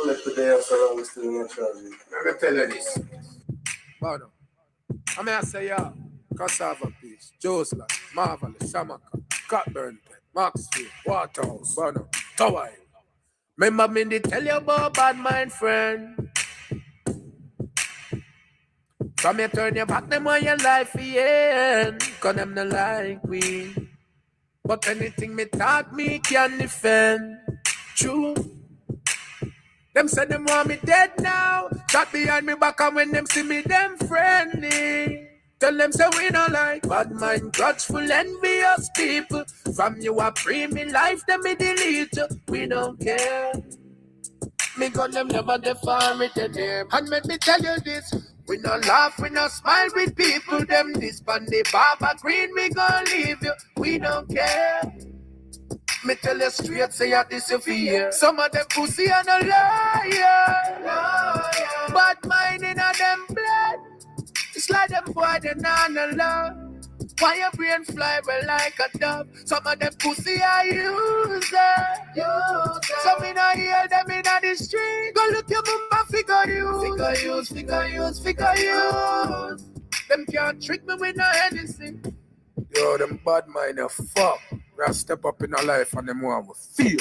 let the day so long still not traveling. Let me tell you this. Bono. I mean, I say, yeah. Cassava Peace, Josla, Marvelous, Samaka, Cockburn Pet, Maxfield, Waterhouse, Bono, Tower Hill. Remember me they tell you about bad mind friend. From you turn your back them on your life end. Cause them not like we. But anything me talk me can defend. True. Them say them want me dead now. Shot behind me back and when them see me them friendly. Tell them say we don't like bad mind, grudgeful, envious people. From you a free me life, them me delete you. We don't care. Me got them never define me to them. And let me tell you this. We no laugh, we no smile with people. Them this pan the Baba Green, we gon' leave you. We don't care. Me tell you straight, say you disappear. Some of them pussy and a liar. Bad mind in a them blood. It's like them boy, they not no love. Why your brain fly well like a dove? Some of them pussy are user. Some in a hear them in the street. Go look your mama figure use. Them can't trick me with no anything. Yo, them bad mind a fuck. We step up in our life and them want to feel.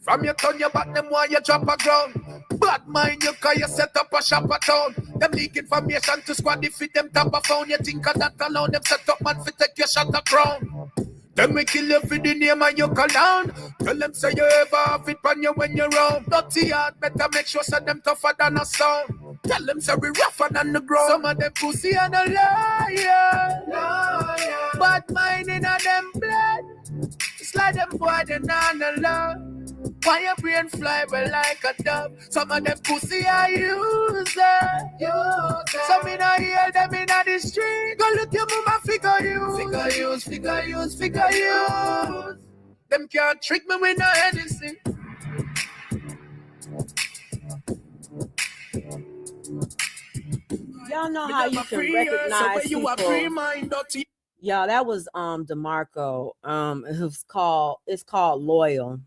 From your turn your back, them want you drop a ground. Bad mind you cause you set up a shop a town. Them leak information to squad defeat them top a phone. You think of that alone, them set up man fi take your shot a crown. Them we kill you for the name and you call down. Tell them say you ever have it on you when you're round. Dirty hard, better make sure say them tougher than a sound. Tell them say we rougher than the ground. Some of them pussy and a liar. Bad mind in a them blood. It's like them boy they not no love. Why your brain fly well like a dove? Some of them pussy are user. Some in a hear them in the street. Go look your mama figure use. Them can't trick me with no anything. Y'all know how you can recognize people. Yeah, that was DeMarco. It's called Loyal.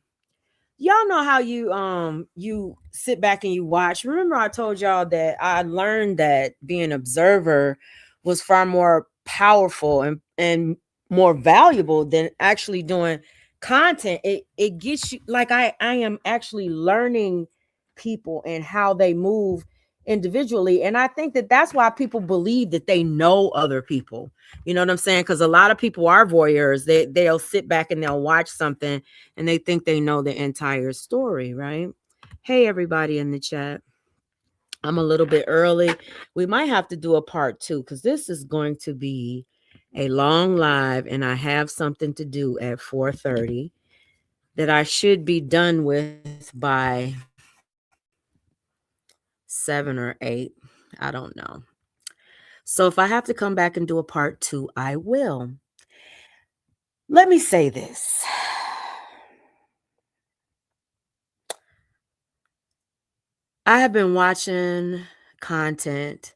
Y'all know how you sit back and you watch. Remember I told y'all that I learned that being an observer was far more powerful and more valuable than actually doing content. It gets you like I am actually learning people and how they move individually. And I think that that's why people believe that they know other people. You know what I'm saying? Because a lot of people are voyeurs. They'll sit back and they'll watch something and they think they know the entire story, right? Hey, everybody in the chat. I'm a little bit early. We might have to do a part 2 because this is going to be a long live and I have something to do at 4:30 that I should be done with by 7 or 8. I don't know. So if I have to come back and do a part 2, I will. Let me say this. I have been watching content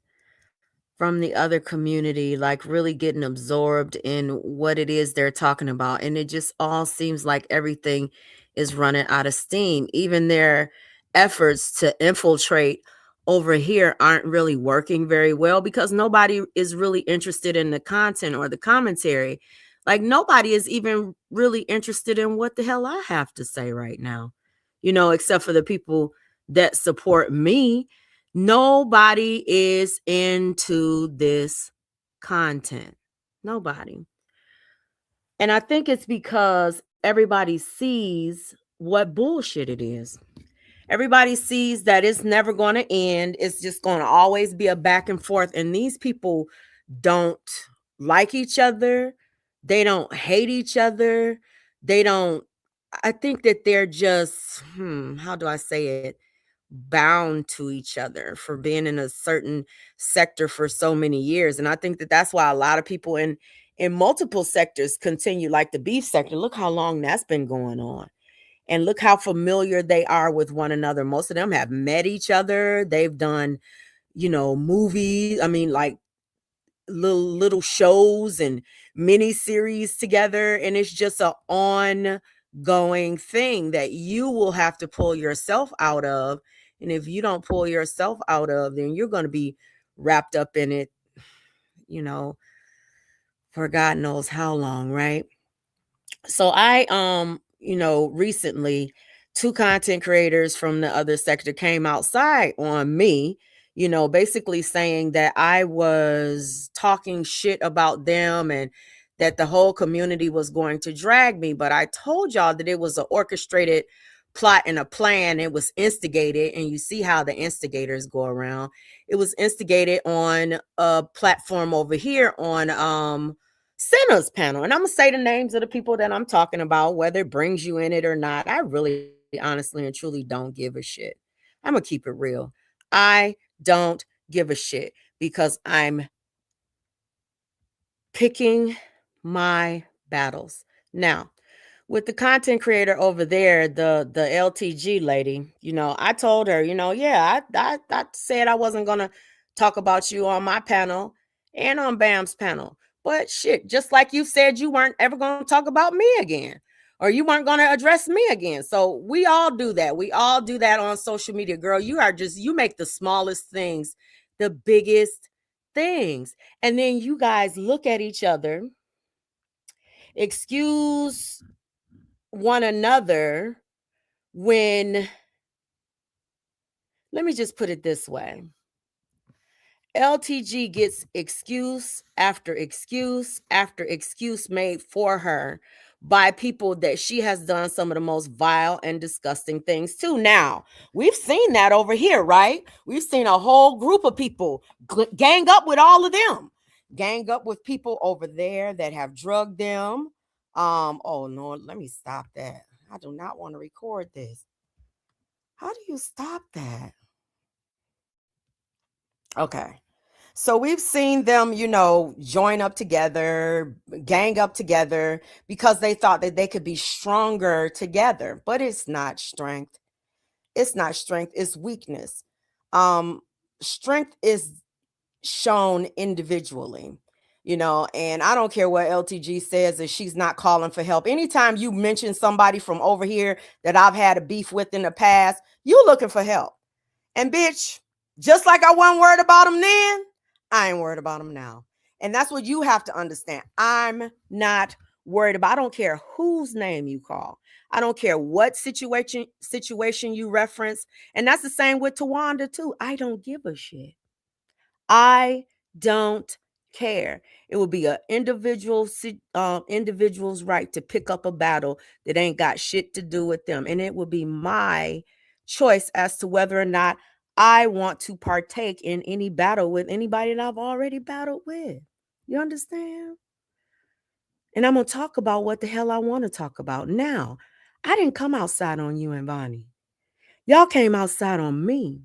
from the other community, like really getting absorbed in what it is they're talking about. And it just all seems like everything is running out of steam. Even their efforts to infiltrate over here aren't really working very well because nobody is really interested in the content or the commentary. Like nobody is even really interested in what the hell I have to say right now, except for the people that support me. Nobody is into this content. Nobody. And I think it's because everybody sees what bullshit it is. Everybody sees that it's never going to end. It's just going to always be a back and forth. And these people don't like each other. They don't hate each other. I think that they're just, how do I say it? Bound to each other for being in a certain sector for so many years. And I think that that's why a lot of people in multiple sectors continue, like the beef sector. Look how long that's been going on. And look how familiar they are with one another. Most of them have met each other. They've done, movies. I mean, like little shows and mini series together. And it's just an going thing that you will have to pull yourself out of. And if you don't pull yourself out of, then you're going to be wrapped up in it, you know, for God knows how long, right? So recently two content creators from the other sector came outside on me, basically saying that I was talking shit about them and that the whole community was going to drag me. But I told y'all that it was an orchestrated plot and a plan. It was instigated, and you see how the instigators go around. It was instigated on a platform over here on Center's panel. And I'm going to say the names of the people that I'm talking about, whether it brings you in it or not. I really, honestly, and truly don't give a shit. I'm going to keep it real. I don't give a shit because I'm picking my battles. Now, with the content creator over there, the LTG lady, I told her, yeah, I said I wasn't gonna talk about you on my panel and on Bam's panel. But shit, just like you said you weren't ever gonna talk about me again. Or you weren't gonna address me again. So we all do that. We all do that on social media, girl. You make the smallest things the biggest things. And then you guys look at each other, excuse one another when, let me just put it this way. LTG gets excuse after excuse after excuse made for her by people that she has done some of the most vile and disgusting things to. Now, we've seen that over here, right? We've seen a whole group of people gang up with all of them. Gang up with people over there that have drugged them. Oh no, let me stop that. I do not want to record this. How do you stop that? Okay. So we've seen them, join up together, gang up together because they thought that they could be stronger together. But it's not strength. It's not strength, it's weakness. Strength is shown individually, and I don't care what LTG says if she's not calling for help. Anytime you mention somebody from over here that I've had a beef with in the past, you looking for help. And bitch, just like I wasn't worried about them then, I ain't worried about them now. And that's what you have to understand. I'm not worried about. I don't care whose name you call. I don't care what situation you reference. And that's the same with Tawanda too. I don't give a shit. I don't care. It will be an individual's right to pick up a battle that ain't got shit to do with them. And it will be my choice as to whether or not I want to partake in any battle with anybody that I've already battled with. You understand? And I'm going to talk about what the hell I want to talk about. Now, I didn't come outside on you and Bonnie. Y'all came outside on me.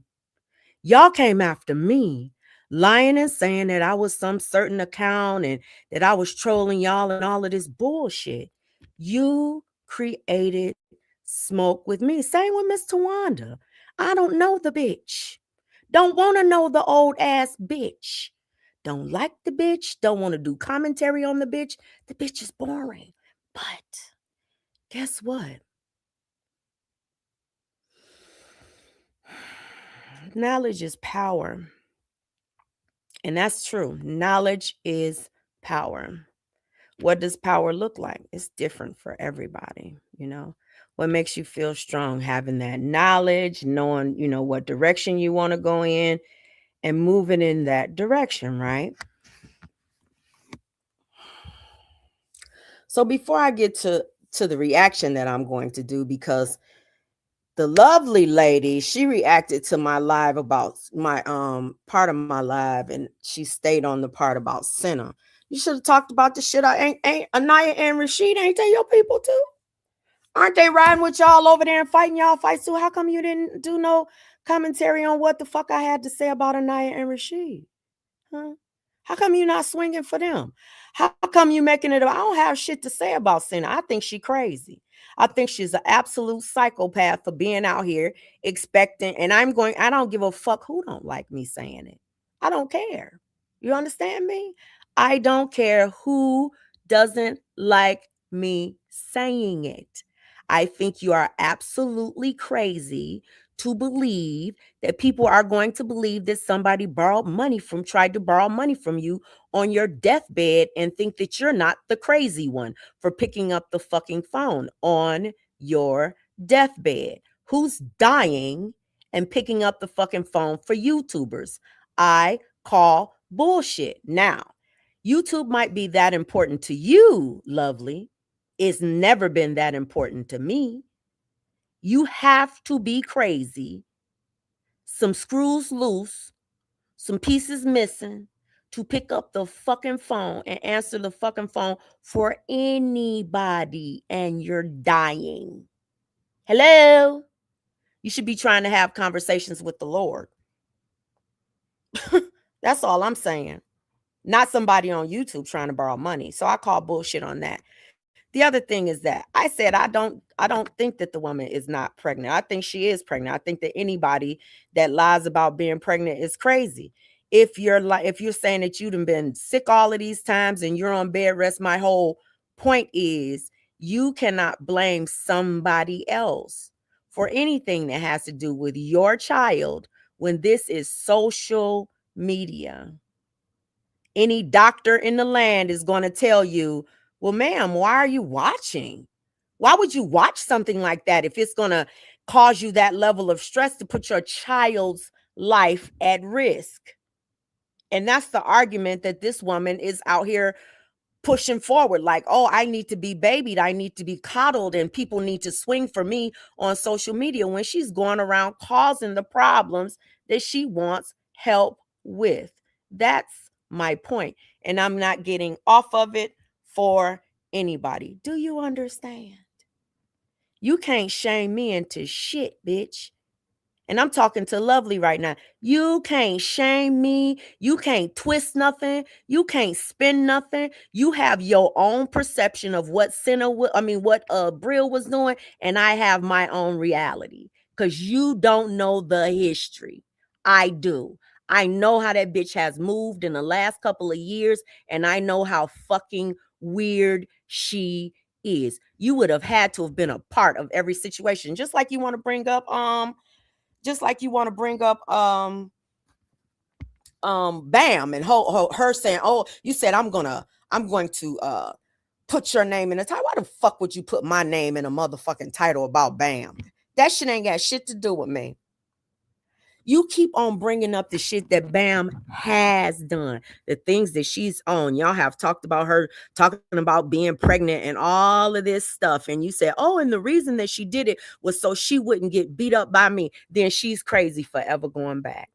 Y'all came after me, lying and saying that I was some certain account and that I was trolling y'all and all of this bullshit. You created smoke with me. Same with Miss Tawanda. I don't know the bitch. Don't want to know the old ass bitch. Don't like the bitch. Don't want to do commentary on the bitch. The bitch is boring. But guess what? Knowledge is power. And that's true. Knowledge is power. What does power look like? It's different for everybody, What makes you feel strong? Having that knowledge, knowing, what direction you want to go in and moving in that direction, right? So before I get to the reaction that I'm going to do, because the lovely lady, she reacted to my live about my part of my live, and she stayed on the part about Senna. You should have talked about the shit. I ain't Anaya and Rashid, ain't they your people too? Aren't they riding with y'all over there and fighting y'all fights too? How come you didn't do no commentary on what the fuck I had to say about Anaya and Rashid? Huh? How come you not swinging for them? How come you making it? I don't have shit to say about Senna. I think she crazy. I think she's an absolute psychopath for being out here expecting. And I don't give a fuck who don't like me saying it. I don't care. You understand me? I don't care who doesn't like me saying it. I think you are absolutely crazy to believe that people are going to believe that somebody tried to borrow money from you on your deathbed and think that you're not the crazy one for picking up the fucking phone on your deathbed. Who's dying and picking up the fucking phone for YouTubers? I call bullshit. Now, YouTube might be that important to you, lovely. It's never been that important to me. You have to be crazy, some screws loose, some pieces missing to pick up the fucking phone and answer the fucking phone for anybody, and you're dying. Hello? You should be trying to have conversations with the Lord. That's all I'm saying. Not somebody on YouTube trying to borrow money. So I call bullshit on that. The other thing is that I said I don't think that the woman is not pregnant. I think she is pregnant. I think that anybody that lies about being pregnant is crazy. If you're saying that you've been sick all of these times and you're on bed rest, my whole point is you cannot blame somebody else for anything that has to do with your child when this is social media. Any doctor in the land is going to tell you, well, ma'am, why are you watching? Why would you watch something like that if it's going to cause you that level of stress to put your child's life at risk? And that's the argument that this woman is out here pushing forward, like, oh, I need to be babied, I need to be coddled, and people need to swing for me on social media, when she's going around causing the problems that she wants help with. That's my point, and I'm not getting off of it for anybody. Do you understand? You can't shame me into shit, bitch. And I'm talking to Lovely right now. You can't shame me. You can't twist nothing. You can't spin nothing. You have your own perception of what Brill was doing, and I have my own reality. Because you don't know the history. I do. I know how that bitch has moved in the last couple of years, and I know how fucking weird she is. You would have had to have been a part of every situation. Just like you want to bring up Bam, and her saying, oh, you said I'm going to put your name in the title. Why the fuck would you put my name in a motherfucking title about Bam? That shit ain't got shit to do with me. You keep on bringing up the shit that Bam has done, the things that she's on. Y'all have talked about her talking about being pregnant and all of this stuff. And you said, oh, and the reason that she did it was so she wouldn't get beat up by me. Then she's crazy forever going back.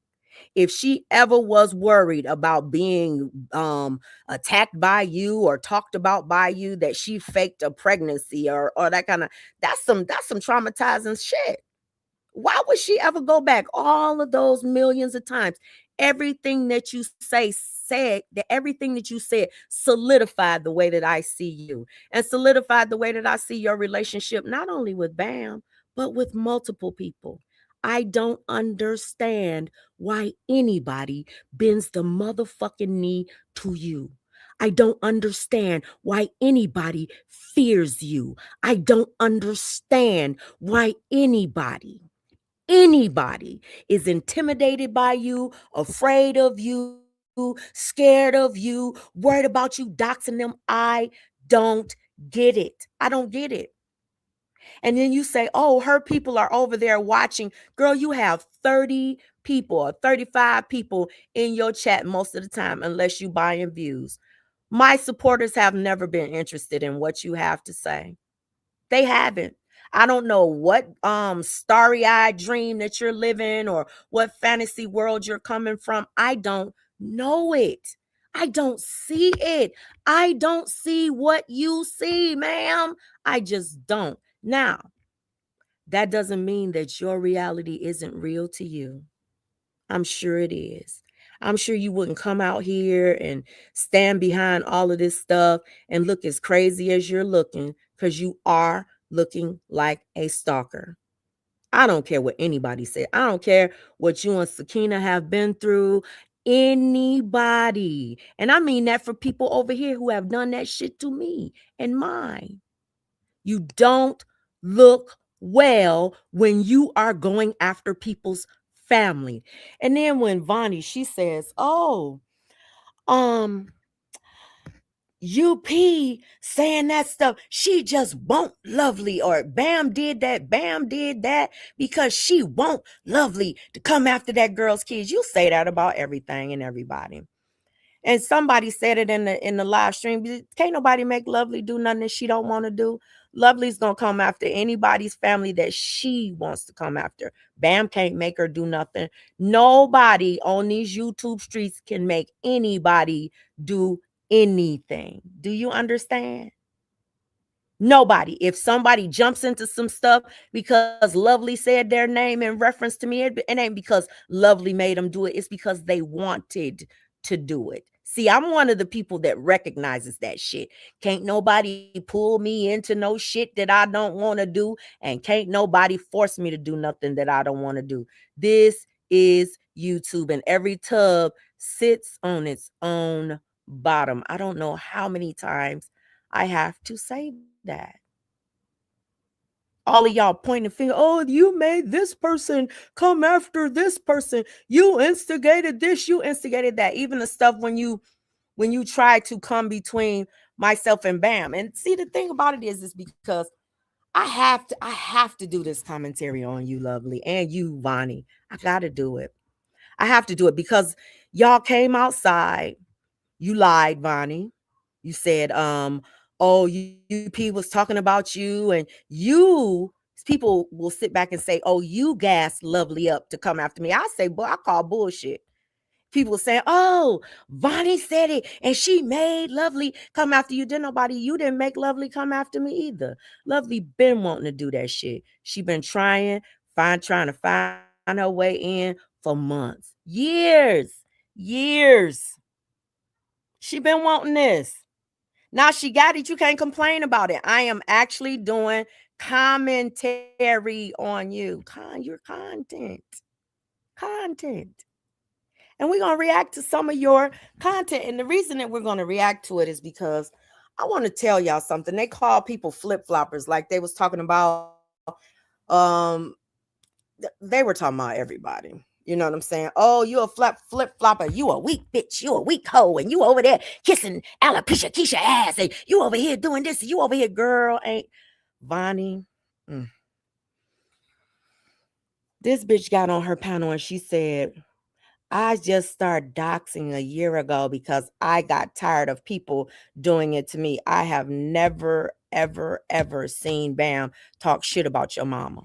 If she ever was worried about being attacked by you or talked about by you, that she faked a pregnancy or that kind of, that's some traumatizing shit. Why would she ever go back all of those millions of times? Everything that you everything that you said solidified the way that I see you, and solidified the way that I see your relationship, not only with Bam, but with multiple people. I don't understand why anybody bends the motherfucking knee to you. I don't understand why anybody fears you. I don't understand why anybody is intimidated by you, afraid of you, scared of you, worried about you doxing them. I don't get it. I don't get it. And then you say, oh, her people are over there watching. Girl, you have 30 people or 35 people in your chat most of the time, unless you buying views. My supporters have never been interested in what you have to say. They haven't. I don't know what starry-eyed dream that you're living or what fantasy world you're coming from. I don't know it. I don't see it. I don't see what you see, ma'am. I just don't. Now, that doesn't mean that your reality isn't real to you. I'm sure it is. I'm sure you wouldn't come out here and stand behind all of this stuff and look as crazy as you're looking, because you are looking like a stalker. I don't care what anybody said. I don't care what you and Sakina have been through. Anybody. And I mean that for people over here who have done that shit to me and mine. You don't look well when you are going after people's family. And then when Vonnie, she says, oh, um, UP saying that stuff, she just won't Lovely, or Bam did that because she won't Lovely to come after that girl's kids. You say that about everything and everybody. And somebody said it in the live stream. Can't nobody make Lovely do nothing that she don't want to do. Lovely's gonna come after anybody's family that she wants to come after. Bam can't make her do nothing. Nobody on these YouTube streets can make anybody do anything. Do you understand? Nobody. If somebody jumps into some stuff because Lovely said their name in reference to me, it ain't because Lovely made them do it. It's because they wanted to do it. See, I'm one of the people that recognizes that shit. Can't nobody pull me into no shit that I don't want to do, and can't nobody force me to do nothing that I don't want to do. This is YouTube, and every tub sits on its own bottom. I don't know how many times I have to say that. All of y'all pointing the finger, oh, you made this person come after this person. You instigated this, you instigated that. Even the stuff when you try to come between myself and Bam. And see, the thing about it is because I have to do this commentary on you, Lovely, and you, Vonnie. I gotta do it. I have to do it because y'all came outside. You lied, Vonnie. You said, oh, UP was talking about you, and people will sit back and say, oh, you gassed Lovely up to come after me. I say, boy, I call bullshit. People saying, oh, Vonnie said it, and she made Lovely come after you. You didn't make Lovely come after me either. Lovely been wanting to do that shit. She been trying to find her way in for months, years. She been wanting this. Now she got it. You can't complain about it. I am actually doing commentary on you. Your content. And we're going to react to some of your content. And the reason that we're going to react to it is because I want to tell y'all something. They call people flip-floppers, like they was talking about, they were talking about everybody. You know what I'm saying? Oh, you a flip-flopper. You a weak bitch. You a weak hoe. And you over there kissing alopecia Keisha ass. And you over here doing this. And you over here, girl. Ain't Vonnie. This bitch got on her panel and she said, I just started doxing a year ago because I got tired of people doing it to me. I have never, ever, ever seen Bam talk shit about your mama.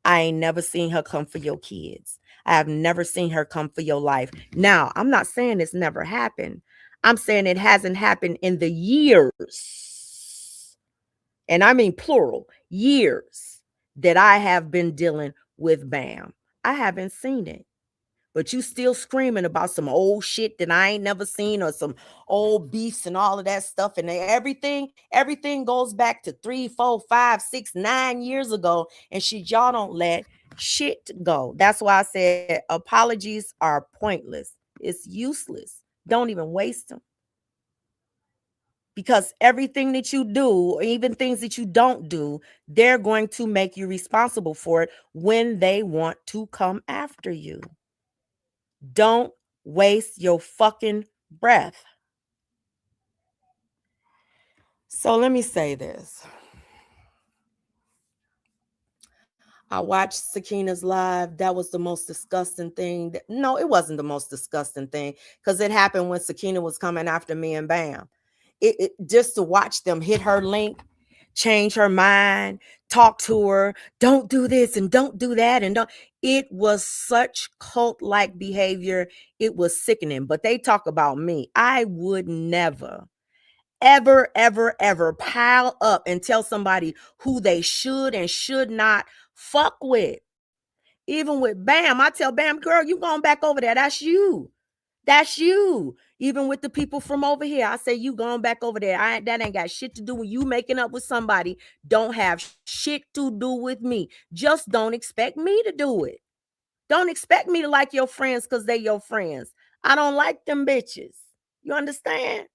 I ain't never seen her come for your kids. I have never seen her come for your life. Now, I'm not saying it's never happened. I'm saying it hasn't happened in the years, and I mean plural, years that I have been dealing with Bam. I haven't seen it. But you still screaming about some old shit that I ain't never seen, or some old beefs and all of that stuff. And everything goes back to 3, 4, 5, 6, 9 years ago. And shit, y'all don't let shit go. That's why I said apologies are pointless. It's useless. Don't even waste them. Because everything that you do, or even things that you don't do, they're going to make you responsible for it when they want to come after you. Don't waste your fucking breath. So let me say this. I watched Sakina's live. That was the most disgusting thing. No, it wasn't the most disgusting thing because it happened when Sakina was coming after me and Bam. It just to watch them hit her link, change her mind, talk to her, don't do this and don't do that and don't. It was such cult-like behavior. It was sickening. But they talk about me. I would never, ever, ever, ever pile up and tell somebody who they should and should not fuck with. Even with Bam, I tell Bam, girl, you going back over there. That's you. That's you. Even with the people from over here, I say you going back over there. That ain't got shit to do with you making up with somebody. Don't have shit to do with me. Just don't expect me to do it. Don't expect me to like your friends because they your friends. I don't like them bitches. You understand?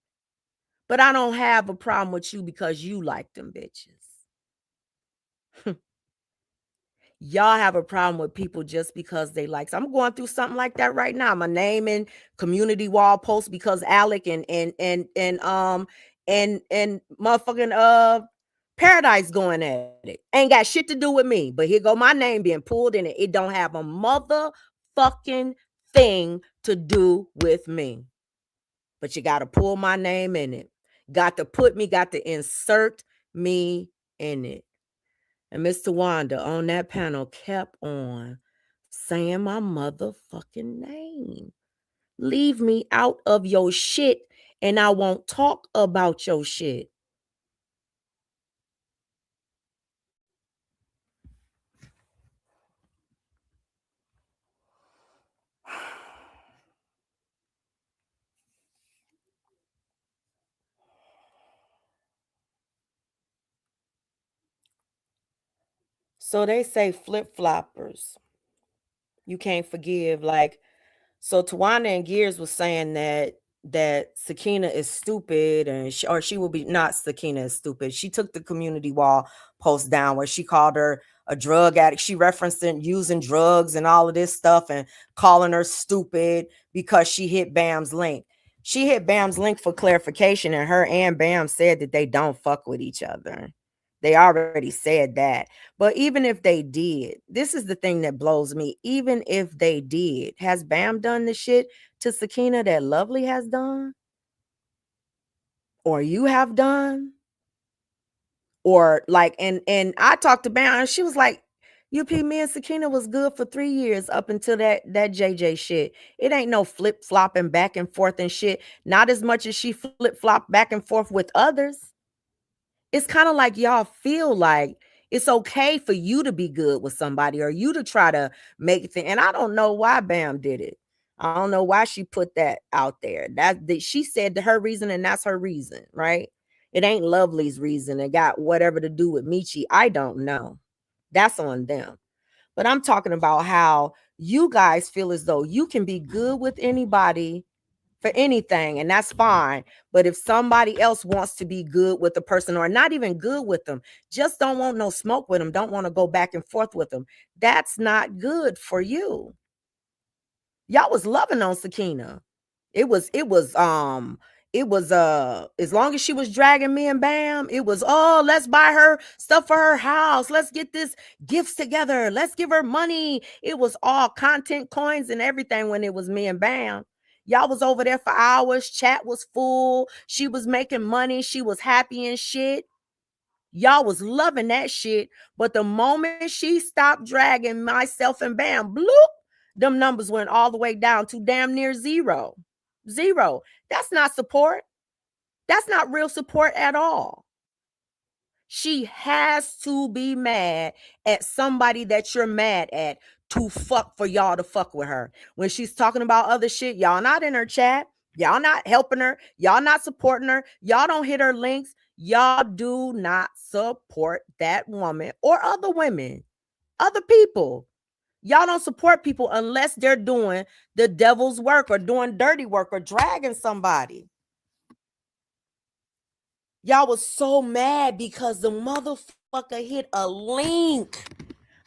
But I don't have a problem with you because you like them bitches. Y'all have a problem with people just because they like. So I'm going through something like that right now. My name in community wall post because Alec and motherfucking Paradise going at it. Ain't got shit to do with me. But here go my name being pulled in it. It don't have a motherfucking thing to do with me. But you gotta pull my name in it. Got to insert me in it. And Mr. Wanda on that panel kept on saying my motherfucking name. Leave me out of your shit and I won't talk about your shit. So they say flip floppers. You can't forgive. Like, so Tawana and Gears was saying that Sakina is stupid, and she will be not. Sakina is stupid. She took the community wall post down where she called her a drug addict. She referenced it using drugs and all of this stuff and calling her stupid because she hit Bam's link. She hit Bam's link for clarification, and her and Bam said that they don't fuck with each other. They already said that. But even if they did, this is the thing that blows me. Even if they did, has Bam done the shit to Sakina that Lovely has done? Or you have done? Or like, and I talked to Bam and she was like, UP, me and Sakina was good for 3 years up until that JJ shit. It ain't no flip flopping back and forth and shit. Not as much as she flip flop back and forth with others. It's kind of like y'all feel like it's okay for you to be good with somebody or you to try to make things. And I don't know why Bam did it. I don't know why she put that out there. That she said her reason, and that's her reason, right? It ain't Lovely's reason. It got whatever to do with Michi. I don't know. That's on them. But I'm talking about how you guys feel as though you can be good with anybody for anything, and that's fine. But if somebody else wants to be good with the person, or not even good with them, just don't want no smoke with them, don't want to go back and forth with them, that's not good for you. Y'all was loving on Sakina. It was as long as she was dragging me and Bam, it was, oh, let's buy her stuff for her house, let's get this gifts together, let's give her money. It was all content coins and everything when it was me and Bam. Y'all was over there for hours, chat was full, she was making money, she was happy and shit. Y'all was loving that shit. But the moment she stopped dragging myself and Bam, bloop, them numbers went all the way down to damn near zero. Zero. That's not support. That's not real support at all. She has to be mad at somebody that you're mad at to fuck for y'all to fuck with her. When she's talking about other shit, y'all not in her chat. Y'all not helping her. Y'all not supporting her. Y'all don't hit her links. Y'all do not support that woman or other women, other people. Y'all don't support people unless they're doing the devil's work or doing dirty work or dragging somebody. Y'all was so mad because the motherfucker hit a link.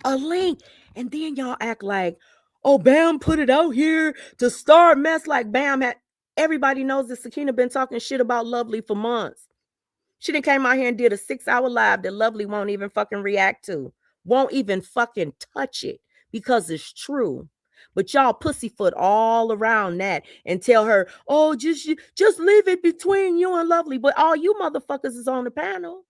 A link. And then y'all act like, oh, Bam put it out here to start mess. Like Bam had, everybody knows that Sakina been talking shit about Lovely for months. She done came out here and did a 6-hour live that Lovely won't even fucking react to. Won't even fucking touch it because it's true. But y'all pussyfoot all around that and tell her, oh, just leave it between you and Lovely. But all you motherfuckers is on the panel.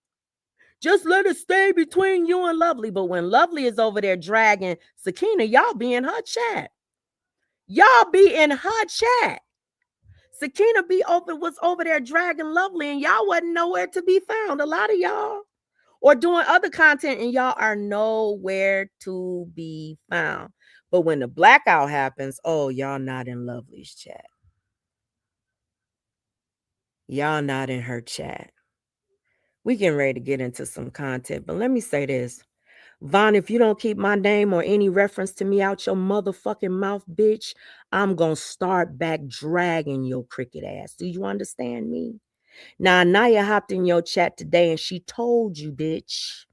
Just let it stay between you and Lovely. But when Lovely is over there dragging Sakina, y'all be in her chat. Y'all be in her chat. Sakina was over there dragging Lovely, and y'all wasn't nowhere to be found. A lot of y'all. Or doing other content, and y'all are nowhere to be found. But when the blackout happens, oh, y'all not in Lovely's chat. Y'all not in her chat. We getting ready to get into some content, but let me say this. Von, if you don't keep my name or any reference to me out your motherfucking mouth, bitch, I'm gonna start back dragging your cricket ass. Do you understand me? Now, Anaya hopped in your chat today and she told you, bitch,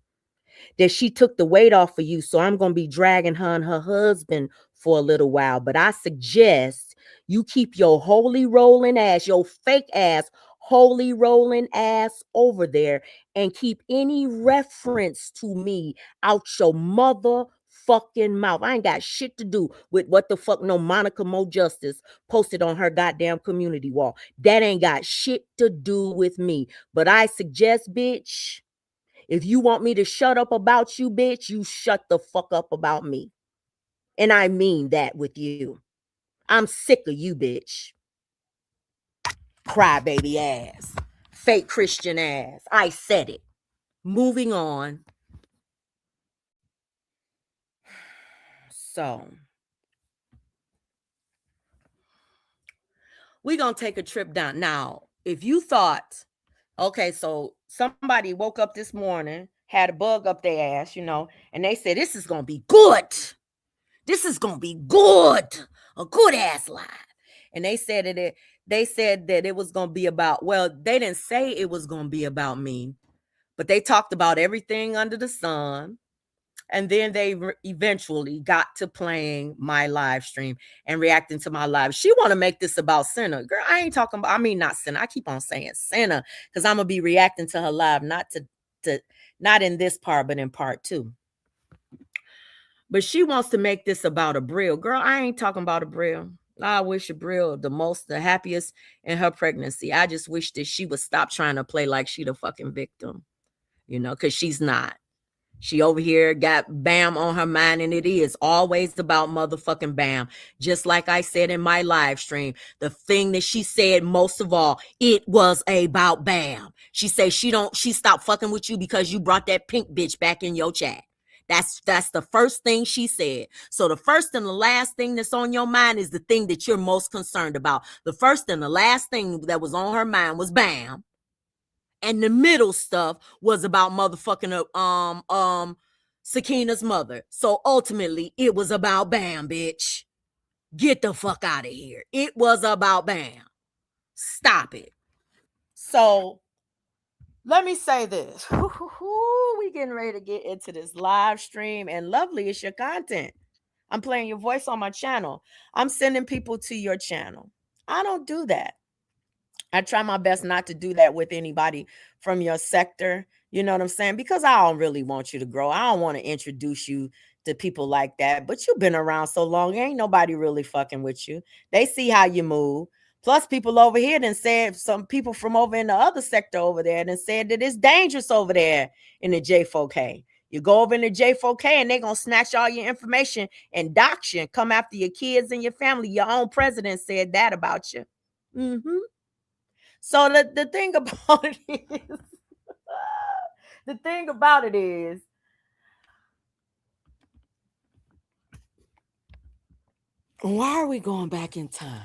that she took the weight off of you. So I'm going to be dragging her and her husband for a little while. But I suggest you keep your holy rolling ass, your fake ass, holy rolling ass over there, and keep any reference to me out your motherfucking mouth. I ain't got shit to do with what the fuck no Monica Mo Justice posted on her goddamn community wall. That ain't got shit to do with me. But I suggest, bitch, if you want me to shut up about you, bitch, you shut the fuck up about me. And I mean that with you. I'm sick of you, bitch. Crybaby ass. Fake Christian ass. I said it. Moving on. So, we're going to take a trip down. Now, if you thought, okay, so somebody woke up this morning, had a bug up their ass, and they said, this is going to be good. This is going to be good. A good ass live. And they said that it was going to be about, well, they didn't say it was going to be about me, but they talked about everything under the sun. And then they eventually got to playing my live stream and reacting to my live. She want to make this about Senna. Girl, I ain't talking about, I mean, not Senna. I keep on saying Senna because I'm going to be reacting to her live, not in this part, but in part 2. But she wants to make this about Abril. Girl, I ain't talking about Abril. I wish Abril the happiest in her pregnancy. I just wish that she would stop trying to play like she the fucking victim, because she's not. She over here got Bam on her mind, and it is always about motherfucking Bam. Just like I said in my live stream, the thing that she said most of all, it was about Bam. She said she stopped fucking with you because you brought that pink bitch back in your chat. That's the first thing she said. So the first and the last thing that's on your mind is the thing that you're most concerned about. The first and the last thing that was on her mind was Bam. And the middle stuff was about motherfucking Sakina's mother. So ultimately, it was about Bam, bitch. Get the fuck out of here. It was about Bam. Stop it. So let me say this. We getting ready to get into this live stream, and lovely is your content. I'm playing your voice on my channel. I'm sending people to your channel. I don't do that. I try my best not to do that with anybody from your sector. You know what I'm saying? Because I don't really want you to grow. I don't want to introduce you to people like that. But you've been around so long, ain't nobody really fucking with you. They see how you move. Plus, people over here then said, some people from over in the other sector over there then said that it's dangerous over there in the J4K. You go over in the J4K and they're going to snatch all your information and dox you and come after your kids and your family. Your own president said that about you. Mm-hmm. So the thing about it is, the thing about it is, why are we going back in time?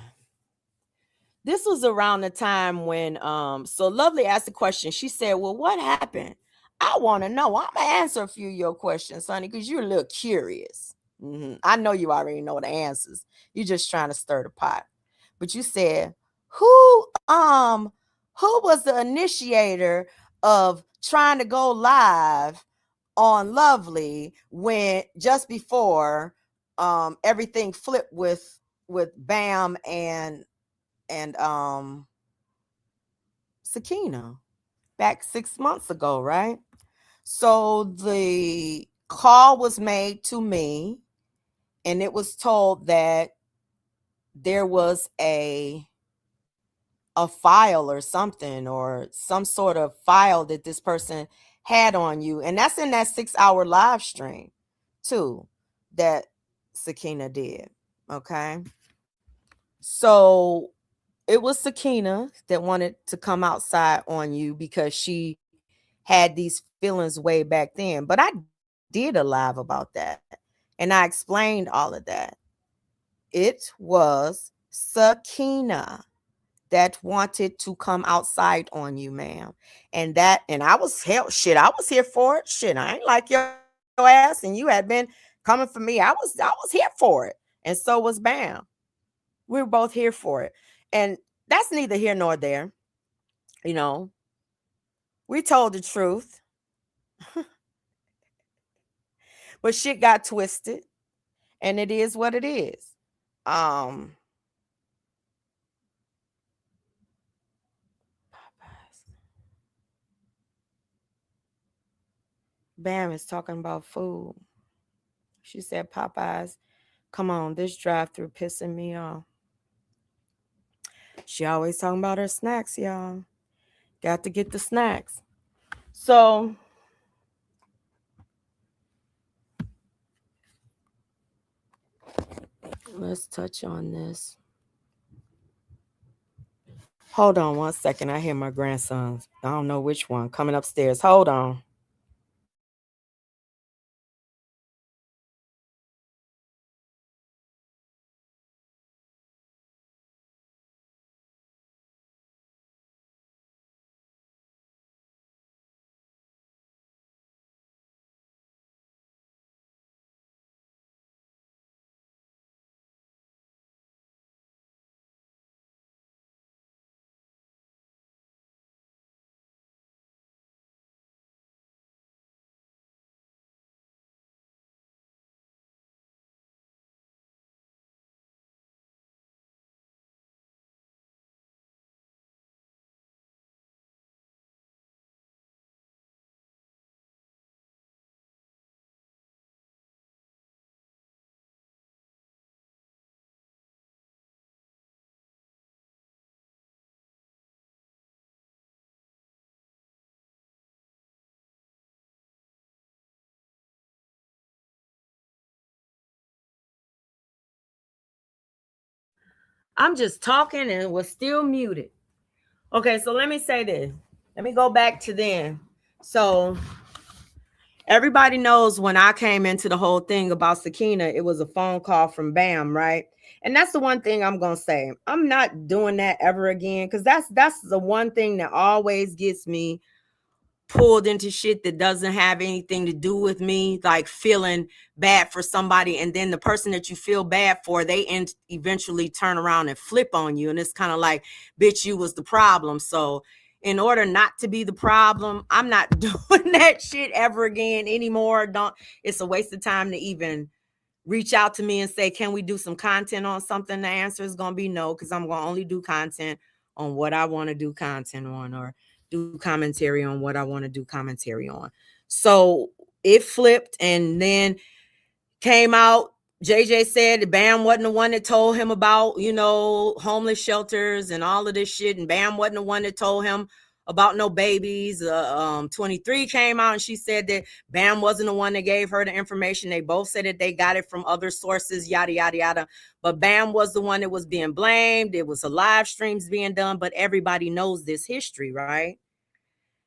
This was around the time when so Lovely asked the question. She said, well, what happened? I want to know. I'm gonna answer a few of your questions, honey, because you're a little curious. I know you already know the answers. You're just trying to stir the pot. But you said, who was the initiator of trying to go live on Lovely when just before everything flipped with Bam and Sakina back 6 months ago, right? So the call was made to me, and it was told that there was a file or something, or some sort of file that this person had on you. And that's in that 6-hour live stream too that Sakina did. Okay. So it was Sakina that wanted to come outside on you because she had these feelings way back then. But I did a live about that, and I explained all of that. It was Sakina that wanted to come outside on you, ma'am. And I was hell shit. I was here for it. Shit, I ain't like your ass, and you had been coming for me. I was here for it. And so was Bam. We were both here for it. And that's neither here nor there. You know, we told the truth. But shit got twisted, and it is what it is. Um Bam is talking about food. She said Popeyes. Come on, this drive-through pissing me off. She always talking about her snacks, y'all. Got to get the snacks. So let's touch on this. Hold on 1 second. I hear my grandsons. I don't know which one coming upstairs. Hold on. I'm just talking and was still muted. Okay, so let me say this. Let me go back to then. So everybody knows when I came into the whole thing about Sakina, it was a phone call from Bam, right? And that's the one thing I'm gonna say. I'm not doing that ever again, because that's the one thing that always gets me pulled into shit that doesn't have anything to do with me, like feeling bad for somebody, and then the person that you feel bad for, they eventually turn around and flip on you, and it's kind of like, bitch, you was the problem. So in order not to be the problem, I'm not doing that shit ever again anymore. Don't. It's a waste of time to even reach out to me and say, can we do some content on something? The answer is going to be no, because I'm going to only do content on what I want to do content on, or do commentary on what I want to do commentary on. So it flipped, and then came out. JJ said that Bam wasn't the one that told him about, homeless shelters and all of this shit. And Bam wasn't the one that told him about no babies. 23 came out and she said that Bam wasn't the one that gave her the information. They both said that they got it from other sources, yada, yada, yada. But Bam was the one that was being blamed. It was a live streams being done, but everybody knows this history, right?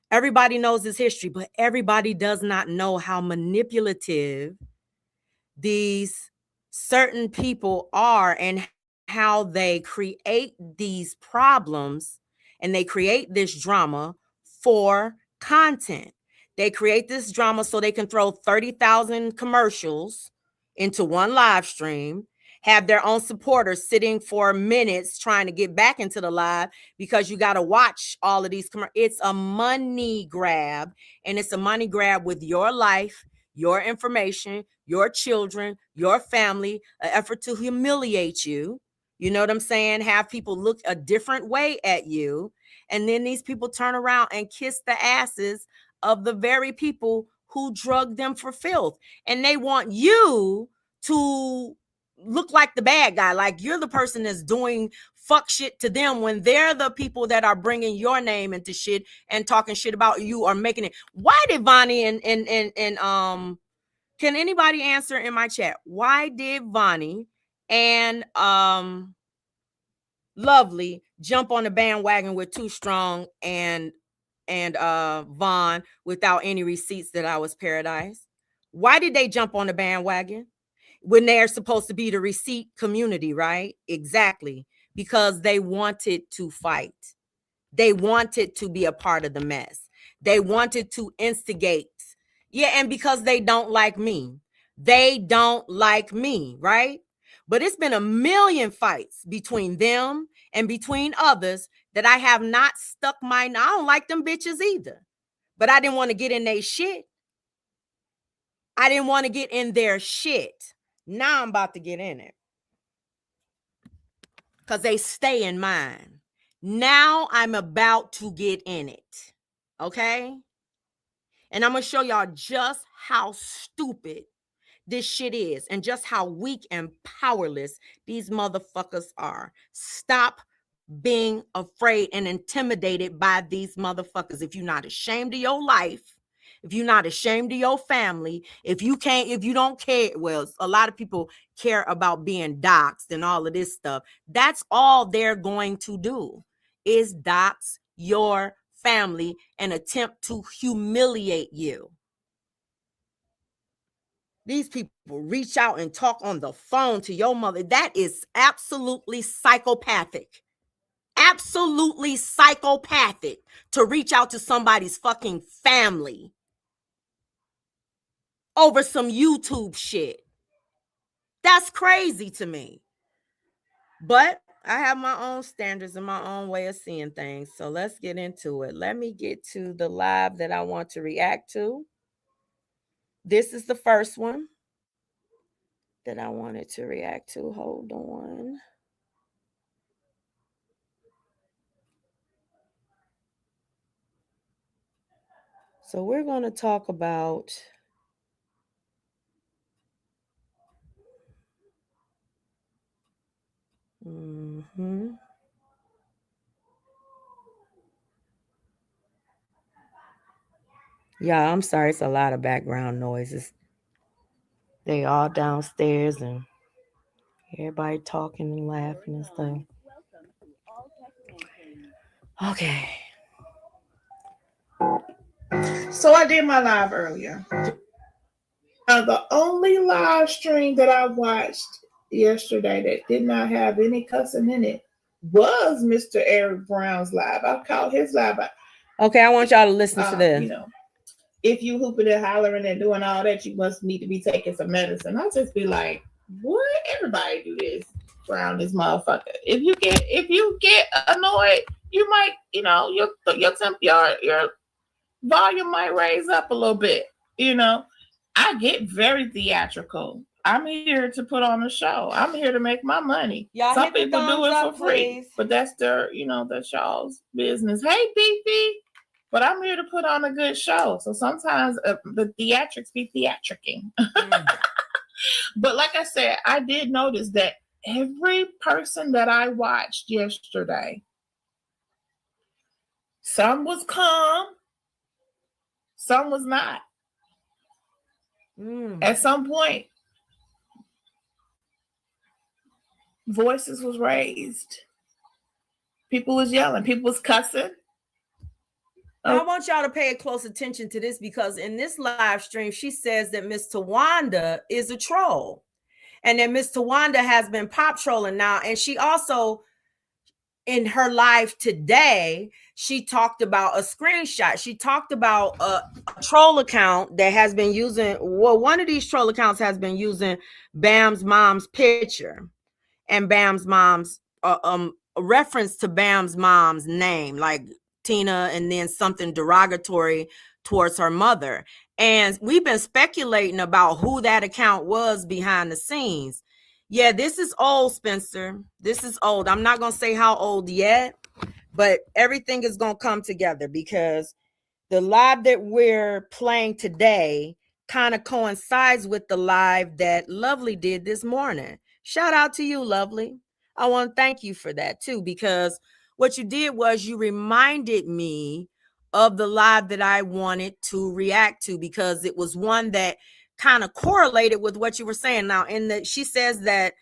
Everybody knows this history, but everybody does not know how manipulative these certain people are, and how they create these problems and they create this drama for content. They create this drama so they can throw 30,000 commercials into one live stream, have their own supporters sitting for minutes trying to get back into the live, because you got to watch all of these it's a money grab, and it's a money grab with your life, your information, your children, your family, an effort to humiliate you. You know what I'm saying? Have people look a different way at you. And then these people turn around and kiss the asses of the very people who drug them for filth. And they want you to look like the bad guy, like you're the person that's doing fuck shit to them, when they're the people that are bringing your name into shit and talking shit about you, or making it. Why did Vonnie and can anybody answer in my chat? Why did Vonnie and Lovely jump on the bandwagon with Too Strong and Vaughn without any receipts that I was Paradise? Why did they jump on the bandwagon when they're supposed to be the receipt community, right? Exactly. Because they wanted to fight. They wanted to be a part of the mess. They wanted to instigate. Yeah, and because they don't like me. They don't like me, right? But it's been a million fights between them and between others that I have not stuck my... I don't like them bitches either. But I didn't want to get in their shit. I didn't want to get in their shit. Now I'm about to get in it. Because they stay in mine. Now I'm about to get in it. Okay? And I'm going to show y'all just how stupid this shit is and just how weak and powerless these motherfuckers are. Stop being afraid and intimidated by these motherfuckers. If you're not ashamed of your life, if you're not ashamed of your family, if you don't care, well, a lot of people care about being doxxed and all of this stuff. That's all they're going to do is dox your family and attempt to humiliate you. These people reach out and talk on the phone to your mother. That is absolutely psychopathic. Absolutely psychopathic to reach out to somebody's fucking family over some YouTube shit. That's crazy to me. But I have my own standards and my own way of seeing things. So let's get into it. Let me get to the live that I want to react to. This is the first one that I wanted to react to. Hold on. So we're going to talk about Yeah, I'm sorry. It's a lot of background noises. They all downstairs and everybody talking and laughing and stuff. Okay. So I did my live earlier. The only live stream that I watched yesterday that did not have any cussing in it was Mr. Eric Brown's live. I caught his live. Okay, I want y'all to listen to this. You know, if you hooping and hollering and doing all that, you must need to be taking some medicine. I'll just be like, what? Everybody do this around this motherfucker. If you get annoyed, you might, you know, your volume might raise up a little bit. You know, I get very theatrical. I'm here to put on a show. I'm here to make my money. Y'all Some people do it for free, please. but that's their, you know, that's y'all's business. Hey, Beefy. But I'm here to put on a good show. So sometimes the theatrics be theatricking. But like I said, I did notice that every person that I watched yesterday, some was calm, some was not. At some point, voices was raised. People was yelling. People was cussing. I want y'all to pay close attention to this because in this live stream, she says that Miss Tawanda is a troll and that Miss Tawanda has been pop trolling now. And she also, in her live today, she talked about a screenshot. She talked about a troll account that has been using, well, one of these troll accounts has been using Bam's mom's picture and Bam's mom's, a reference to Bam's mom's name, like Tina, and then something derogatory towards her mother. And we've been speculating about who that account was behind the scenes. Yeah, this is old, Spencer. This is old. I'm not going to say how old yet, but everything is going to come together because the live that we're playing today kind of coincides with the live that Lovely did this morning. Shout out to you, Lovely. I want to thank you for that too, because what you did was you reminded me of the live that I wanted to react to because it was one that kind of correlated with what you were saying. Now, she says that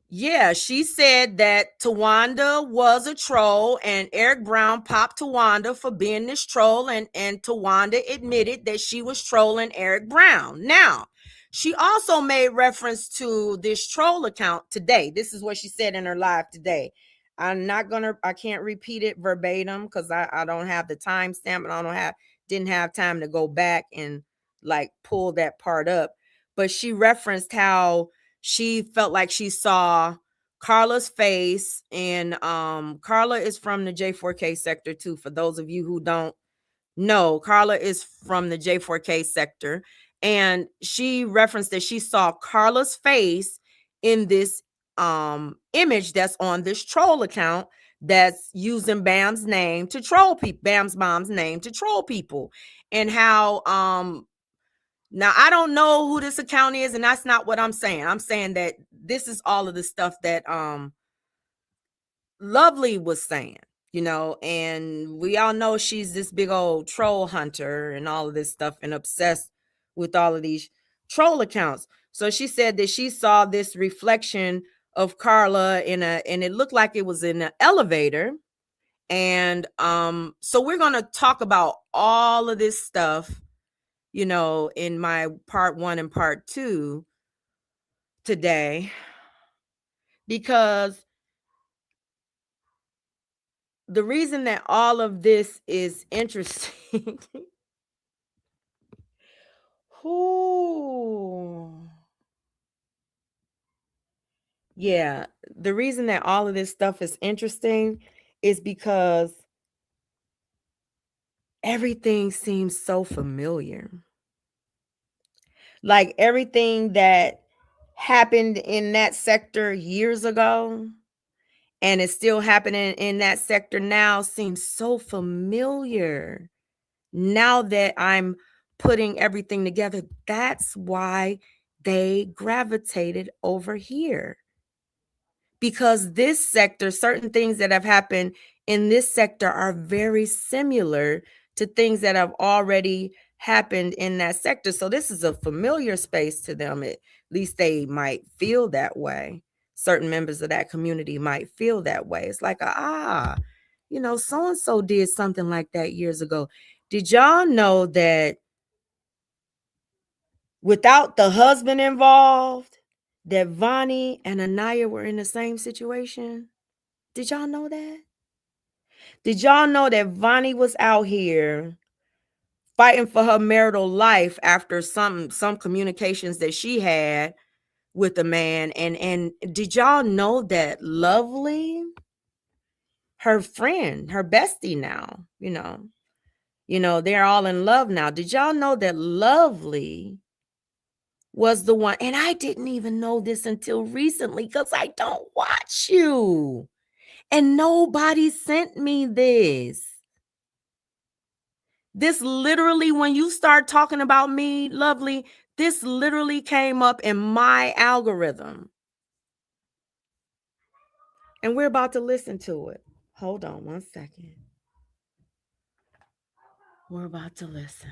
yeah, she said that Tawanda was a troll and Eric Brown popped Tawanda for being this troll, and Tawanda admitted that she was trolling Eric Brown. Now, she also made reference to this troll account today. This is what she said in her live today. I can't repeat it verbatim because I don't have the timestamp and didn't have time to go back and like pull that part up. But she referenced how she felt like she saw Carla's face, and Carla is from the J4K sector too, for those of you who don't No, Carla is from the J4K sector. And she referenced that she saw Carla's face in this image that's on this troll account that's using Bam's name to troll people, Bam's mom's name to troll people. And how now I don't know who this account is, and that's not what I'm saying. I'm saying that this is all of the stuff that Lovely was saying, and we all know she's this big old troll hunter and all of this stuff and obsessed with all of these troll accounts. So she said that she saw this reflection of Carla and it looked like it was in an elevator. And so we're going to talk about all of this stuff, in my part 1 and part 2 today, because the reason that all of this is interesting. Yeah, the reason that all of this stuff is interesting is because everything seems so familiar. Like everything that happened in that sector years ago and it's still happening in that sector now seems so familiar. Now that I'm putting everything together, that's why they gravitated over here. Because this sector, certain things that have happened in this sector are very similar to things that have already happened in that sector. So this is a familiar space to them. At least they might feel that way. Certain members of that community might feel that way. It's like, so-and-so did something like that years ago. Did y'all know that without the husband involved, that Vonnie and Anaya were in the same situation? Did y'all know that? Did y'all know that Vonnie was out here fighting for her marital life after some communications that she had with a man? And did y'all know that Lovely, her friend, her bestie now, they're all in love now. Did y'all know that Lovely was the one? And I didn't even know this until recently because I don't watch you. And nobody sent me this. This literally, when you start talking about me, Lovely, this literally came up in my algorithm. And we're about to listen to it. Hold on one second. We're about to listen.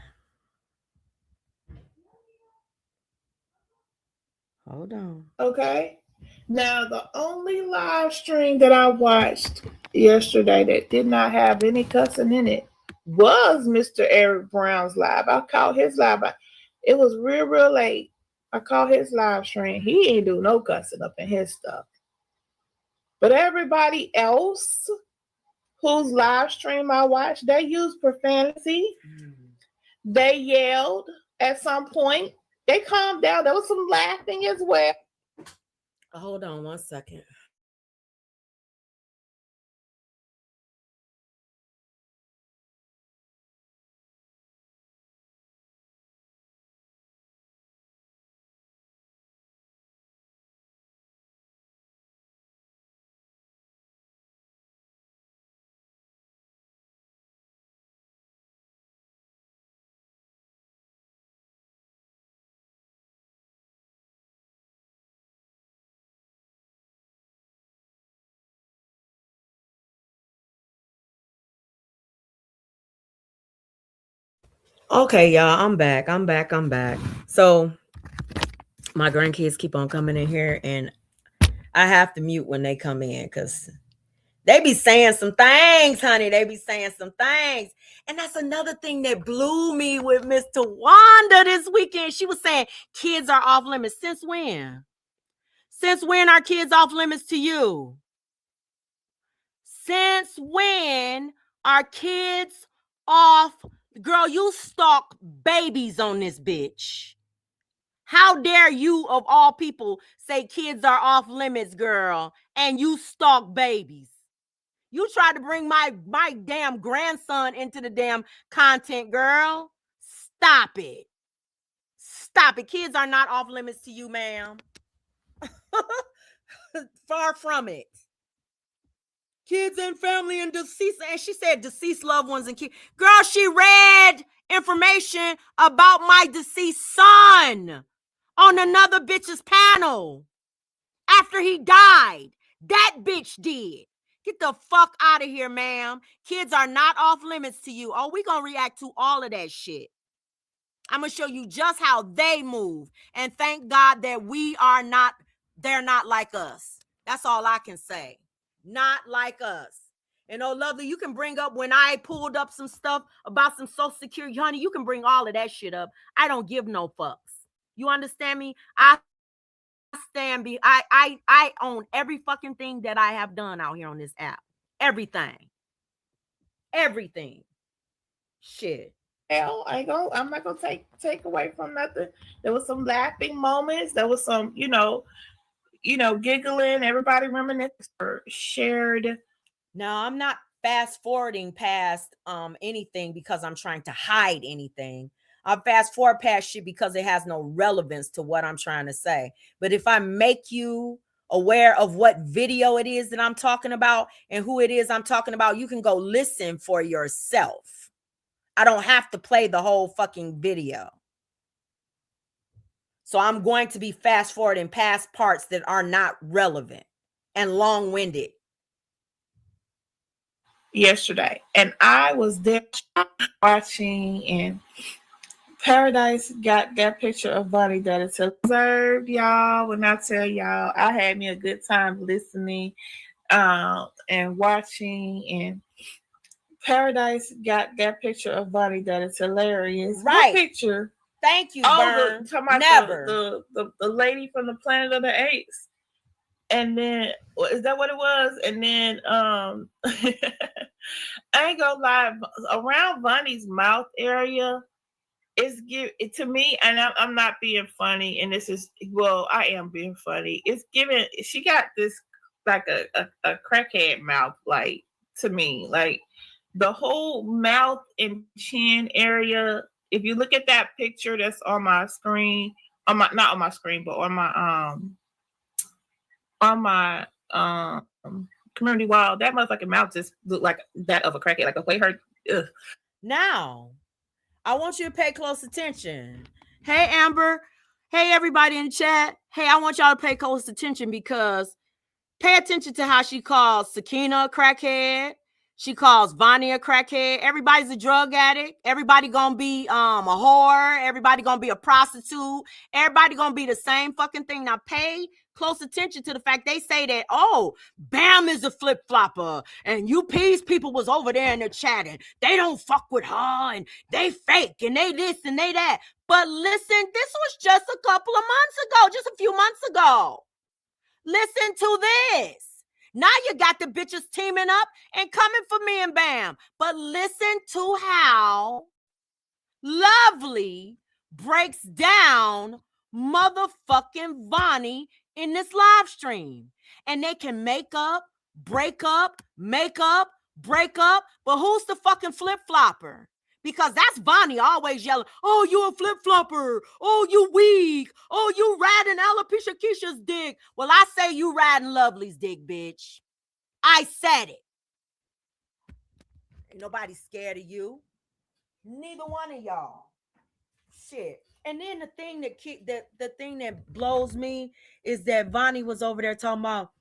Hold on. Okay. Now, the only live stream that I watched yesterday that did not have any cussing in it was Mr. Eric Brown's live. I caught his live. It was real late. I caught his live stream. He ain't do no cussing up in his stuff. But everybody else whose live stream I watched, they used profanity. They yelled at some point. They calmed down. There was some laughing as well. Hold on one second. Okay, y'all, I'm back. So my grandkids keep on coming in here and I have to mute when they come in because they be saying some things, honey. They be saying some things. And that's another thing that blew me with Miss Tawanda this weekend. She was saying kids are off limits. Since when? Since when are kids off limits to you? Since when are kids off? Girl, you stalk babies on this bitch. How dare you, of all people, say kids are off limits, girl, and you stalk babies? You tried to bring my damn grandson into the damn content, girl. Stop it. Stop it. Kids are not off limits to you, ma'am. Far from it. Kids and family and deceased, and she said deceased loved ones and kids. Girl, she read information about my deceased son on another bitch's panel after he died. That bitch did. Get the fuck out of here, ma'am. Kids are not off limits to you. Oh, we gonna react to all of that shit. I'm gonna show you just how they move. And thank God that they're not like us. That's all I can say. Not like us. And oh, lovely, you can bring up when I pulled up some stuff about some Social Security, honey, you can bring all of that shit up. I don't give no fucks. You understand me? I own every fucking thing that I have done out here on this app. Everything. Shit. Hell, I'm not gonna take away from nothing. There was some laughing moments. There was some, giggling. Everybody reminisced or shared. No, I'm not fast forwarding past anything because I'm trying to hide anything. I'll fast forward past shit because it has no relevance to what I'm trying to say. But if I make you aware of what video it is that I'm talking about and who it is I'm talking about, you can go listen for yourself. I don't have to play the whole fucking video. So I'm going to be fast forwarding past parts that are not relevant and long-winded. Yesterday, and I was there watching, and Paradise got that picture of Bunny that is observed, y'all. When I tell y'all, I had me a good time listening and watching, and Paradise got that picture of Bunny that is hilarious. Right. What picture? Thank you, Bern. Never. The lady from the Planet of the Apes. And then, is that what it was? And then, I ain't gonna lie, around Bunny's mouth area, to me, and I'm not being funny, and I am being funny. It's given, she got this like a crackhead mouth, like, to me, like the whole mouth and chin area. If you look at that picture that's on my screen, not on my screen, but on my community wall, that motherfucking mouth just looked like that of a crackhead, like a way her. Ugh. Now, I want you to pay close attention. Hey, Amber. Hey, everybody in the chat. Hey, I want y'all to pay close attention because pay attention to how she calls Sakina a crackhead. She calls Vonnie a crackhead. Everybody's a drug addict. Everybody gonna be a whore. Everybody gonna be a prostitute. Everybody gonna be the same fucking thing. Now pay close attention to the fact they say that, oh, Bam is a flip-flopper and UP's people was over there and they're chatting. They don't fuck with her and they fake and they this and they that. But listen, this was just a couple of months ago, just a few months ago. Listen to this. Now you got the bitches teaming up and coming for me and Bam. But listen to how Lovely breaks down motherfucking Vonnie in this live stream. And they can make up, break up, make up, break up. But who's the fucking flip-flopper? Because that's Vonnie always yelling, oh, you a flip-flopper. Oh, you weak. Oh, you riding alopecia Keisha's dick. Well, I say you riding Lovely's dick, bitch. I said it. Ain't nobody scared of you. Neither one of y'all. Shit. And then the thing that blows me is that Vonnie was over there talking about,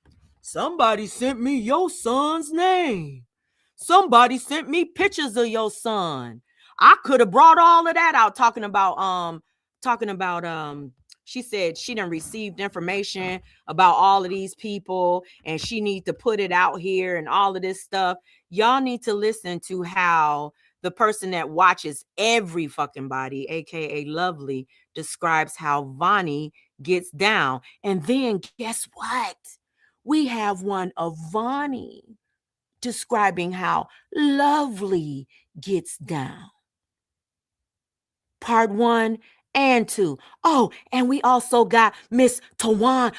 somebody sent me your son's name. Somebody sent me pictures of your son. I could have brought all of that out talking about she said she done received information about all of these people and she needs to put it out here and all of this stuff. Y'all need to listen to how the person that watches every fucking body, aka Lovely, describes how Vonnie gets down. And then guess what? We have one of Vonnie describing how Lovely gets down. Part 1 and 2. Oh, and we also got Miss Tawan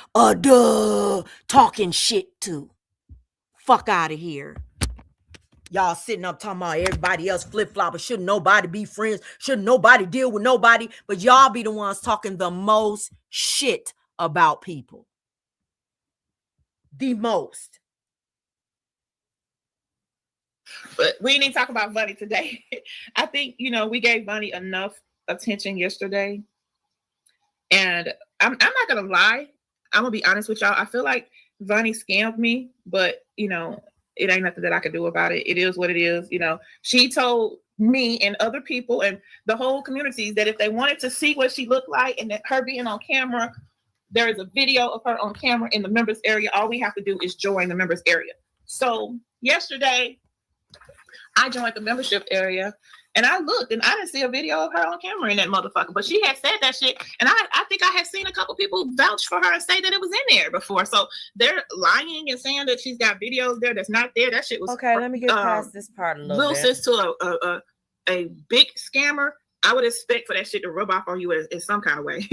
talking shit too. Fuck out of here. Y'all sitting up talking about everybody else flip-flopping. Should nobody be friends? Should nobody deal with nobody? But y'all be the ones talking the most shit about people. The most. But we need to talk about Bunny today. I think, we gave Bunny enough attention yesterday. And I'm not going to lie. I'm going to be honest with y'all. I feel like Bunny scammed me, but, it ain't nothing that I can do about it. It is what it is. She told me and other people and the whole communities that if they wanted to see what she looked like and that her being on camera, there is a video of her on camera in the members area. All we have to do is join the members area. So yesterday, I joined the membership area and I looked and I didn't see a video of her on camera in that motherfucker. But she had said that shit. And I think I had seen a couple people vouch for her and say that it was in there before. So they're lying and saying that she's got videos there that's not there. That shit was okay. Let me get past this part a little bit. Sis to a big scammer. I would expect for that shit to rub off on you in some kind of way.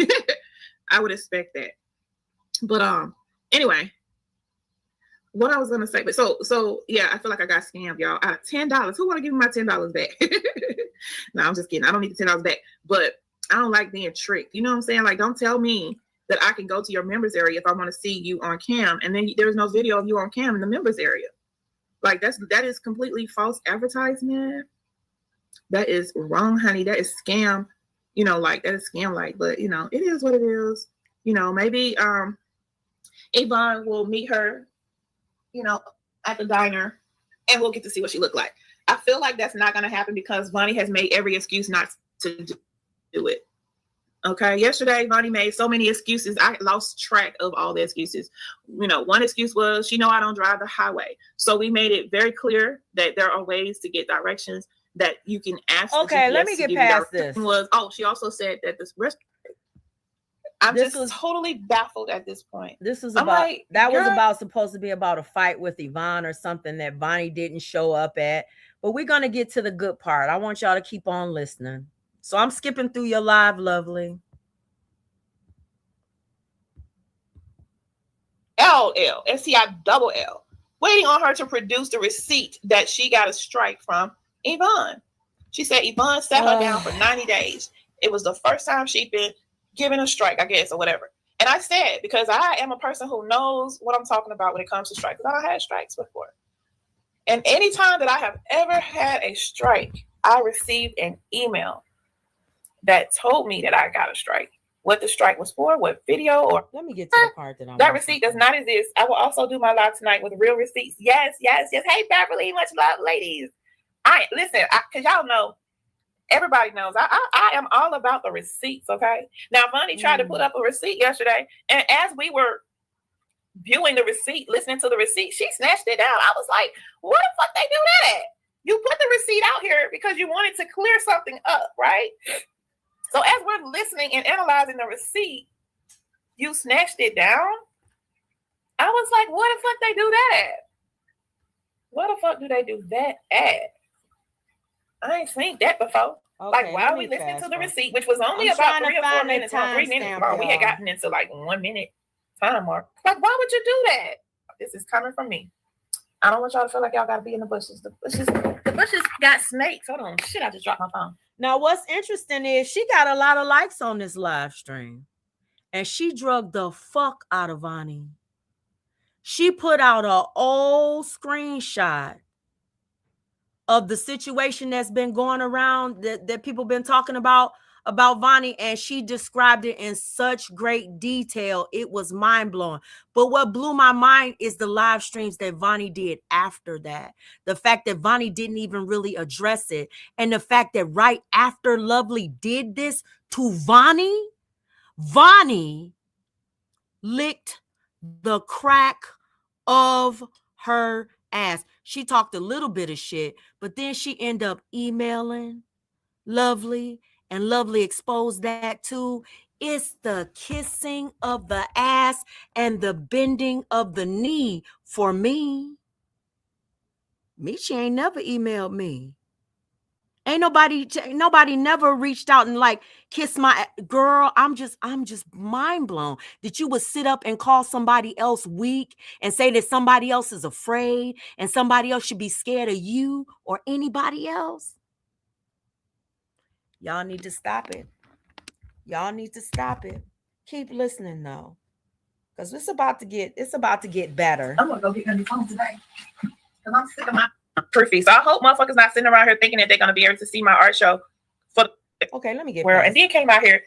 I would expect that. But anyway. What I was gonna say, but so yeah, I feel like I got scammed, y'all. Out of $10, who want to give me my $10 back? No, I'm just kidding. I don't need the $10 back, but I don't like being tricked. You know what I'm saying? Like, don't tell me that I can go to your members area if I want to see you on cam, and then there's no video of you on cam in the members area. Like that is completely false advertisement. That is wrong, honey. That is scam. That is scam. But it is what it is. Maybe Yvonne will meet her. At the diner, and we'll get to see what she looked like. I feel like that's not going to happen because Vonnie has made every excuse not to do it. Okay. Yesterday, Vonnie made so many excuses. I lost track of all the excuses. One excuse was, I don't drive the highway. So we made it very clear that there are ways to get directions that you can ask. Okay. Let me get past this. She also said that this restaurant. I'm just totally baffled at this point. This was about supposed to be about a fight with Yvonne or something that Vonnie didn't show up at. But we're going to get to the good part. I want y'all to keep on listening. So I'm skipping through your live, lovely. LL, SCI-double-L, waiting on her to produce the receipt that she got a strike from Yvonne. She said Yvonne sat her down for 90 days. It was the first time she'd been given a strike, I guess, or whatever. And I said, because I am a person who knows what I'm talking about when it comes to strikes, because I don't have strikes before. And anytime that I have ever had a strike, I received an email that told me that I got a strike. What the strike was for, what video, or let me get to the part that receipt does not exist. I will also do my live tonight with real receipts. Yes. Hey, Beverly, much love, ladies. Because y'all know. Everybody knows I am all about the receipts, okay? Now, Vonnie tried to put up a receipt yesterday, and as we were viewing the receipt, listening to the receipt, she snatched it down. I was like, what the fuck they do that at? You put the receipt out here because you wanted to clear something up, right? So as we're listening and analyzing the receipt, you snatched it down? I was like, what the fuck they do that at? What the fuck do they do that at? I ain't seen that before. Okay, like, while we listening to the receipt, which was only about 3 or 4 minutes long, 3 minutes long, we had gotten into like 1 minute time mark. Like, why would you do that? This is coming from me. I don't want y'all to feel like y'all got to be in the bushes. The bushes got snakes. Hold on. Shit, I just dropped my phone. Now, what's interesting is she got a lot of likes on this live stream. And she drugged the fuck out of Vonnie. She put out an old screenshot of the situation that's been going around that people been talking about Vonnie, and she described it in such great detail. It was mind-blowing. But what blew my mind is the live streams that Vonnie did after that. The fact that Vonnie didn't even really address it. And the fact that right after Lovely did this to Vonnie licked the crack of her ass. She talked a little bit of shit, but then she ended up emailing Lovely, and Lovely exposed that too. It's the kissing of the ass and the bending of the knee for me. She ain't never emailed me. Ain't nobody never reached out and like kiss my girl. I'm just mind blown that you would sit up and call somebody else weak and say that somebody else is afraid and somebody else should be scared of you or anybody else. Y'all need to stop it. Y'all need to stop it. Keep listening though, because it's about to get better. I'm gonna go get my new phone today because I'm sick of my proofy. So I hope motherfuckers not sitting around here thinking that they're gonna be able to see my art show for okay. Let me get and then came out here.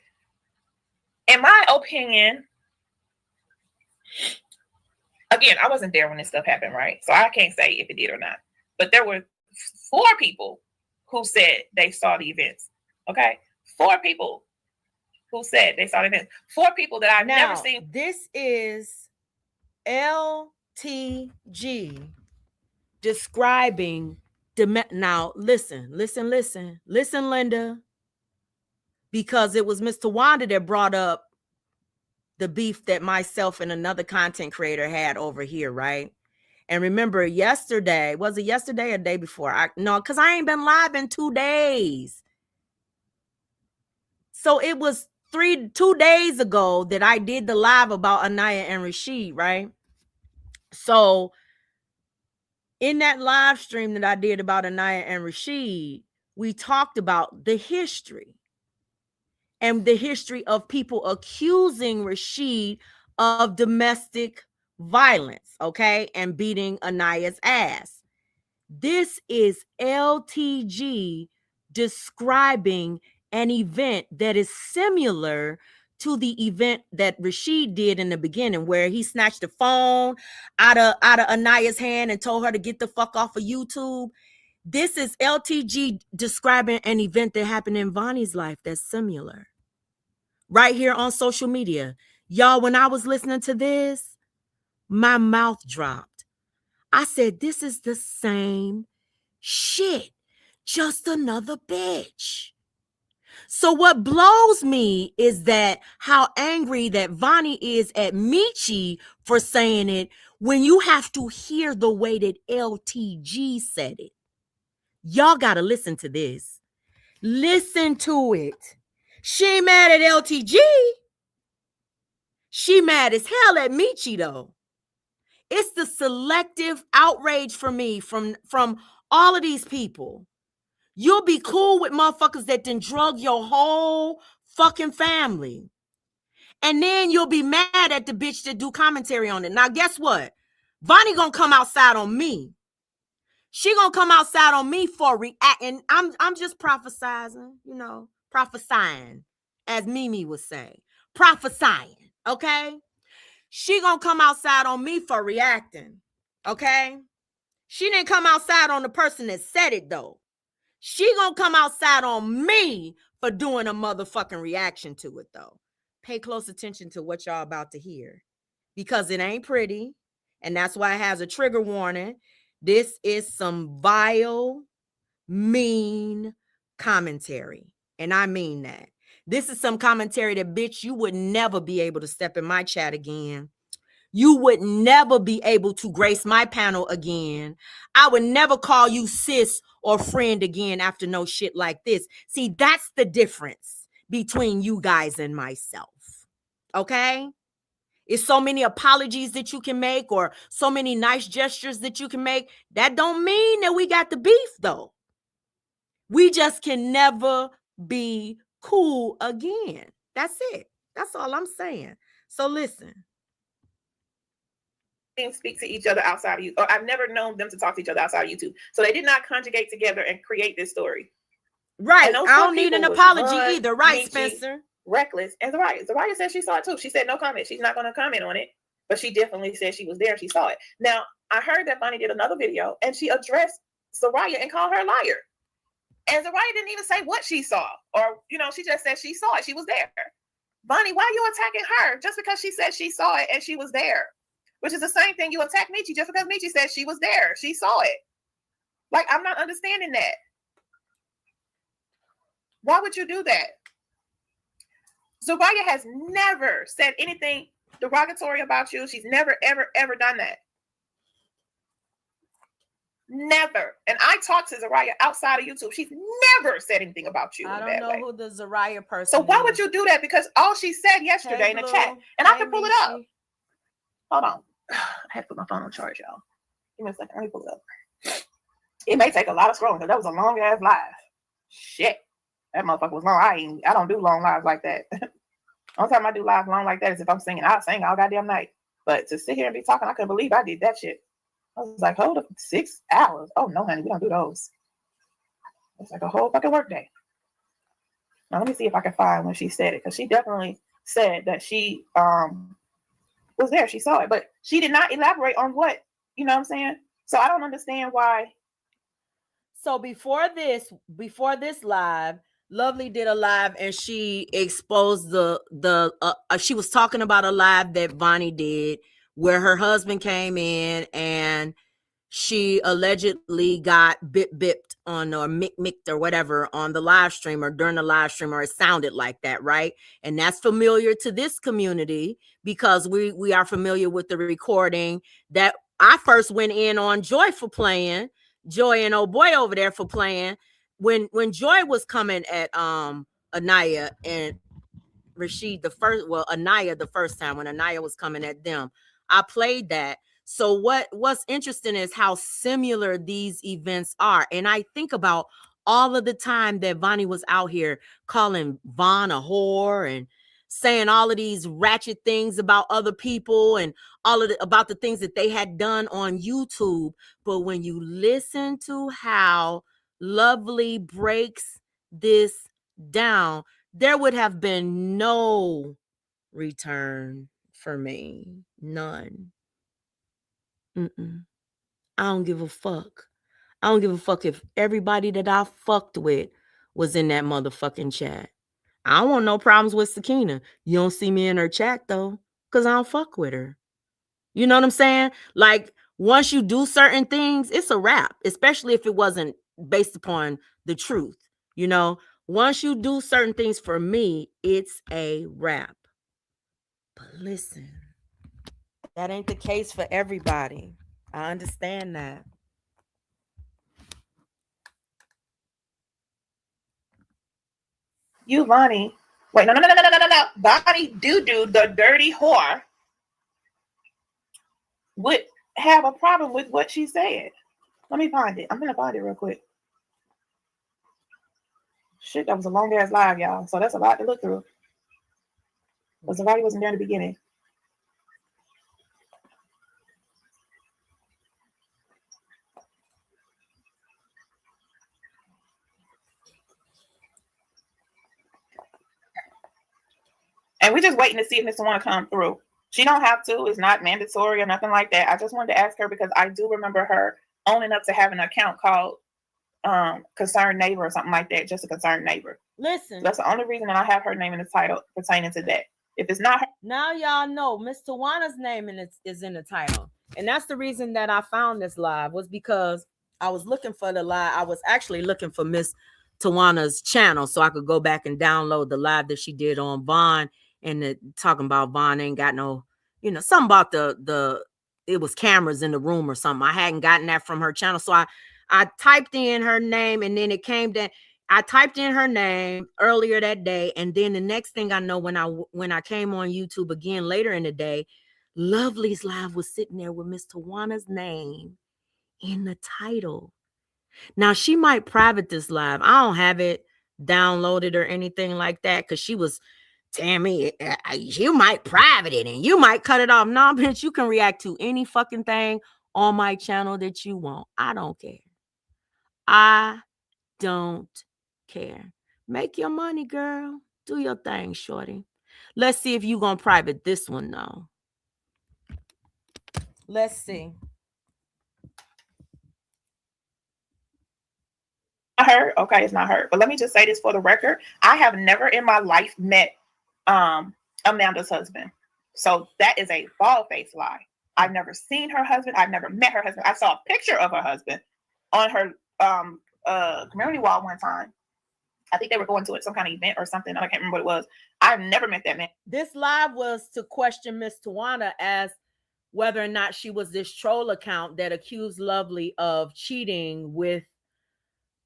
In my opinion, again, I wasn't there when this stuff happened, right? So I can't say if it did or not. But there were 4 people who said they saw the events. Okay, 4 people who said they saw the events. 4 people that I've never seen. This is LTG describing now listen, Linda, because it was Mr. Wanda that brought up the beef that myself and another content creator had over here, right? And remember yesterday, was it yesterday or the day before? Because I ain't been live in 2 days. So it was 2 days ago that I did the live about Anaya and Rashid, right? So in that live stream that I did about Anaya and Rashid, we talked about the history and the history of people accusing Rashid of domestic violence, okay, and beating Anaya's ass. This is LTG describing an event that is similar to the event that Rashid did in the beginning, where he snatched the phone out of Anaya's hand and told her to get the fuck off of YouTube. This is LTG describing an event that happened in Vonnie's life that's similar. Right here on social media. Y'all, when I was listening to this, my mouth dropped. I said, this is the same shit, just another bitch. So what blows me is that how angry that Vonnie is at Michi for saying it when you have to hear the way that LTG said it. Y'all got to listen to this. Listen to it. She ain't mad at LTG. She mad as hell at Michi though. It's the selective outrage for me from all of these people. You'll be cool with motherfuckers that done drug your whole fucking family. And then you'll be mad at the bitch that do commentary on it. Now, guess what? Vonnie gonna come outside on me. She gonna come outside on me for reacting. I'm just prophesying, prophesying, as Mimi would say. Prophesying, okay? She gonna come outside on me for reacting, okay? She didn't come outside on the person that said it, though. She gonna come outside on me for doing a motherfucking reaction to it, though. Pay close attention to what y'all about to hear, because it ain't pretty, and that's why it has a trigger warning. This is some vile, mean commentary, and I mean that. This is some commentary that, bitch, you would never be able to step in my chat again. You would never be able to grace my panel again. I would never call you sis or friend again after no shit like this. See, that's the difference between you guys and myself. Okay? It's so many apologies that you can make or so many nice gestures that you can make. That don't mean that we got the beef, though. We just can never be cool again. That's it. That's all I'm saying. So listen. Speak to each other outside of you, or I've never known them to talk to each other outside of YouTube. So they did not conjugate together and create this story. Right. I don't need an apology either. Right, Michi, Spencer? Reckless. And Zaraya said she saw it too. She said no comment. She's not going to comment on it, but she definitely said she was there and she saw it. Now, I heard that Vonnie did another video and she addressed Zaraya and called her a liar. And Zaraya didn't even say what she saw, or, she just said she saw it. She was there. Vonnie, why are you attacking her just because she said she saw it and she was there? Which is the same thing you attack Michi just because Michi said she was there. She saw it. Like, I'm not understanding that. Why would you do that? Zaraya has never said anything derogatory about you. She's never, ever, ever done that. Never. And I talked to Zariah outside of YouTube. She's never said anything about you. I don't know who the Zariah person So why is. would you do that? Because all she said yesterday in the chat, and I can pull it up. Hold on. I had to put my phone on charge, y'all. Give me a second. Let me pull it up. It may take a lot of scrolling because that was a long ass live. Shit. That motherfucker was long. I don't do long lives like that. Only time I do live long like that is if I'm singing. I'll sing all goddamn night. But to sit here and be talking, I couldn't believe I did that shit. I was like, hold up, 6 hours. Oh no, honey, we don't do those. It's like a whole fucking work day. Now let me see if I can find when she said it, because she definitely said that she was there. She saw it, but she did not elaborate on what, you know what I'm saying? So I don't understand why. So before this live, Lovely did a live and she exposed she was talking about a live that Vonnie did where her husband came in and she allegedly got bipped on or micked or whatever on the live stream or during the live stream, or it sounded like that, right? And that's familiar to this community because we are familiar with the recording that I first went in on Joy for playing, Joy and old boy over there for playing when Joy was coming at Anaya and Rashid Anaya the first time when Anaya was coming at them. I played that. So what's interesting is how similar these events are. And I think about all of the time that Vonnie was out here calling Von a whore and saying all of these ratchet things about other people and about the things that they had done on YouTube. But when you listen to how Lovely breaks this down, there would have been no return for me. None. I don't give a fuck. I don't give a fuck if everybody that I fucked with was in that motherfucking chat. I don't want no problems with Sakina. You don't see me in her chat though, because I don't fuck with her. You know what I'm saying? Like, once you do certain things, it's a wrap, especially if it wasn't based upon the truth. You know, once you do certain things for me, it's a wrap. But listen, that ain't the case for everybody. I understand that. You, Vonnie. Wait, no. Vonnie Doo, the dirty whore, would have a problem with what she said. Let me find it. I'm going to find it real quick. Shit, that was a long ass live, y'all. So that's a lot to look through. But somebody wasn't there in the beginning. And we're just waiting to see if Mr. Want to come through. She don't have to. It's not mandatory or nothing like that. I just wanted to ask her because I do remember her owning up to having an account called Concerned Neighbor or something like that. Just a Concerned Neighbor. Listen. So that's the only reason that I have her name in the title pertaining to that. If it's not her. Now y'all know Miss Tawana's name is in the title. And that's the reason that I found this live was because I was looking for the live. I was actually looking for Miss Tawana's channel so I could go back and download the live that she did on Vaughn and talking about Vaughn ain't got no, you know, something about it was cameras in the room or something. I hadn't gotten that from her channel. So I typed in her name and then it came down. I typed in her name earlier that day, and then the next thing I know, when I came on YouTube again later in the day, Lovely's live was sitting there with Miss Tawana's name in the title. Now she might private this live. I don't have it downloaded or anything like that because she was telling me you might private it and you might cut it off. No, bitch, you can react to any fucking thing on my channel that you want. I don't care. I don't care. Make your money, girl. Do your thing, shorty. Let's see if you gonna private this one now. Let's see. Her, okay, it's not her. But let me just say this for the record: I have never in my life met Amanda's husband, so that is a bald-faced lie. I've never seen her husband. I've never met her husband. I saw a picture of her husband on her community wall one time. I think they were going to some kind of event or something. I can't remember what it was. I've never met that man. This live was to question Miss Tawana as whether or not she was this troll account that accused Lovely of cheating with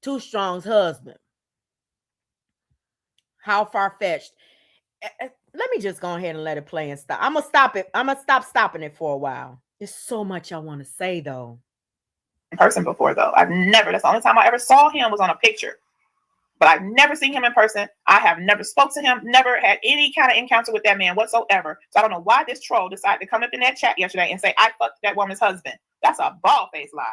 Too Strong's husband. How far-fetched. Let me just go ahead and let it play and stop. I'm gonna stop it. I'm gonna stop stopping it for a while. There's so much I want to say though. In person before though. I've never, that's the only time I ever saw him was on a picture. But I've never seen him in person. I have never spoke to him, never had any kind of encounter with that man whatsoever. So I don't know why this troll decided to come up in that chat yesterday and say, I fucked that woman's husband. That's a bald-faced lie.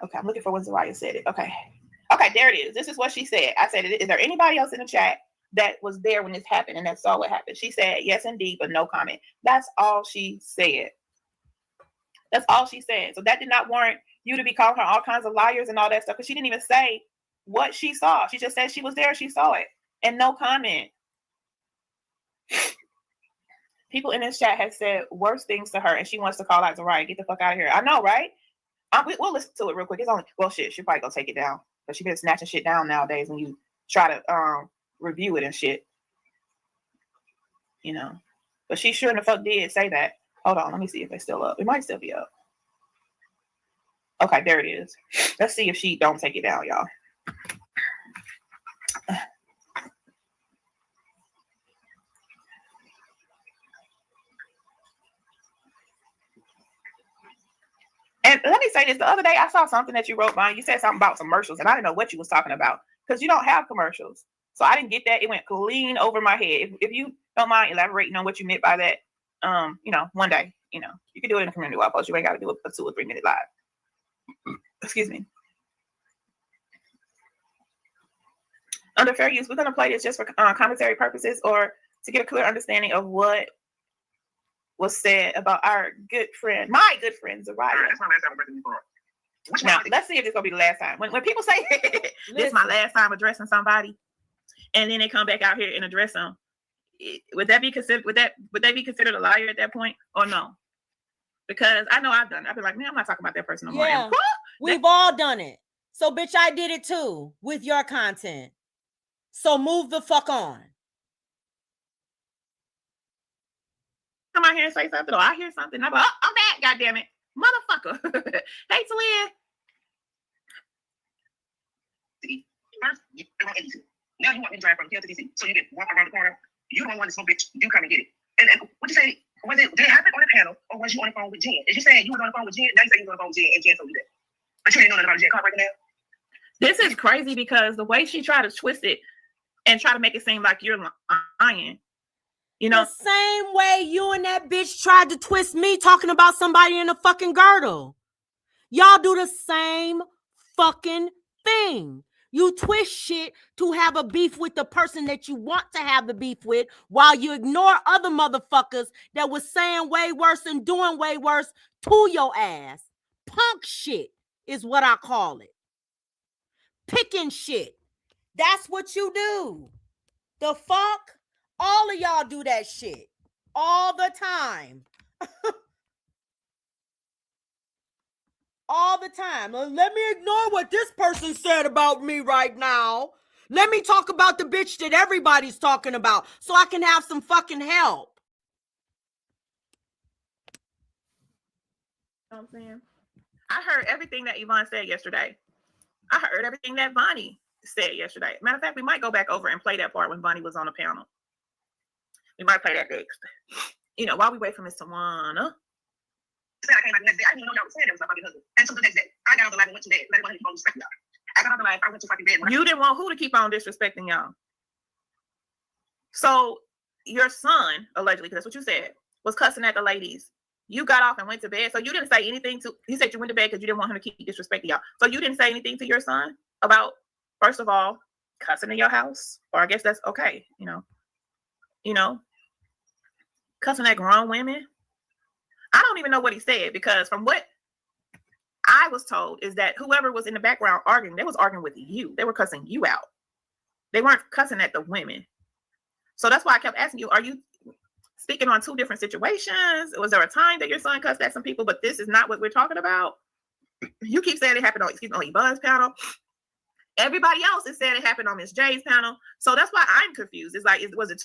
Okay, I'm looking for when Zariah said it. Okay, there it is. This is what she said. I said, is there anybody else in the chat that was there when this happened and that saw what happened? She said, yes, indeed, but no comment. That's all she said. That's all she said. So that did not warrant you to be calling her all kinds of liars and all that stuff, because she didn't even say what she saw. She just said she was there, she saw it, and no comment. People in this chat have said worse things to her, and she wants to call out Zariah. Get the fuck out of here. I know, right? We'll listen to it real quick. It's only, well, shit, she'll probably go take it down, because she been snatching shit down nowadays when you try to review it and shit. You know. But she sure the fuck did say that. Hold on, let me see if it's still up. It might still be up. Okay, there it is. Let's see if she don't take it down, y'all. And let me say this. The other day, I saw something that you wrote, Bonnie. You said something about commercials, and I didn't know what you was talking about, because you don't have commercials. So I didn't get that. It went clean over my head. If you don't mind elaborating on what you meant by that, you know, one day, you know, you can do it in a community web post. You ain't got to do a 2 or 3 minute live. Excuse me. Under fair use, we're going to play this just for commentary purposes or to get a clear understanding of what was said about our good friend, my good friend, Zariah. That's my last time working before. Now, let's see if this is going to be the last time. When people say, this is my last time addressing somebody, and then they come back out here and address them, would that be considered, would they be considered a liar at that point, or no? Because I know I've done it. I've been like, man, I'm not talking about that person no more. Yeah, we've all done it. So, bitch, I did it too with your content. So move the fuck on. Come out here and say something, or I hear something. I'm like, oh, I'm back, goddammit. Motherfucker. Hey, Talia. First, now you want me to drive from here to DC, so you can walk around the corner. You don't want to smoke, bitch. You come and get it. And what you say? Was it did it happen on the panel, or was you on the phone with Jen? If you saying you was on the phone with Jen, now you say you was on the phone with Jen, and Jen told you that. But you didn't know nothing about Jen car breaking down. This is crazy, because the way she tried to twist it and try to make it seem like you're lying. You know, the same way you and that bitch tried to twist me talking about somebody in a fucking girdle. Y'all do the same fucking thing. You twist shit to have a beef with the person that you want to have the beef with, while you ignore other motherfuckers that was saying way worse and doing way worse to your ass. Punk shit is what I call it. Picking shit. That's what you do. The fuck? All of y'all do that shit all the time. All the time. Let me ignore what this person said about me right now. Let me talk about the bitch that everybody's talking about so I can have some fucking help. You know what I'm saying? I heard everything that Yvonne said yesterday. I heard everything that Bonnie said yesterday. Matter of fact, we might go back over and play that part when Bonnie was on the panel. We might play that next. You know, while we wait for Miss Tawana. I came back the next day. I didn't even know y'all was saying that was my fucking husband. And so the next day, I got on the live and went to bed. I didn't want to keep on disrespecting y'all. I got on the live, I went to fucking bed. You didn't want who to keep on disrespecting y'all? So your son, allegedly, because that's what you said, was cussing at the ladies. You got off and went to bed. So you didn't say anything to, he said you went to bed because you didn't want him to keep disrespecting y'all. So you didn't say anything to your son about, first of all, cussing in your house? Or I guess that's okay, you know, cussing at grown women. I don't even know what he said, because from what I was told is that whoever was in the background arguing, they was arguing with you. They were cussing you out. They weren't cussing at the women. So that's why I kept asking you, are you speaking on two different situations? Was there a time that your son cussed at some people, but this is not what we're talking about? You keep saying it happened on Yvonne's panel. Everybody else is saying it happened on Miss J's panel. So that's why I'm confused. It's like, was it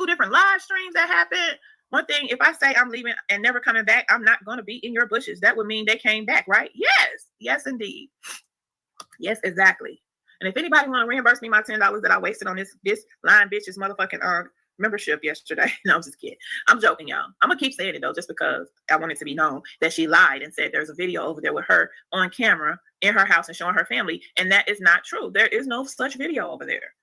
different live streams that happened. One thing, if I say I'm leaving and never coming back, I'm not going to be in your bushes. That would mean they came back, right? Yes, indeed. Yes, exactly. And if anybody want to reimburse me my $10 that I wasted on this lying bitch's motherfucking membership yesterday, no, I'm just kidding. I'm joking, y'all. I'm gonna keep saying it though, just because I want it to be known that she lied and said there's a video over there with her on camera in her house and showing her family, and that is not true. There is no such video over there.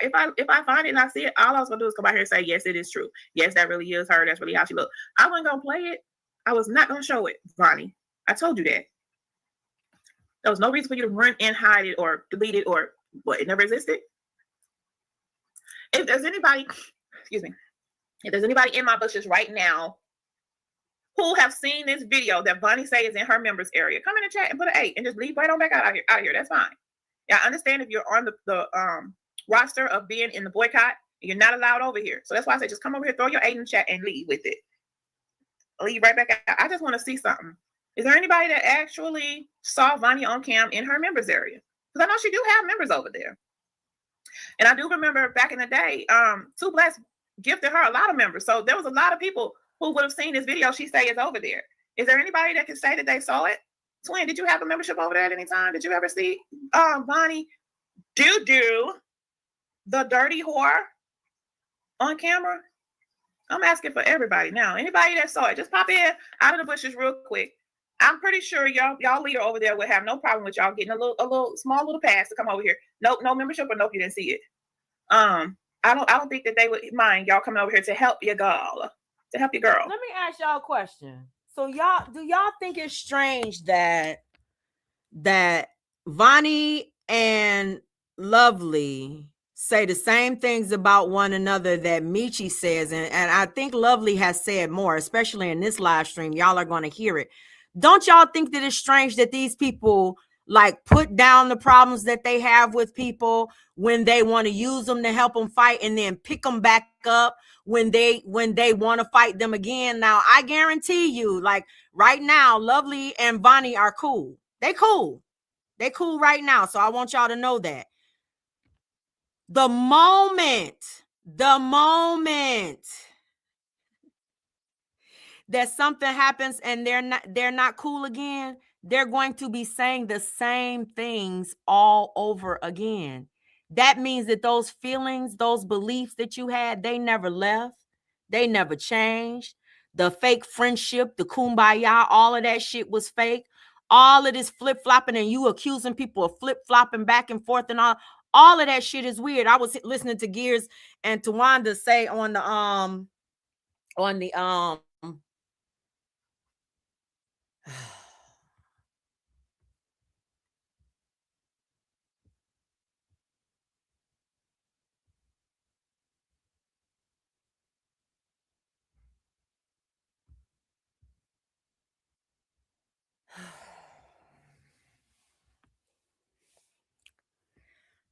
If I find it and I see it, all I was gonna do is come out here and say, yes, it is true. Yes, that really is her. That's really how she looked. I wasn't gonna play it. I was not gonna show it, Vonnie. I told you that. There was no reason for you to run and hide it or delete it or what? It never existed. If there's anybody, excuse me, if there's anybody in my bushes right now who have seen this video that Vonnie say is in her members area, come in the chat and put an 8 and just leave right on back out of here. That's fine. Yeah, I understand if you're on the roster of being in the boycott, you're not allowed over here. So that's why I say just come over here, throw your 8 in the chat, and leave with it. Leave right back out. I just want to see something. Is there anybody that actually saw Vonnie on cam in her members area? Because I know she do have members over there. And I do remember back in the day, Two Bless gifted her a lot of members. So there was a lot of people who would have seen this video she say is over there. Is there anybody that can say that they saw it? Twin, did you have a membership over there at any time? Did you ever see Vonnie do the dirty whore on camera? I'm asking for everybody now. Anybody that saw it, just pop in out of the bushes real quick. I'm pretty sure y'all leader over there would have no problem with y'all getting a small little pass to come over here. No membership, or nope, you didn't see it. I don't think that they would mind y'all coming over here to help your girl. Let me ask y'all a question. So do y'all think it's strange that Vonnie and Lovely say the same things about one another that Michi says, and I think Lovely has said more, especially in this live stream. Y'all are going to hear it. Don't y'all think that it's strange that these people like put down the problems that they have with people when they want to use them to help them fight, and then pick them back up when they want to fight them again? Now, I guarantee you, like right now, Lovely and Vonnie are cool. They cool right now. So I want y'all to know that. The moment that something happens and they're not cool again, they're going to be saying the same things all over again. That means that those feelings, those beliefs that you had, they never left. They never changed. The fake friendship, the kumbaya, all of that shit was fake. All of this flip-flopping and you accusing people of flip-flopping back and forth and all of that shit is weird. I was listening to Gears and Tawanda say on the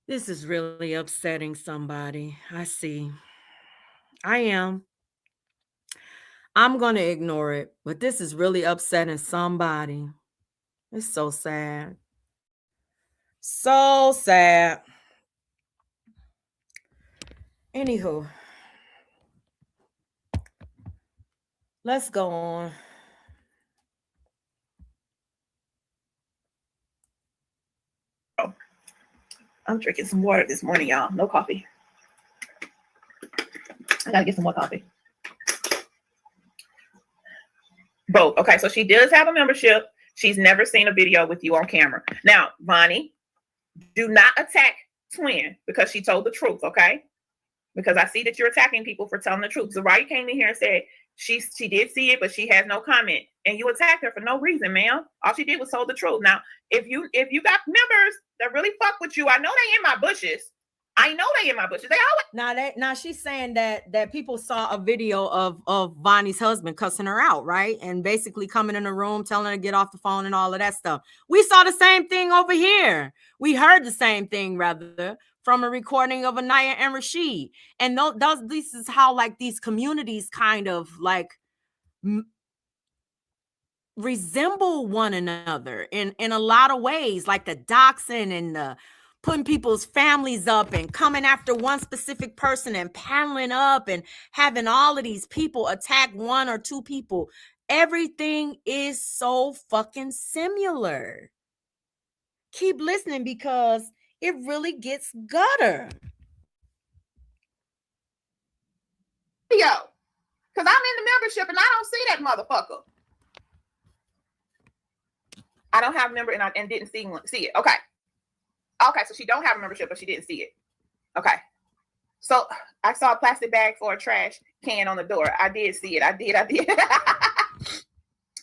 this is really upsetting somebody. I see. I am. I'm going to ignore it, but this is really upsetting somebody. It's so sad. So sad. Anywho, let's go on. I'm drinking some water this morning, y'all. No coffee. I gotta get some more coffee. Both. Okay, so she does have a membership. She's never seen a video with you on camera. Now, Vonnie, do not attack Twin because she told the truth, okay? Because I see that you're attacking people for telling the truth. So why you came in here and said she did see it, but she has no comment, and you attacked her for no reason, ma'am. All she did was told the truth. Now, if you got members that really fuck with you, I know they in my bushes. They always. Now she's saying that people saw a video of Vonnie's husband cussing her out, right? And basically coming in the room, telling her to get off the phone and all of that stuff. We saw the same thing over here. We heard the same thing, rather, from a recording of Anaya and Rashid. And this is how like these communities kind of like resemble one another in a lot of ways, like the doxing and the putting people's families up and coming after one specific person and paneling up and having all of these people attack one or two people. Everything is so fucking similar. Keep listening because it really gets gutter. Yo, because I'm in the membership and I don't see that motherfucker. I don't have a member and didn't see it. Okay. Okay, so she don't have a membership, but she didn't see it. Okay. So I saw a plastic bag for a trash can on the door. I did see it. I did.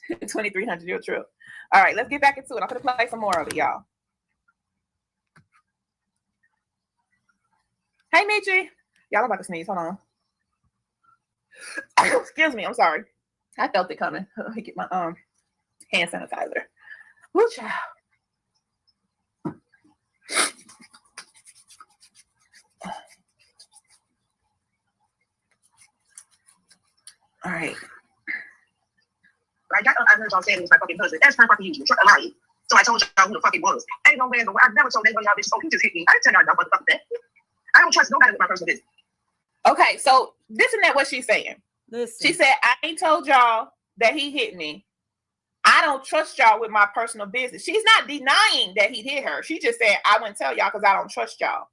2,300, you're true. All right, let's get back into it. I'm going to play some more of it, y'all. Hey, Michi. Y'all, I'm about to sneeze. Hold on. Excuse me. I'm sorry. I felt it coming. Let me get my hand sanitizer. Woo, child. All right. Like, I heard y'all saying it was my fucking husband. That's my fucking usual. Lying. So I told y'all who the fuck it was. Ain't no way in the world. I never told anybody y'all bitches, oh, you just hit me. I didn't tell y'all motherfucking that. I don't trust nobody with my personal business. Okay, so this and that what she's saying. Listen. She said, I ain't told y'all that he hit me. I don't trust y'all with my personal business. She's not denying that he hit her. She just said, I wouldn't tell y'all because I don't trust y'all.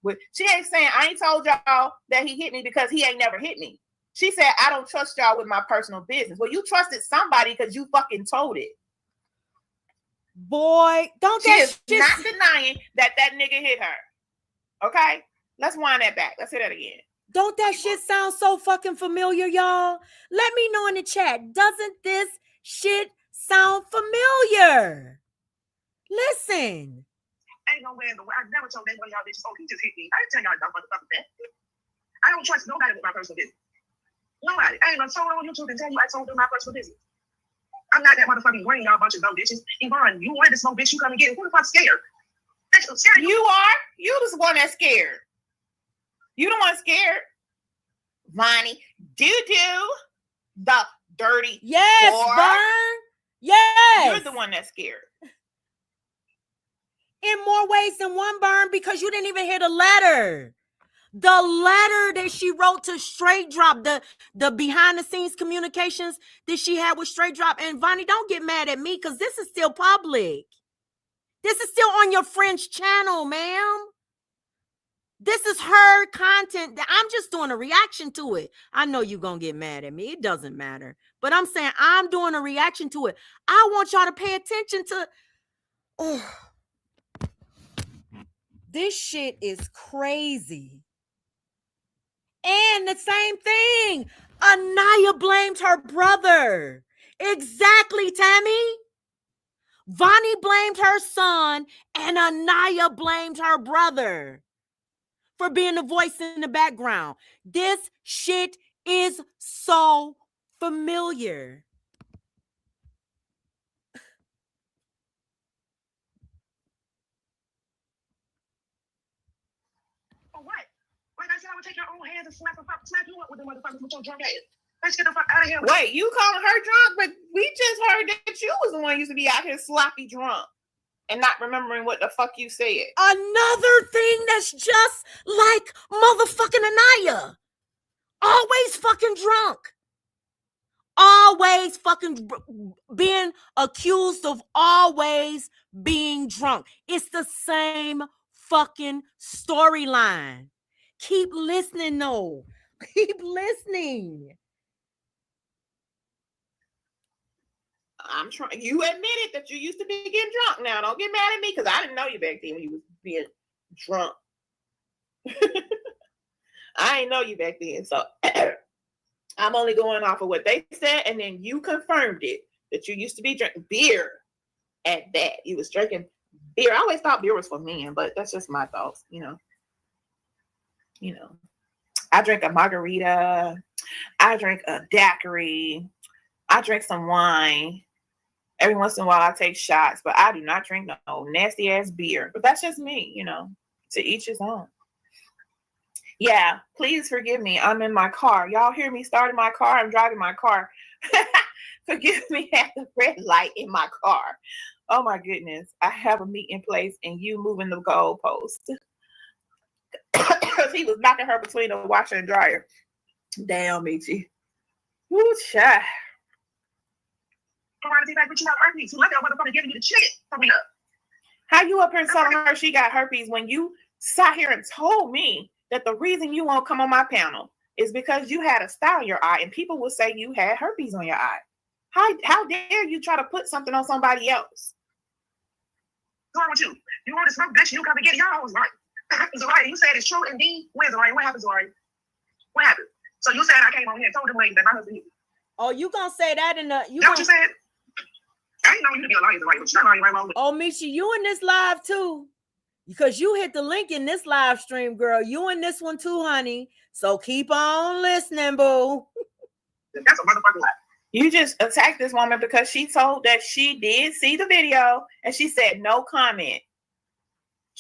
But she ain't saying, I ain't told y'all that he hit me because he ain't never hit me. She said, I don't trust y'all with my personal business. Well, you trusted somebody because you fucking told it. Boy, don't She that is shit... not denying that nigga hit her. Okay? Let's wind that back. Let's hit that again. Don't that shit sound so fucking familiar, y'all? Let me know in the chat. Doesn't this shit sound familiar? Listen. Ain't no way in the world. I never told anybody y'all bitches, oh, he just hit me. I didn't tell y'all motherfucking that. I don't trust nobody with my personal business. Nobody. I ain't gonna show on YouTube and tell you I told them my personal business. I'm not that motherfucking brain, y'all bunch of dumb bitches. Yvonne, you wanted to smoke, bitch. You come and get it. Who the fuck scared? Bitch, I'm scared. You are? You the one that's scared. You the one scared. Vonnie, the dirty Yes, whore. Vern. Yes. You're the one that's scared. In more ways than one, Burn, because you didn't even hear the letter. The letter that she wrote to Straight Drop, the behind the scenes communications that she had with Straight Drop. And Vonnie, don't get mad at me because this is still public. This is still on your friend's channel, ma'am. This is her content. I'm just doing a reaction to it. I know you're going to get mad at me. It doesn't matter. But I'm saying I'm doing a reaction to it. I want y'all to pay attention to... Oh, this shit is crazy. And the same thing. Anaya blamed her brother. Exactly, Tammy. Vonnie blamed her son, and Anaya blamed her brother for being the voice in the background. This shit is so familiar. For what? Like I said, I would take your own hands and slap you up with the motherfuckers with your drunk ass. Let's get the fuck out of here. Wait, you calling her drunk? But we just heard that you was the one who used to be out here sloppy drunk and not remembering what the fuck you said. Another thing that's just like motherfucking Anaya. Always fucking drunk. Always fucking being accused of always being drunk. It's the same fucking storyline. Keep listening, though. Keep listening. I'm trying. You admitted that you used to be getting drunk. Now, don't get mad at me because I didn't know you back then when you was being drunk. I didn't know you back then, so I'm only going off of what they said, and then you confirmed it that you used to be drinking beer. At that, you was drinking beer. I always thought beer was for men, but that's just my thoughts. You know. I drink a margarita. I drink a daiquiri. I drink some wine. Every once in a while, I take shots, but I do not drink no nasty ass beer. But that's just me, to each his own. Yeah, please forgive me. I'm in my car. Y'all hear me starting my car? I'm driving my car. Forgive me at the red light in my car. Oh my goodness. I have a meet in place and you moving the goalpost. Because he was knocking her between the washer and dryer. Damn, Michi. Woo, child. How you up here telling her she got herpes when you sat here and told me that the reason you won't come on my panel is because you had a star in your eye and people will say you had herpes on your eye? How dare you try to put something on somebody else? What's wrong with you? You want to smoke, bitch? You come and get it. Y'all was right. Zariah, you said it's true indeed. Where's Zariah? What happened, Zariah? What happened? So you said I came on here and told them ladies that my husband hit me. Oh, you gonna say that in the That's what you said? I didn't know you to be a liar, Zariah, but you're not lying right along with. Oh, Michi, you in this live too? Because you hit the link in this live stream, girl. You in this one too, honey. So keep on listening, boo. That's a motherfucking lie. You just attacked this woman because she told that she did see the video and she said no comment.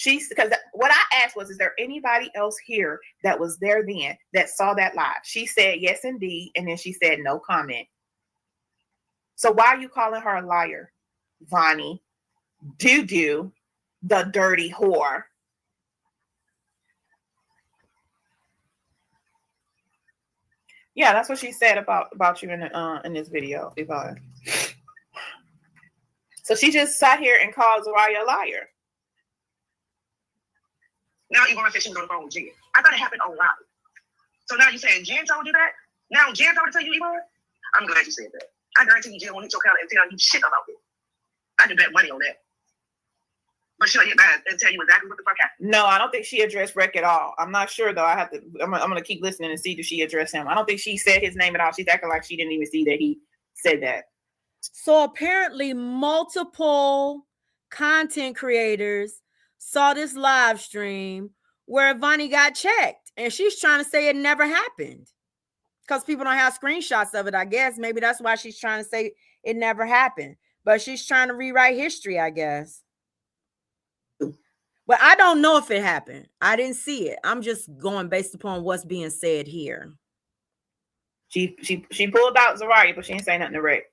Because what I asked was, is there anybody else here that was there then that saw that live? She said yes, indeed, and then she said no comment. So why are you calling her a liar, Vonnie? Doo-doo, the dirty whore. Yeah, that's what she said about you in this video, Yvonne. So she just sat here and called Zariah a liar. Now Yvonne said she was on the phone with Jen. I thought it happened online. So now you're saying Jen told you that? Now Jen told it to you, Yvonne? I'm glad you said that. I guarantee you Jen won't hit your counter and tell you shit about it. I can bet money on that. But she'll hit back and tell you exactly what the fuck happened. No, I don't think she addressed Rick at all. I'm not sure though. I'm gonna keep listening and see if she addressed him. I don't think she said his name at all. She's acting like she didn't even see that he said that. So apparently multiple content creators saw this live stream where Vonnie got checked and she's trying to say it never happened because people don't have screenshots of it. I guess maybe that's why she's trying to say it never happened, but she's trying to rewrite history, I guess. But I don't know if it happened. I didn't see it. I'm just going based upon what's being said here. She pulled out Zariah, but she didn't say nothing to Rick.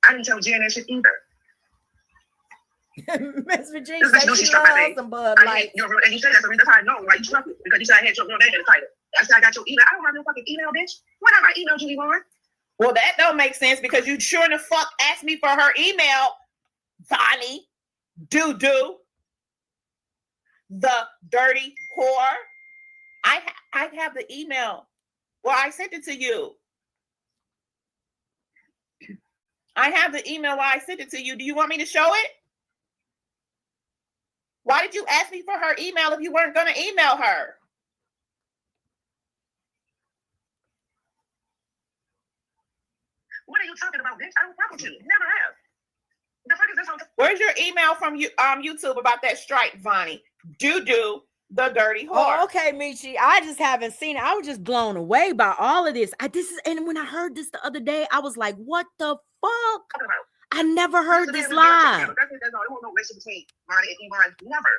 I didn't tell Jen that shit either. Miss Virginia said she loves some Bud Light. And you said that's the reason I know, right? You struck it because you said I had your real name in the title. I said I got your email. I don't have no fucking email, bitch. What have I emailed you, Yvonne? Well, that don't make sense because you sure the fuck asked me for her email, Vonnie. Doo-doo. The dirty whore. I have the email. Well, I sent it to you. I have the email while I sent it to you. Do you want me to show it? Why did you ask me for her email if you weren't going to email her? What are you talking about, bitch? I don't fuck with you. Never have. The fuck is this on? Where's your email from YouTube about that strike, Vonnie? Doo-doo, the dirty whore. Oh, okay, Michi. I just haven't seen it. I was just blown away by all of this. And when I heard this the other day, I was like, what the fuck? I never heard this live. That's all. There was no relationship between Vonnie and Yvonne. Never.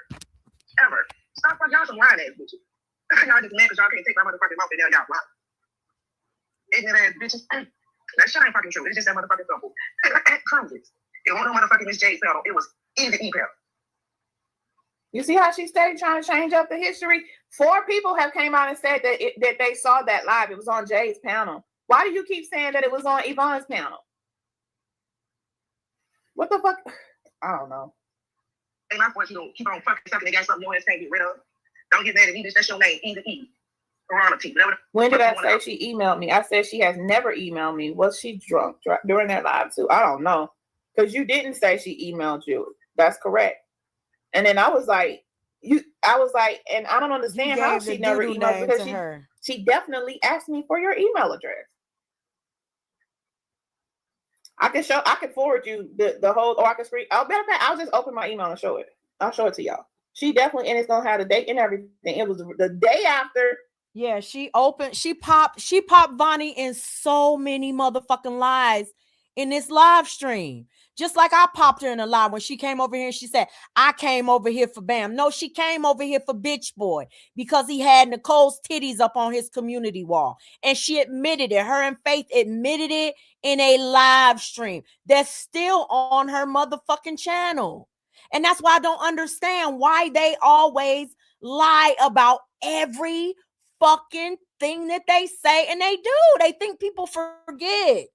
Ever. Stop fucking y'all some lying ass bitches. Y'all just mad because y'all can't take my motherfucking mouth and now y'all lying. Ignorant ass bitches. That shit ain't fucking true. It's just that motherfucking simple. Prove it. It wasn't no motherfucking Miss J spell. It was easy email. You see how she stayed trying to change up the history? 4 people have came out and said that they saw that live. It was on Jay's panel. Why do you keep saying that it was on Yvonne's panel? What the fuck? I don't know. Hey, my point, you don't keep on fucking something that got something your ass can't get rid of. Don't get mad at me, bitch. That's your name. Either E. When did I say she emailed me? I said she has never emailed me. Was she drunk during that live too? I don't know. Because you didn't say she emailed you. That's correct. And then I was like, and I don't understand how she never emailed because she definitely asked me for your email address. I can forward you the whole, or I can screen. Matter of fact, I'll just open my email and show it. I'll show it to y'all. She definitely, and it's gonna have the date and everything. It was the day after. Yeah, she popped Vonnie in so many motherfucking lies. in this live stream. Just like I popped her in a live when she came over here and she said, I came over here for Bam. No, she came over here for Bitch Boy because he had Nicole's titties up on his community wall. And she admitted it. Her and Faith admitted it in a live stream that's still on her motherfucking channel. And that's why I don't understand why they always lie about every fucking thing that they say. And they do. They think people forget.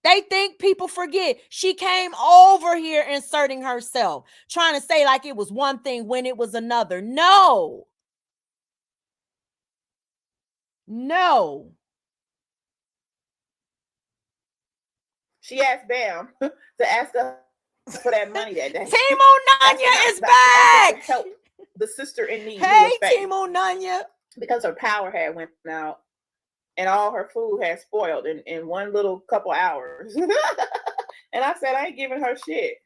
They think people forget. She came over here inserting herself, trying to say like it was one thing when it was another. No. No. She asked Bam to ask us for that money that day. Timo Nanya is back. To help the sister in need. Hey, Timo Nanya. Because her power had went out and all her food had spoiled in one little couple hours. And I said, I ain't giving her shit.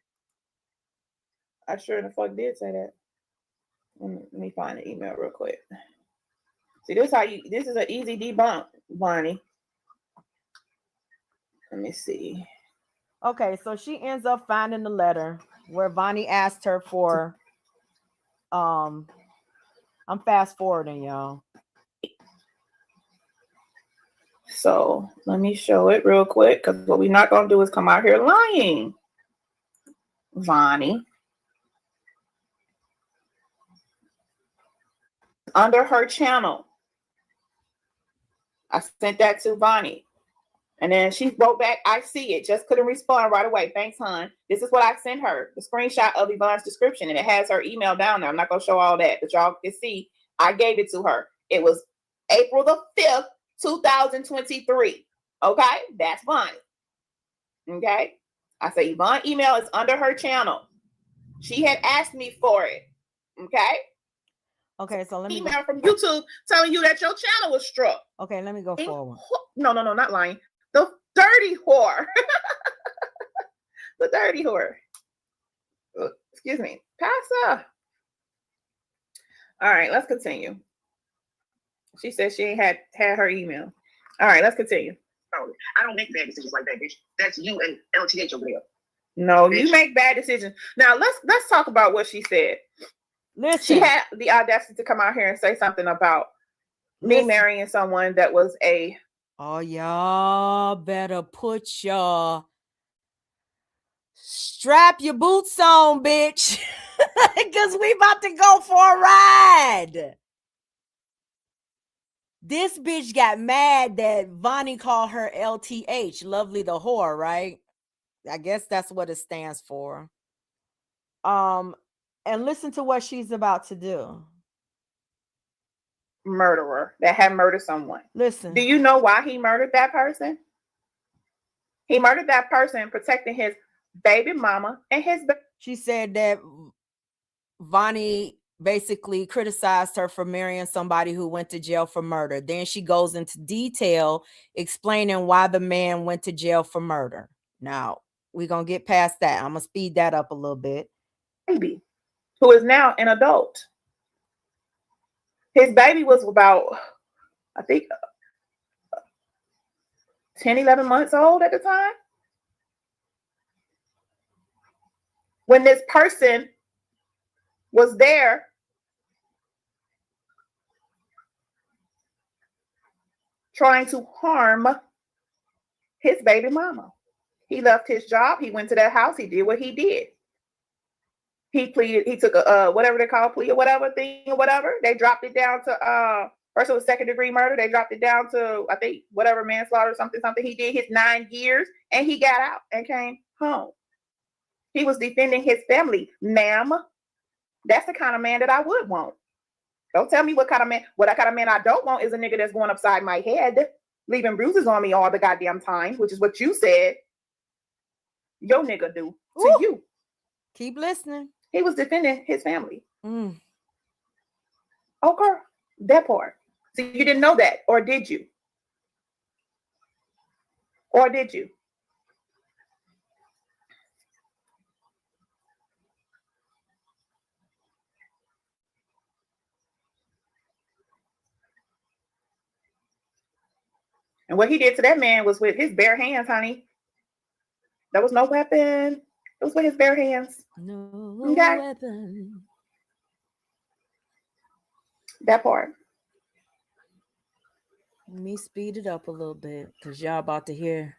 I sure in the fuck did say that. Let me find the email real quick. See, this is an easy debunk, Bonnie. Let me see. Okay, so she ends up finding the letter where Vonnie asked her for, I'm fast forwarding, y'all. So let me show it real quick, because what we're not going to do is come out here lying. Vonnie. Under her channel. I sent that to Vonnie. And then she wrote back, I see it. Just couldn't respond right away. Thanks, hon. This is what I sent her. The screenshot of Yvonne's description. And it has her email down there. I'm not going to show all that. But y'all can see I gave it to her. It was April the 5th, 2023. Okay? That's Vonnie. Okay? I say Yvonne email is under her channel. She had asked me for it. Okay? Okay, so let me email from YouTube telling you that your channel was struck. Okay, let me go forward. No, not lying. The dirty whore. The dirty whore. Excuse me. Pass up. All right, let's continue. She said she ain't had her email. All right, let's continue. Oh, I don't make bad decisions like that, bitch. That's you and LTH over there. No, bitch. You make bad decisions. Now let's talk about what she said. Listen. She had the audacity to come out here and say something about me marrying someone that was a. Oh, y'all better strap your boots on, bitch. Because we about to go for a ride. This bitch got mad that Vonnie called her LTH, Lovely the Whore, right? I guess that's what it stands for. And listen to what she's about to do. Murderer that had murdered someone. Listen. Do you know why he murdered that person? He murdered that person protecting his baby mama and his She said that Vonnie basically criticized her for marrying somebody who went to jail for murder. Then she goes into detail explaining why the man went to jail for murder. Now, we're going to get past that. I'm going to speed that up a little bit. Baby, who is now an adult. His baby was about, I think, 10, 11 months old at the time. When this person was there trying to harm his baby mama. He left his job. He went to that house. He did what he did. He pleaded, he took a whatever they call plea or whatever thing or whatever. They dropped it down to first it was second degree murder. They dropped it down to, I think, whatever, manslaughter, something. He did his 9 years and he got out and came home. He was defending his family. Ma'am, that's the kind of man that I would want. Don't tell me what kind of man I don't want is a nigga that's going upside my head, leaving bruises on me all the goddamn time, which is what you said your nigga do to you. Keep listening. He was defending his family. Okay, that part. So you didn't know that, or did you? Or did you? And what he did to that man was with his bare hands, honey. There was no weapon. It was with his bare hands. No Okay. weapon. That part. Let me speed it up a little bit because y'all about to hear.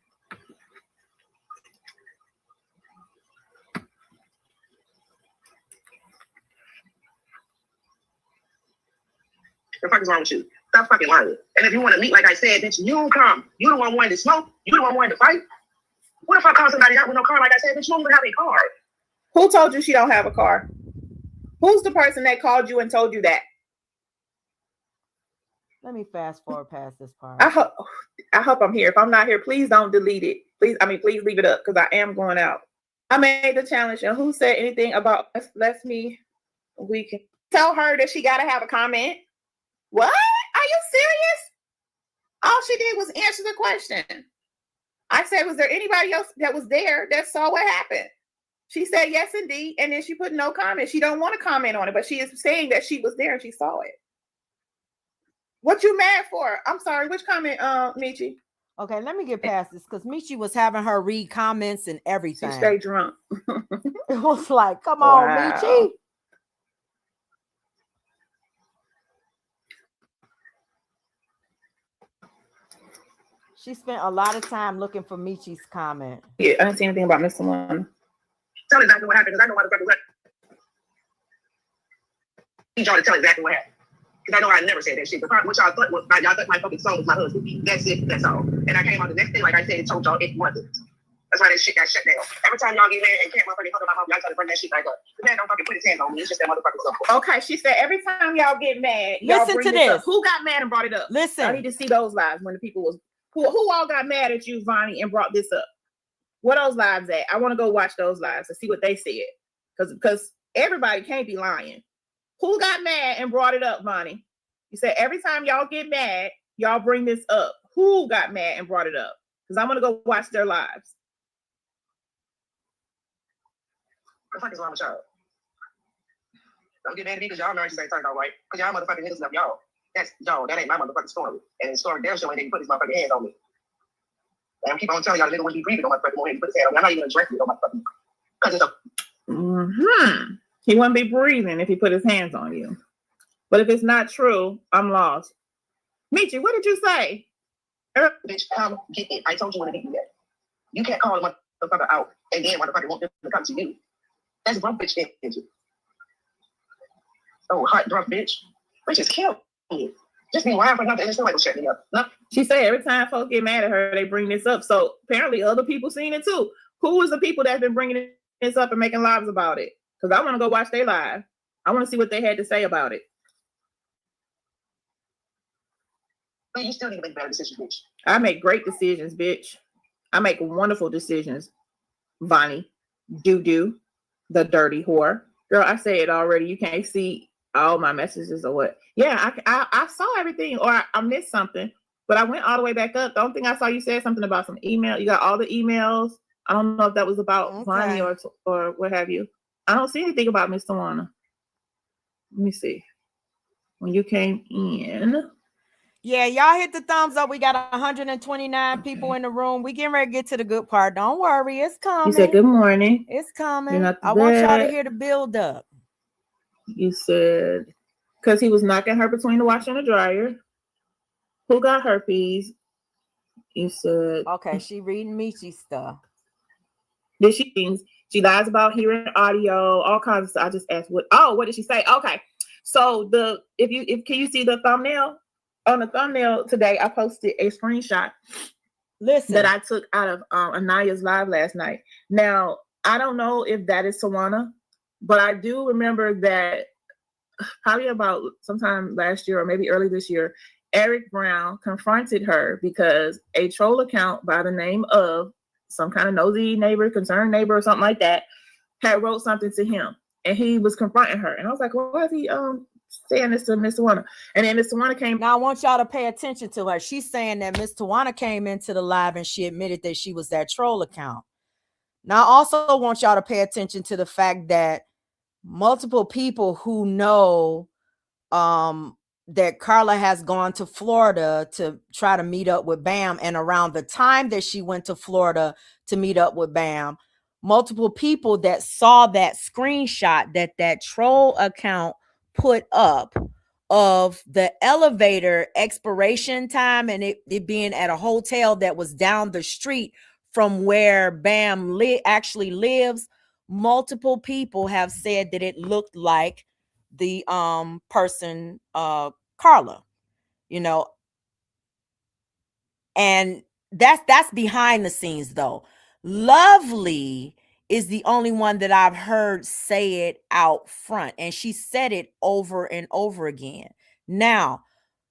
The fuck is wrong with you? Stop fucking lying. And if you want to meet, like I said, bitch, you come. You the one wanting to smoke. You the one wanting to fight. What if I call somebody out with no car? Like I said, bitch, you don't even have a car. Who told you she don't have a car? Who's the person that called you and told you that? Let me fast forward past this part. I hope I'm here. If I'm not here, please don't delete it. Please leave it up because I am going out. I made the challenge, and who said anything about we can tell her that she got to have a comment? What? Are you serious? All she did was answer the question. I said, was there anybody else that was there that saw what happened? She said, yes, indeed. And then she put no comment. She don't want to comment on it, but she is saying that she was there and she saw it. What you mad for? I'm sorry. Which comment, Michi? Okay, let me get past this because Michi was having her read comments and everything. She stayed drunk. It was like, come on, Michi. She spent a lot of time looking for Michi's comment. Yeah, I didn't see anything about Mr. One. Tell exactly what happened because I know why the fuck what. I need y'all to tell exactly what happened. Because I know I never said that shit. The part what y'all thought was y'all thought my fucking son was my husband. That's it. That's all. And I came out the next day, like I said, and told y'all it wasn't. That's why that shit got shut down. Every time y'all get mad and can't motherfucking talk about my mom, y'all try to bring that shit back up. The man don't fucking put his hands on me. It's just that motherfucking stuff. Okay, she said every time y'all get mad, listen y'all bring to this. Up. Who got mad and brought it up? Listen. I need to see those lives when the people was who all got mad at you, Vonnie, and brought this up. Where those lives at? I want to go watch those lives and see what they said. Because everybody can't be lying. Who got mad and brought it up, Vonnie? You said every time y'all get mad, y'all bring this up. Who got mad and brought it up? Because I'm gonna go watch their lives. What the fuck is wrong with y'all? Don't get mad at me because y'all marriages ain't turned out right. Because y'all motherfucking niggas love y'all. That's y'all. That ain't my motherfucking story. And the story they're showing, they put his motherfucking hands on me. And I keep on telling y'all, nigga wouldn't be breathing on my fucking head. Put his hand on me. I'm not even addressing it on my fucking. Because it's a. He wouldn't be breathing if he put his hands on you. But if it's not true, I'm lost. Michi, what did you say? Bitch, come get it. I told you when to get that. You can't call a motherfucker out and then motherfucker want them to come to you. That's drunk bitch energy. Oh, hot drunk bitch. Bitch is killing me. Just be wild for nothing and somebody will shut me up. No. She said every time folks get mad at her, they bring this up. So apparently other people seen it too. Who is the people that have been bringing this up and making lives about it? Because I want to go watch their live. I want to see what they had to say about it. But you still need to make better decisions, bitch. I make great decisions, bitch. I make wonderful decisions. Vonnie, doo-doo, the dirty whore. Girl, I said it already. You can't see all my messages or what. Yeah, I saw everything, or I missed something, but I went all the way back up. The only thing I saw, you said something about some email. You got all the emails. I don't know if that was about Vonnie or what have you. I don't see anything about Miss Tawana. Let me see. When you came in. Yeah, y'all hit the thumbs up. We got 129 people in the room. We getting ready to get to the good part. Don't worry, it's coming. You said good morning. It's coming. I want y'all to hear the build up. You said because he was knocking her between the washer and the dryer. Who got herpes? You said okay. She reading Michi stuff. Did she lies about hearing audio, all kinds of stuff. I just asked what did she say? Okay, so can you see the thumbnail? On the thumbnail today, I posted a screenshot that I took out of Anaya's live last night. Now, I don't know if that is Tawana, but I do remember that probably about sometime last year or maybe early this year, Eric Brown confronted her because a troll account by the name of some kind of nosy neighbor, concerned neighbor or something like that had wrote something to him. And he was confronting her. And I was like, well, why is he saying this to Miss Tawana? And then Miss Tawana came. Now I want y'all to pay attention to her. She's saying that Miss Tawana came into the live and she admitted that she was that troll account. Now I also want y'all to pay attention to the fact that multiple people who know that Carla has gone to Florida to try to meet up with Bam. And around the time that she went to Florida to meet up with Bam, multiple people that saw that screenshot that troll account put up of the elevator expiration time and it being at a hotel that was down the street from where Bam actually lives. Multiple people have said that it looked like the person Carla, you know, and that's behind the scenes though. Lovely is the only one that I've heard say it out front, and she said it over and over again. Now,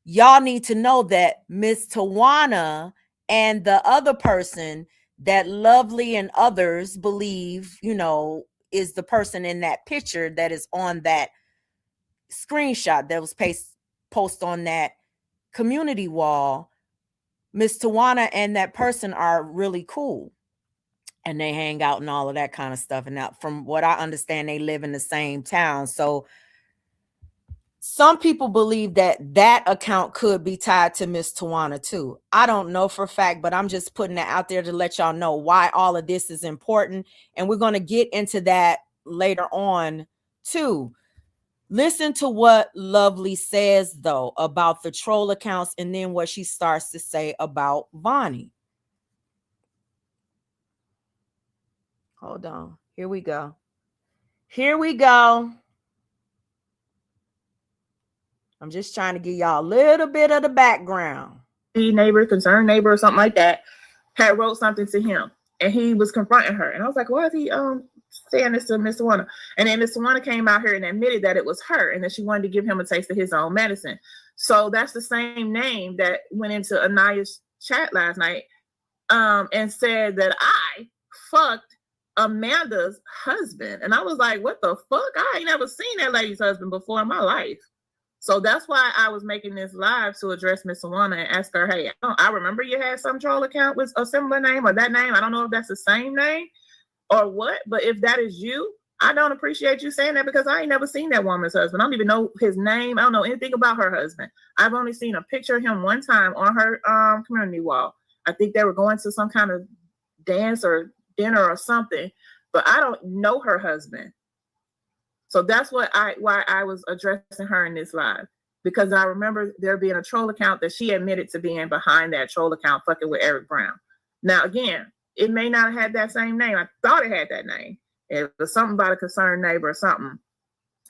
y'all need to know that Miss Tawana and the other person that Lovely and others believe, you know, is the person in that picture that is on that screenshot that was post on that community wall. Miss Tawana and that person are really cool and they hang out and all of that kind of stuff. And now, from what I understand, they live in the same town. So some people believe that that account could be tied to Miss Tawana too. I don't know for a fact, but I'm just putting it out there to let y'all know why all of this is important. And we're going to get into that later on too. Listen to what Lovely says, though, about the troll accounts and then what she starts to say about Vonnie. Hold on. Here we go. Here we go. I'm just trying to give y'all a little bit of the background. Neighbor, concerned neighbor, or something like that, had wrote something to him, and he was confronting her. And I was like, why is he saying this to Miss Tawana? And then Miss Tawana came out here and admitted that it was her and that she wanted to give him a taste of his own medicine. So that's the same name that went into Anaya's chat last night and said that I fucked Amanda's husband. And I was like, what the fuck? I ain't never seen that lady's husband before in my life. So that's why I was making this live to address Miss Tawana and ask her, hey, I remember you had some troll account with a similar name or that name. I don't know if that's the same name or what, but if that is you, I don't appreciate you saying that because I ain't never seen that woman's husband. I don't even know his name. I don't know anything about her husband. I've only seen a picture of him one time on her community wall. I think they were going to some kind of dance or dinner or something, but I don't know her husband. So that's why I was addressing her in this live, because I remember there being a troll account that she admitted to being behind that troll account fucking with Eric Brown. Now, again, it may not have had that same name. I thought it had that name. It was something about a concerned neighbor or something.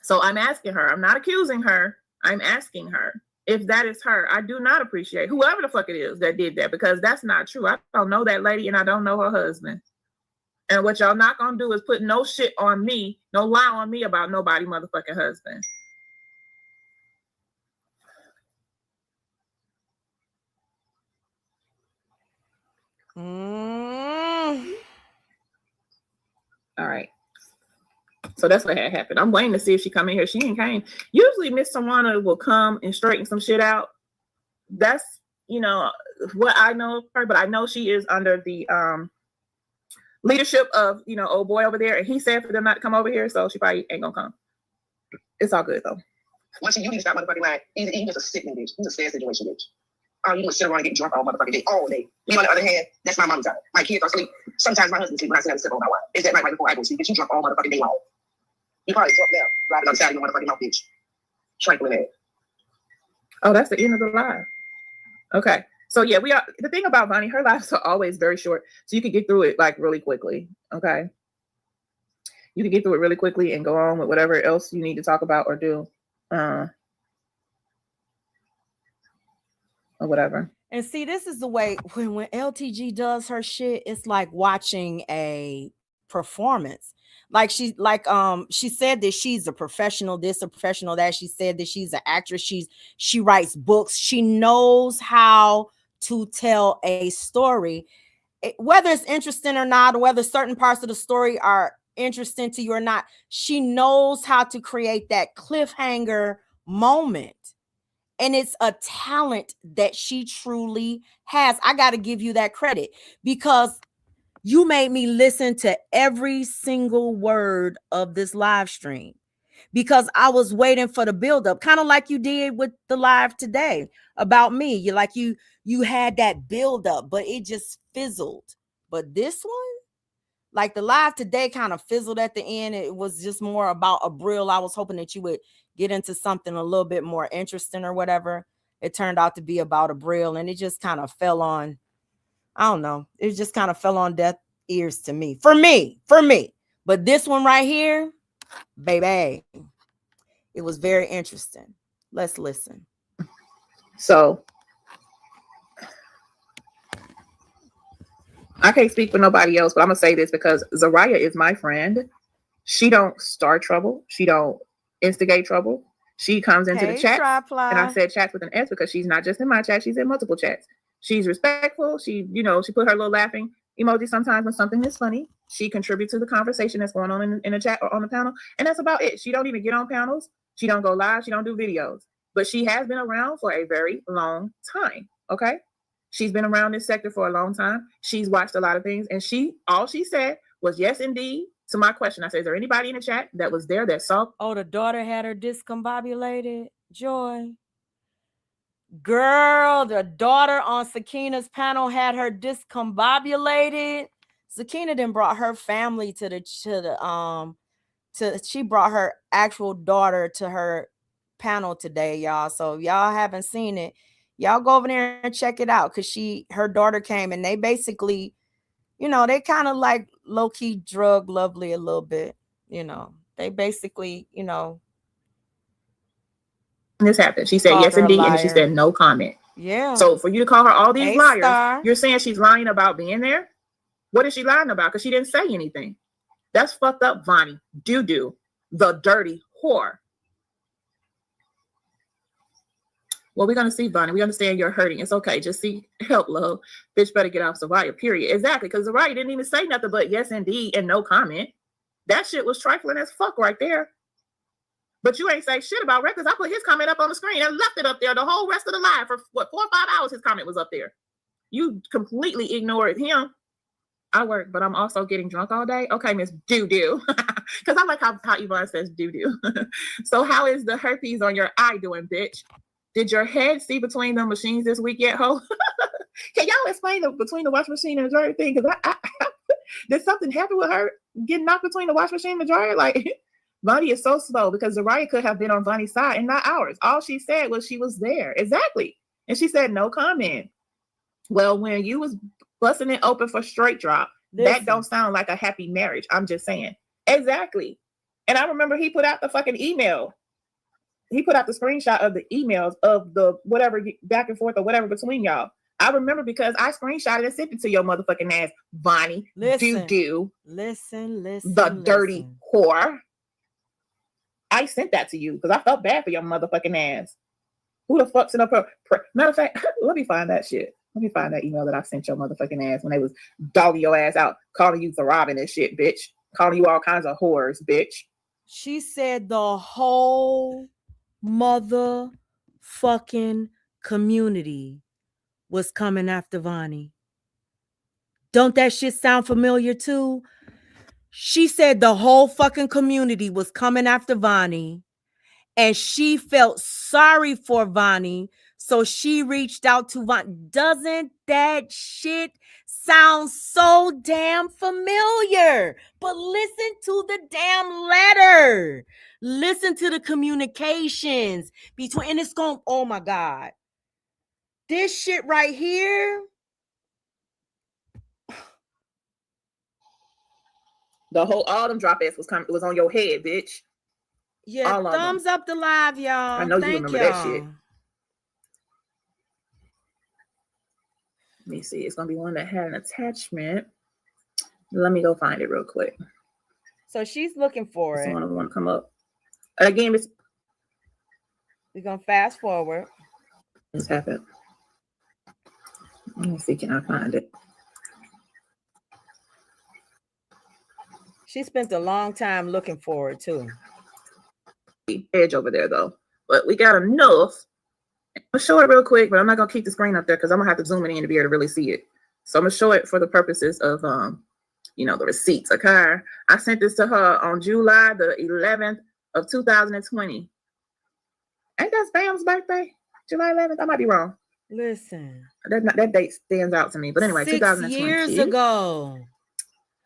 So I'm asking her. I'm not accusing her. I'm asking her if that is her. I do not appreciate whoever the fuck it is that did that, because that's not true. I don't know that lady and I don't know her husband. And what y'all not gonna do is put no shit on me, no lie on me about nobody motherfucking husband. All right. So that's what had happened. I'm waiting to see if she come in here. She ain't came. Usually Miss Tawana will come and straighten some shit out. That's, you know, what I know of her, but I know she is under the leadership of, you know, old boy over there, and he said for them not to come over here, so she probably ain't gonna come. It's all good though. Once you need to stop motherfucking lying, he's just a sickening bitch. He's a sad situation bitch. All you do is sit around and get drunk all motherfucking day, all day. Me, on the other hand, that's my mom's job. My kids are asleep. Sometimes my husband sleep when I sit down and sit on my wife. Is that right before I go to sleep? But you drunk all motherfucking day long. You probably drunk now, driving on the side of your motherfucking mouth, bitch. Trifling ass. Oh, that's the end of the live. Okay. So yeah, we are. The thing about Vonnie, her lives are always very short, so you can get through it like really quickly. Okay, you can get through it really quickly and go on with whatever else you need to talk about or do, or whatever. And see, this is the way when LTG does her shit, it's like watching a performance. Like she said that she's a professional, this, a professional, that. She said that she's an actress. She writes books. She knows how to tell a story, whether it's interesting or not, or whether certain parts of the story are interesting to you or not. She knows how to create that cliffhanger moment. And it's a talent that she truly has. I got to give you that credit, because you made me listen to every single word of this live stream, because I was waiting for the buildup, kind of like you did with the live today about me. You had that buildup, but it just fizzled. But this one, like the live today kind of fizzled at the end. It was just more about a Brill. I was hoping that you would get into something a little bit more interesting or whatever. It turned out to be about a Brill, and it just kind of fell on, I don't know. It just kind of fell on deaf ears to me. For me. But this one right here, baby, it was very interesting. Let's listen. So I can't speak for nobody else, but I'm gonna say this because Zariah is my friend. She don't start trouble. She don't instigate trouble. She comes into the chat, and I said chats with an S because she's not just in my chat; she's in multiple chats. She's respectful. She put her little laughing emoji sometimes when something is funny. She contributes to the conversation that's going on in the chat or on the panel, and that's about it. She don't even get on panels. She don't go live. She don't do videos, but she has been around for a very long time. Okay. She's been around this sector for a long time. She's watched a lot of things, and all she said was yes, indeed. To my question, I said, is there anybody in the chat that was there that saw? Oh, the daughter had her discombobulated? Joy. Girl, the daughter on Sakina's panel had her discombobulated. Sakina then brought her family she brought her actual daughter to her panel today, y'all. So if y'all haven't seen it, y'all go over there and check it out, because her daughter came, and they basically, they kind of like low-key drug Lovely a little bit. They basically, this happened. She said yes, indeed, and she said no comment. Yeah. So for you to call her all these liars, you're saying she's lying about being there? What is she lying about? Because she didn't say anything. That's fucked up, Vonnie. Doo-doo, the dirty whore. Well, we're going to see, Vonnie. We understand you're hurting. It's okay. Just seek help, love. Bitch better get off Zariah, period. Exactly, because Zariah didn't even say nothing but yes, indeed, and no comment. That shit was trifling as fuck right there. But you ain't say shit about Records. I put his comment up on the screen and left it up there the whole rest of the live for, 4 or 5 hours. His comment was up there. You completely ignored him. I work, but I'm also getting drunk all day. Okay, Miss Doo-Doo. Because I like how Yvonne says doo-doo. So how is the herpes on your eye doing, bitch? Did your head see between the machines this week yet, ho? Can y'all explain between the wash machine and the dryer thing? Because did something happen with her getting knocked between the wash machine and the dryer? Like, Vonnie is so slow, because Zariah could have been on Vonnie's side and not ours. All she said was she was there. Exactly. And she said no comment. Well, when you was busting it open for straight drop, that don't sound like a happy marriage. I'm just saying. Exactly. And I remember he put out the fucking email. He put out the screenshot of the emails of the whatever back and forth or whatever between y'all. I remember because I screenshotted and sent it to your motherfucking ass, Vonnie. Doo-doo. Listen. The dirty whore. I sent that to you because I felt bad for your motherfucking ass. Who the fuck's in up her? Matter of fact, let me find that shit. Let me find that email that I sent your motherfucking ass when they was dogging your ass out, calling you Robin and shit, bitch. Calling you all kinds of whores, bitch. She said the whole motherfucking community was coming after Vonnie. Don't that shit sound familiar too? She said the whole fucking community was coming after Vonnie, and she felt sorry for Vonnie, so she reached out to Vonnie. Doesn't that shit sound so damn familiar? But listen to the damn letter. Listen to the communications between, and it's going, oh my God. This shit right here. The whole autumn drop ass was on your head, bitch. Yeah, thumbs up the live, y'all. I know you remember that shit. Let me see. It's gonna be one that had an attachment. Let me go find it real quick. So she's looking for it. One I want to come up. Again, we're gonna fast forward. This happened. Let me see. Can I find it? She spent a long time looking for it too. Edge over there though, but we got enough. I'll show it real quick, but I'm not gonna keep the screen up there because I'm gonna have to zoom it in to be able to really see it. So I'm gonna show it for the purposes of the receipts. Okay, I sent this to her on July the 11th of 2020. Ain't that Bam's birthday? July 11th? I might be wrong. Listen. That date stands out to me. But anyway, 6 2020. years ago.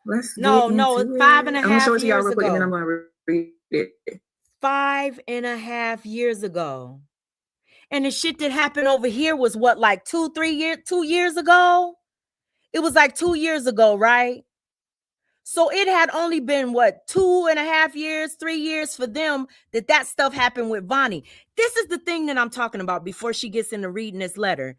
Let's No, get no, into 5.5 I'm gonna show it to y'all years real quick, and then I'm ago. gonna read it. 5.5 years ago. And the shit that happened over here was what, like 2 years ago? It was like 2 years ago, right? So it had only been what, 2.5 years, 3 years for them that stuff happened with Vonnie. This is the thing that I'm talking about before she gets into reading this letter.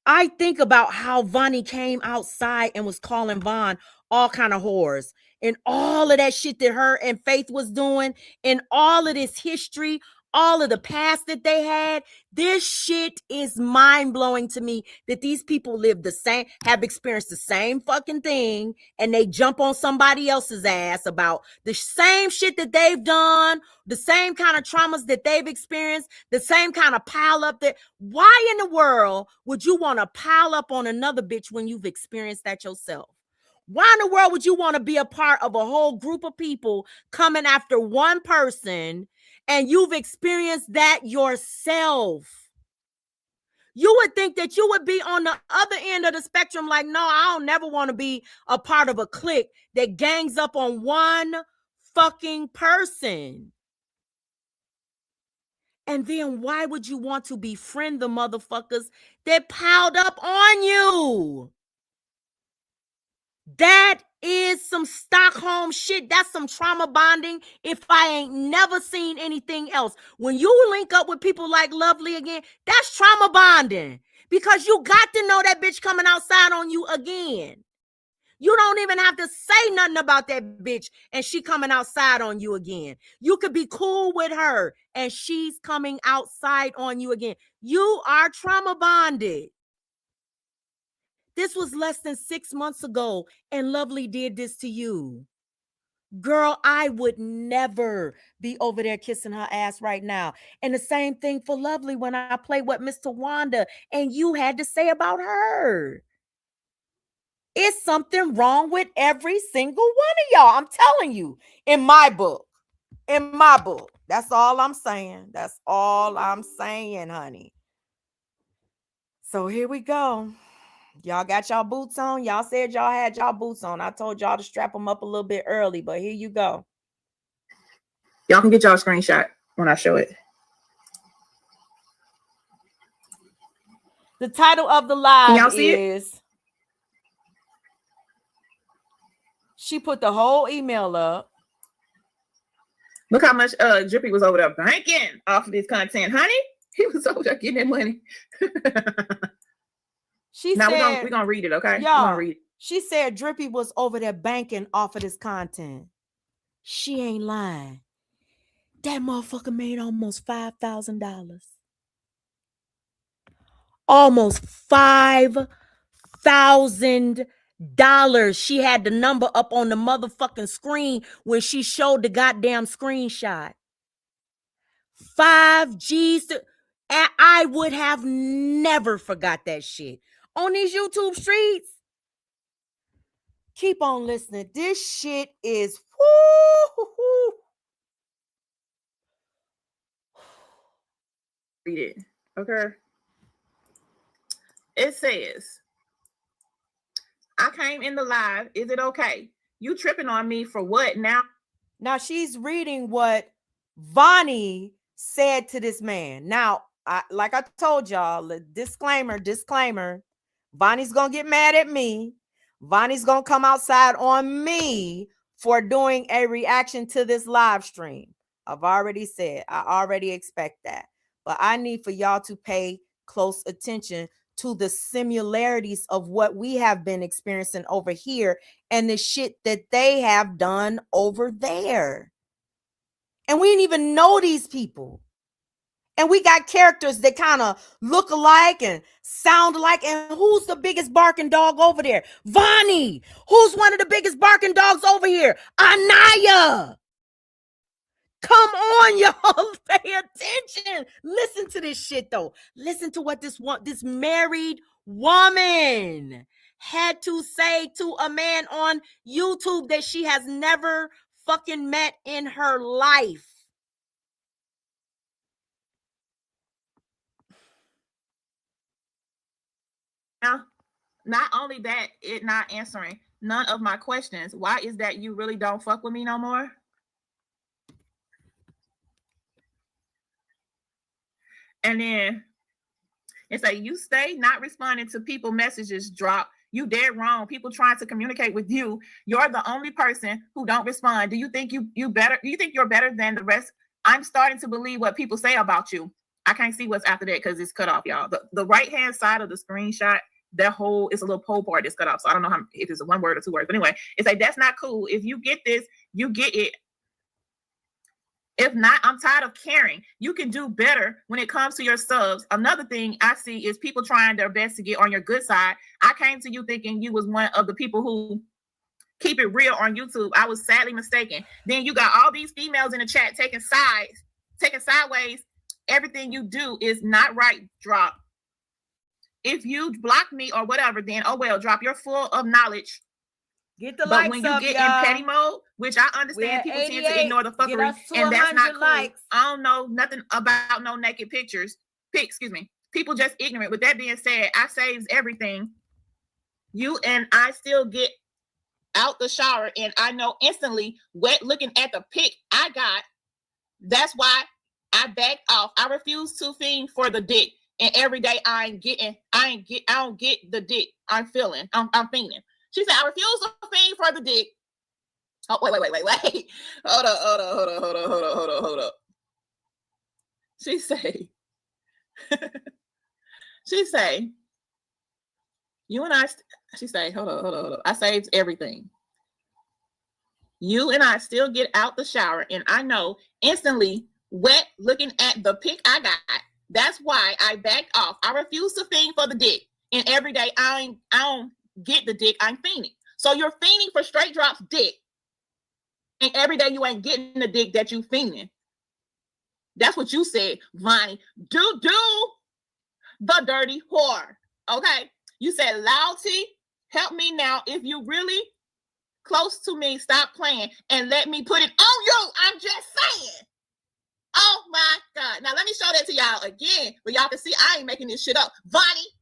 I think about how Vonnie came outside and was calling Von all kind of whores and all of that shit that her and Faith was doing and all of this history, all of the past that they had. This shit is mind-blowing to me that these people have experienced the same fucking thing, and they jump on somebody else's ass about the same shit that they've done, the same kind of traumas that they've experienced, the same kind of pile up that. Why in the world would you want to pile up on another bitch when you've experienced that yourself? Why in the world would you want to be a part of a whole group of people coming after one person and you've experienced that yourself? You would think that you would be on the other end of the spectrum like, no, I don't never want to be a part of a clique that gangs up on one fucking person. And then why would you want to befriend the motherfuckers that piled up on you? That is some Stockholm shit. That's some trauma bonding if I ain't never seen anything else. When you link up with people like Lovely again, that's trauma bonding because you got to know that bitch coming outside on you again. You don't even have to say nothing about that bitch and she coming outside on you again. You could be cool with her and she's coming outside on you again. You are trauma bonded. This was less than 6 months ago and Lovely did this to you. Girl, I would never be over there kissing her ass right now. And the same thing for Lovely when I played with Mr. Wanda and you had to say about her. It's something wrong with every single one of y'all. I'm telling you, in my book. That's all I'm saying. That's all I'm saying, honey. So here we go. Y'all got y'all boots on. Y'all said y'all had y'all boots on. I told y'all to strap them up a little bit early, but here you go. Y'all can get y'all a screenshot when I show it. The title of the live is... She put the whole email up. Look how much Drippy was over there banking off of this content, honey. He was over there getting that money. We're gonna read it, okay? Y'all, we're gonna read it. She said Drippy was over there banking off of this content. She ain't lying. That motherfucker made almost $5,000. Almost $5,000. She had the number up on the motherfucking screen when she showed the goddamn screenshot. 5 G's. I would have never forgot that shit. On these YouTube streets, keep on listening. This shit is woo. Read it, okay? It says, I came in the live. Is it okay? You tripping on me for what now? Now she's reading what Vonnie said to this man. Now, like I told y'all, disclaimer. Vonnie's going to get mad at me. Vonnie's going to come outside on me for doing a reaction to this live stream. I've already said, I already expect that. But I need for y'all to pay close attention to the similarities of what we have been experiencing over here and the shit that they have done over there. And we didn't even know these people. And we got characters that kind of look alike and sound alike. And who's the biggest barking dog over there? Vonnie. Who's one of the biggest barking dogs over here? Anaya. Come on, y'all. Pay attention. Listen to this shit, though. Listen to what this married woman had to say to a man on YouTube that she has never fucking met in her life. Now, not only that, it not answering none of my questions. Why is that you really don't fuck with me no more? And then it's like, you stay not responding to people messages drop. You dead wrong. People trying to communicate with you. You're the only person who don't respond. Do you think you better? Do you think you're better than the rest? I'm starting to believe what people say about you. I can't see what's after that because it's cut off, y'all. The right hand side of the screenshot, that whole, it's a little pole part that's cut off. So I don't know if it's a 1 word or 2 words. But anyway, it's like, that's not cool. If you get this, you get it. If not, I'm tired of caring. You can do better when it comes to your subs. Another thing I see is people trying their best to get on your good side. I came to you thinking you was one of the people who keep it real on YouTube. I was sadly mistaken. Then you got all these females in the chat taking sideways. Everything you do is not right. Drop. If you block me or whatever, then oh well, drop. You're full of knowledge. Get the but likes when you up, get y'all. in petty mode, which I understand, people tend to ignore the fuckery, and that's not cool. Likes. I don't know nothing about no naked pictures. Excuse me. People just ignorant. With that being said, I saves everything. You and I still get out the shower, and I know instantly, wet looking at the pic I got. That's why I backed off. I refuse to fiend for the dick, and every day I don't get the dick I'm feeling. I'm fiending. She said, I refuse to fiend for the dick. Oh, wait. Hold up. She say, you and I, she say, hold up. I saved everything. You and I still get out the shower, and I know instantly, wet looking at the pic I got. That's why I backed off. I refuse to fiend for the dick, and every day I don't get the dick I'm fiending. So you're fiending for straight drops dick, and every day you ain't getting the dick that you fiending. That's what you said, Vonnie. Do the dirty whore. Okay? You said, Louty, help me now. If you really close to me, stop playing and let me put it on you. I'm just saying. Oh my God. Now let me show that to y'all again, but y'all can see I ain't making this shit up. Vonnie,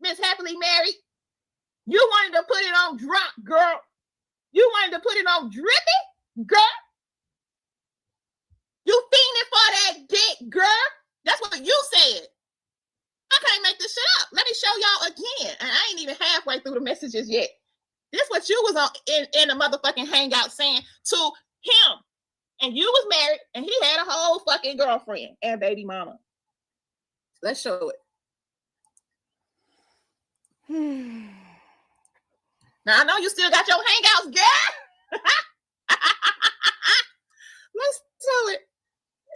Miss Happily Married, you wanted to put it on drop, girl. You wanted to put it on drippy, girl. You fiending for that dick, girl. That's what you said. I can't make this shit up. Let me show y'all again. And I ain't even halfway through the messages yet. This what you was on in a motherfucking hangout saying to him. And you was married, and he had a whole fucking girlfriend and baby mama. Let's show it. Now, I know you still got your hangouts, girl. Let's do it.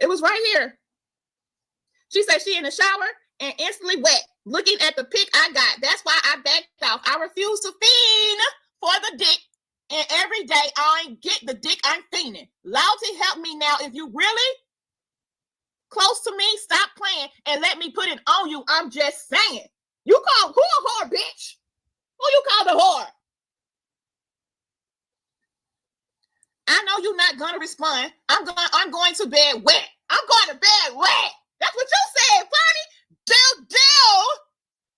It was right here. She said she in the shower and instantly wet, looking at the pic I got. That's why I backed off. I refuse to fiend for the dick, and every day I ain't get the dick I'm fiending. Louty, help me now. If you really close to me, stop playing and let me put it on you. I'm just saying. You call who a whore, bitch? Who you call the whore? I know you're not gonna respond. I'm going to bed wet. I'm going to bed wet. That's what you said, Bonnie.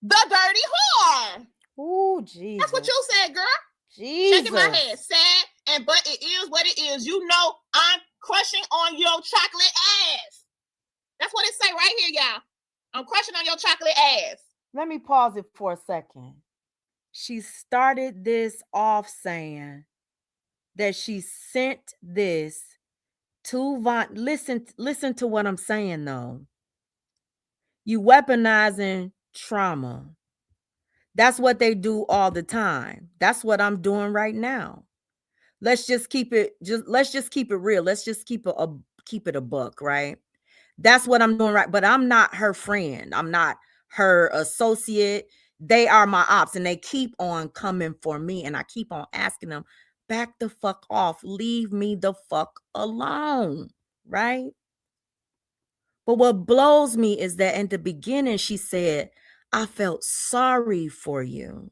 The dirty whore. Oh, Jesus. That's what you said, girl. Jesus. Shaking my head, sad, but it is what it is. You know I'm crushing on your chocolate ass. That's what it say right here, y'all. I'm crushing on your chocolate ass. Let me pause it for a second. She started this off saying that she sent this to Von. Listen to what I'm saying, though. You weaponizing trauma. That's what they do all the time. That's what I'm doing right now. Let's just keep it real. Let's just keep it a buck, right? That's what I'm doing, right? But I'm not her friend. I'm not her associate. They are my ops, and they keep on coming for me, and I keep on asking them, back the fuck off. Leave me the fuck alone, right? But what blows me is that in the beginning, she said, I felt sorry for you.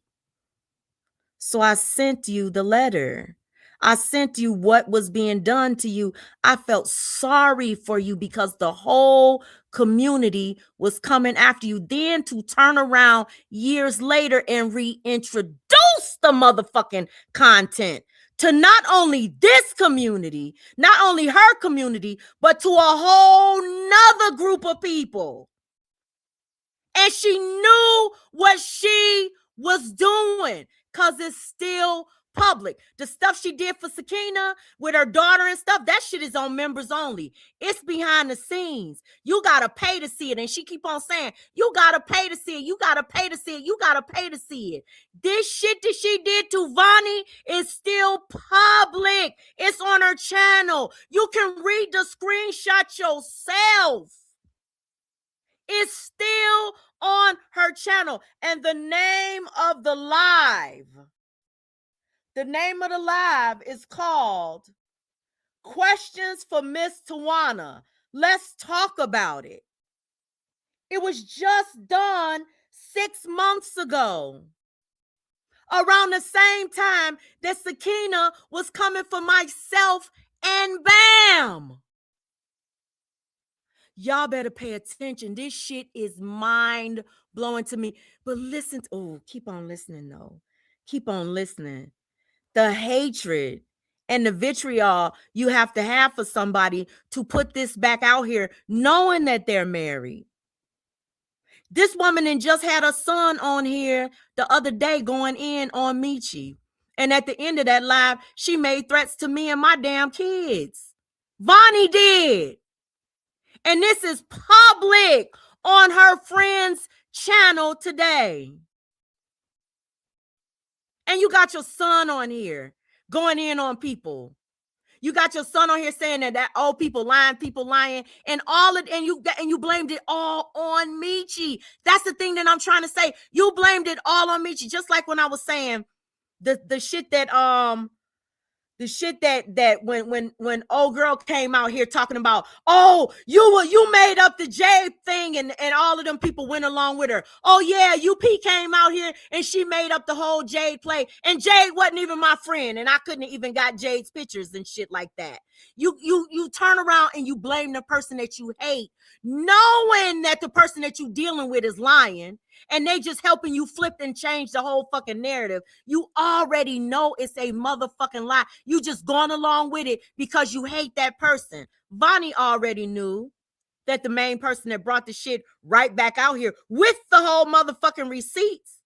So I sent you the letter. I sent you what was being done to you. I felt sorry for you because the whole community was coming after you. Then to turn around years later and reintroduce the motherfucking content to not only this community, not only her community, but to a whole nother group of people. And she knew what she was doing because it's still public. The stuff she did for Sakina with her daughter and stuff, that shit is on members only. It's behind the scenes. You got to pay to see it. And she keep on saying, you got to pay to see it. You got to pay to see it. You got to pay to see it. This shit that she did to Vonnie is still public. It's on her channel. You can read the screenshot yourself. It's still on her channel. And the name of the live is called Questions for Miss Tawana. Let's talk about it. It was just done 6 months ago. Around the same time that Sakina was coming for myself and Bam. Y'all better pay attention. This shit is mind-blowing to me. But listen, keep on listening, though. Keep on listening. The hatred and the vitriol you have to have for somebody to put this back out here, knowing that they're married. This woman and just had a son on here the other day going in on Michi. And at the end of that live, she made threats to me and my damn kids. Vonnie did. And this is public on her friend's channel today. And you got your son on here going in on people. You got your son on here saying that old people lying, and you blamed it all on Michi. That's the thing that I'm trying to say. You blamed it all on Michi, just like when I was saying the shit that when old girl came out here talking about, you made up the Jade thing and all of them people went along with her. Oh yeah, UP came out here and she made up the whole Jade play, and Jade wasn't even my friend, and I couldn't even got Jade's pictures and shit like that. You turn around and you blame the person that you hate, knowing that the person that you dealing with is lying, and they just helping you flip and change the whole fucking narrative. You already know it's a motherfucking lie. You just gone along with it because you hate that person. Vonnie already knew that the main person that brought the shit right back out here with the whole motherfucking receipts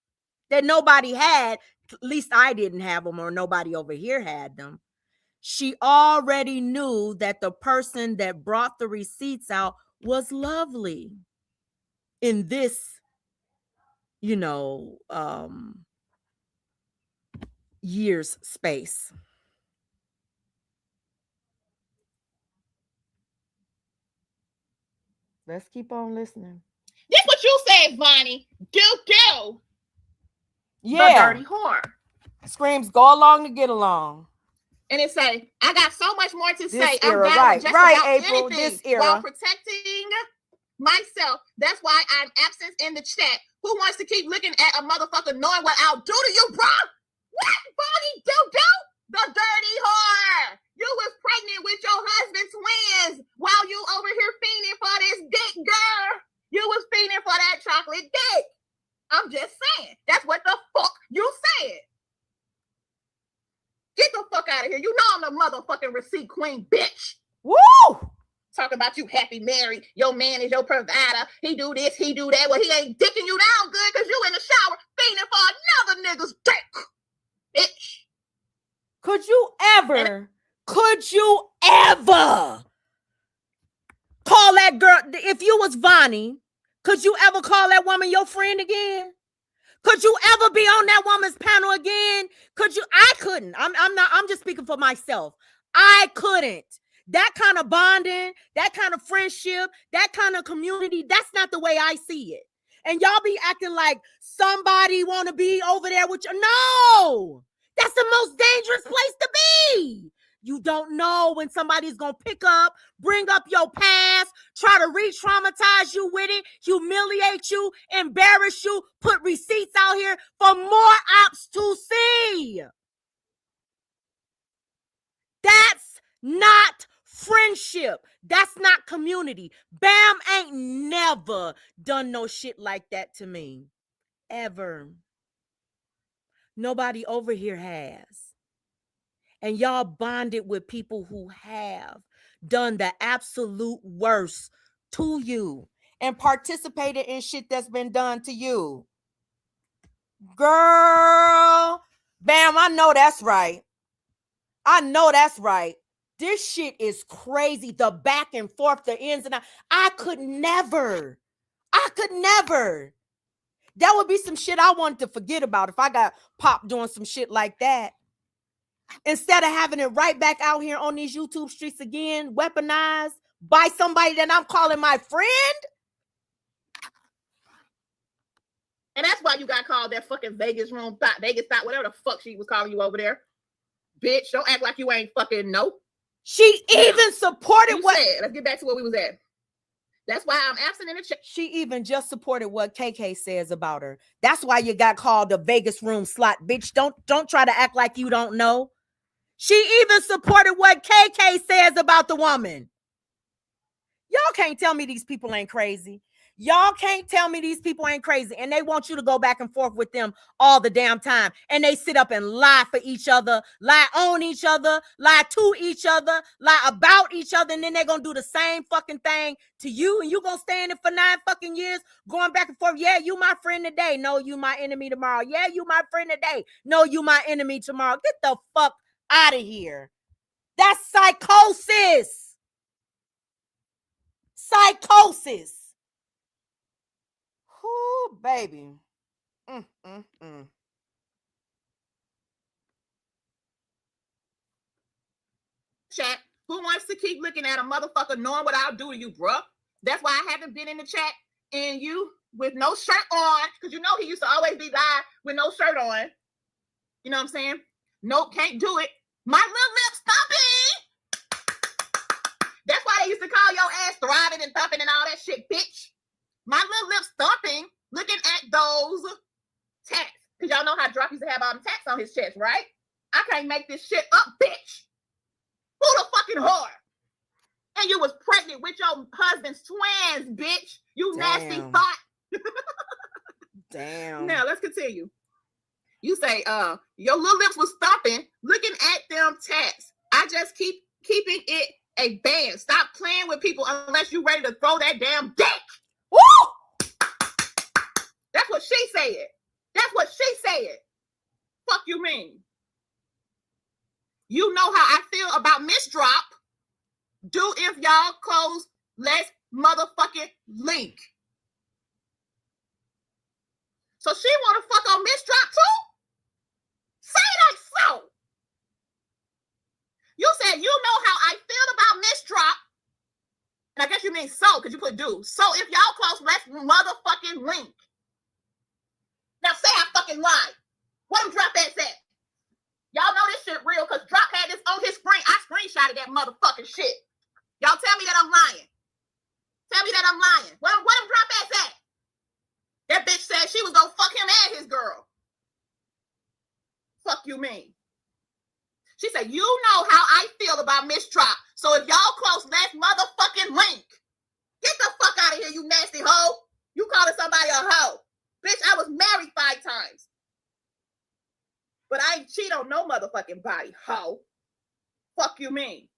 that nobody had, at least I didn't have them, or nobody over here had them. She already knew that the person that brought the receipts out was Lovely in this, years space. Let's keep on listening. This what you said, Vonnie. Do. Yeah. The dirty whore. Screams go along to get along. And it say, I got so much more to say. Era, I'm down right, with just right, about April, anything this era. while protecting myself. That's why I'm absent in the chat. Who wants to keep looking at a motherfucker knowing what I'll do to you, bro? What, Vonnie? Do? The dirty whore. You was pregnant with your husband's twins while you over here fiending for this dick, girl. You was fiending for that chocolate dick. I'm just saying. That's what the fuck you said. Get the fuck out of here. You know I'm the motherfucking receipt queen, bitch. Woo! Talk about you happy married. Your man is your provider. He do this, he do that. Well, he ain't dicking you down good because you in the shower fiending for another nigga's dick, bitch. Could you ever call that girl, if you was Vonnie, could you ever call that woman your friend again? Could you ever be on that woman's panel again? I couldn't. I'm just speaking for myself. I couldn't. That kind of bonding, that kind of friendship, that kind of community, that's not the way I see it. And y'all be acting like somebody want to be over there with you. No! That's the most dangerous place to be. You don't know when somebody's going to pick up, bring up your past, try to re-traumatize you with it, humiliate you, embarrass you, put receipts out here for more ops to see. not friendship. That's not community. Bam ain't never done no shit like that to me. Ever. Nobody over here has. And y'all bonded with people who have done the absolute worst to you and participated in shit that's been done to you. Girl, Bam, I know that's right. I know that's right. This shit is crazy. The back and forth, the ins and outs. I could never. That would be some shit I wanted to forget about if I got popped doing some shit like that. Instead of having it right back out here on these YouTube streets again, weaponized by somebody that I'm calling my friend. And that's why you got called that fucking Vegas room thought, Vegas thought, whatever the fuck she was calling you over there. Bitch, don't act like you ain't fucking know. She even supported what said. Let's get back to where we was at. That's why I'm absent in the chat. She even just supported what KK says about her. That's why you got called the Vegas room slot, bitch. Don't try to act like you don't know. She even supported what KK says about the woman. Y'all can't tell me these people ain't crazy. Y'all can't tell me these people ain't crazy. And they want you to go back and forth with them all the damn time. And they sit up and lie for each other, lie on each other, lie to each other, lie about each other. And then they're going to do the same fucking thing to you. And you going to stay in it for 9 fucking years going back and forth. Yeah, you my friend today. No, you my enemy tomorrow. Yeah, you my friend today. No, you my enemy tomorrow. Get the fuck out of here. That's psychosis. Psychosis. Whoo, baby. Chat. Who wants to keep looking at a motherfucker knowing what I'll do to you, bruh? That's why I haven't been in the chat and you with no shirt on, because you know he used to always be live with no shirt on. You know what I'm saying? Nope, can't do it. My little lips thumping. That's why they used to call your ass thriving and thumping and all that shit, bitch. My little lips thumping, looking at those tats. Because y'all know how Drop used to have all the tats on his chest, right? I can't make this shit up, bitch. Who the fucking whore? And you was pregnant with your husband's twins, bitch. You nasty thought. Damn. Now, let's continue. You say, your little lips was thumping, looking at them tats. I just keep keeping it a band. Stop playing with people unless you ready to throw that damn dick. Woo! That's what she said. That's what she said. Fuck you mean? You know how I feel about Miss Drop. Do if y'all close, let's motherfucking link. So she want to fuck on Miss Drop too? Say that so. You said you know how I feel about Miss Drop. And I guess you mean so, because you put do. So if y'all close, let's motherfucking link. Now say I fucking lied. What them Drop ass at? Y'all know this shit real, because Drop had this on his screen. I screenshotted that motherfucking shit. Y'all tell me that I'm lying. Tell me that I'm lying. What them Drop ass at? That bitch said she was gonna fuck him and his girl. Fuck you mean? She said, you know how I feel about Miss Drop. So if y'all close, let's motherfucking link. Get the fuck out of here, you nasty hoe. You calling somebody a hoe. Bitch, I was married 5 times. But I ain't cheat on no motherfucking body, hoe. Fuck you mean?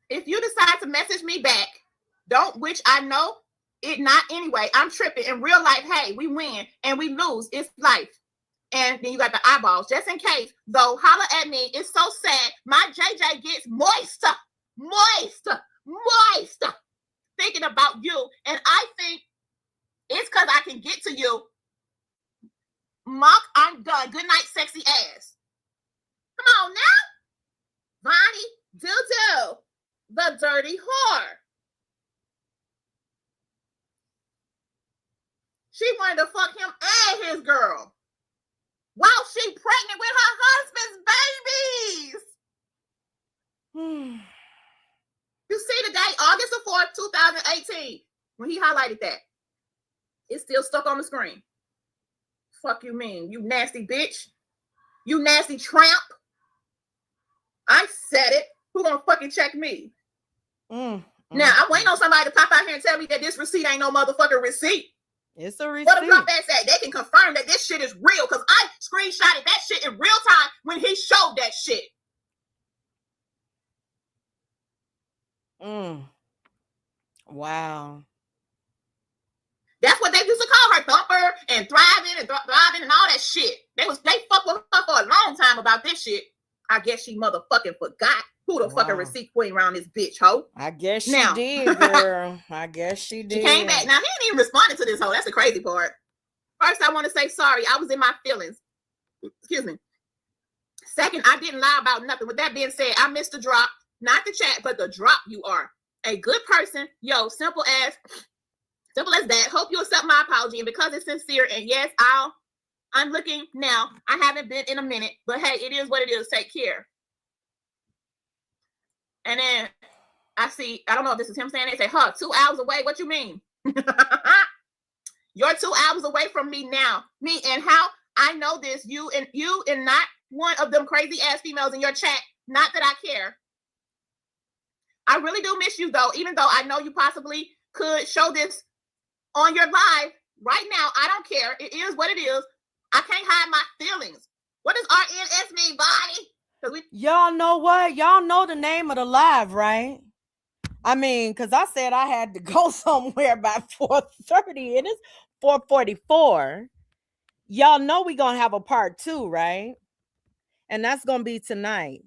If you decide to message me back, don't, which I know it not anyway. I'm tripping. In real life, hey, we win and we lose. It's life. And then you got the eyeballs. Just in case, though, holla at me. It's so sad. My JJ gets moist. Thinking about you. And I think it's because I can get to you. Monk, I'm done. Good night, sexy ass. Come on now. Bonnie, do. The dirty whore. She wanted to fuck him and his girl while she pregnant with her husband's babies. You see today, August the 4th, 2018, when he highlighted that. It's still stuck on the screen. Fuck you mean, you nasty bitch. You nasty tramp. I said it. Who gonna fucking check me? Now, I'm waiting on somebody to pop out here and tell me that this receipt ain't no motherfucking receipt. It's a receipt. What the Trump ass say? They can confirm that this shit is real because I screenshotted that shit in real time when he showed that shit. Wow. That's what they used to call her, Thumper and Thriving and all that shit. They fucked with her for a long time about this shit. I guess she motherfucking forgot who the fucking receipt queen around this bitch, hoe. I guess she did, girl. I guess she did. She came back. Now, he ain't even responded to this hoe. That's the crazy part. First, I want to say sorry. I was in my feelings. Excuse me. Second, I didn't lie about nothing. With that being said, I missed the drop. Not the chat, but the drop. You are a good person. Yo, simple as that. Hope you accept my apology. And because it's sincere, and yes, I'm looking now. I haven't been in a minute, but hey, it is what it is. Take care. And then I see, I don't know if this is him saying it. Say, 2 hours away. What you mean? You're 2 hours away from me now. Me and how I know this. You and not one of them crazy ass females in your chat. Not that I care. I really do miss you though, even though I know you possibly could show this on your live right now. I don't care. It is what it is. I can't hide my feelings. What does RNS mean, body? Y'all know what? Y'all know the name of the live, right? I mean, because I said I had to go somewhere by 4:30 and it's 4:44. Y'all know we're going to have a part 2, right? And that's going to be tonight.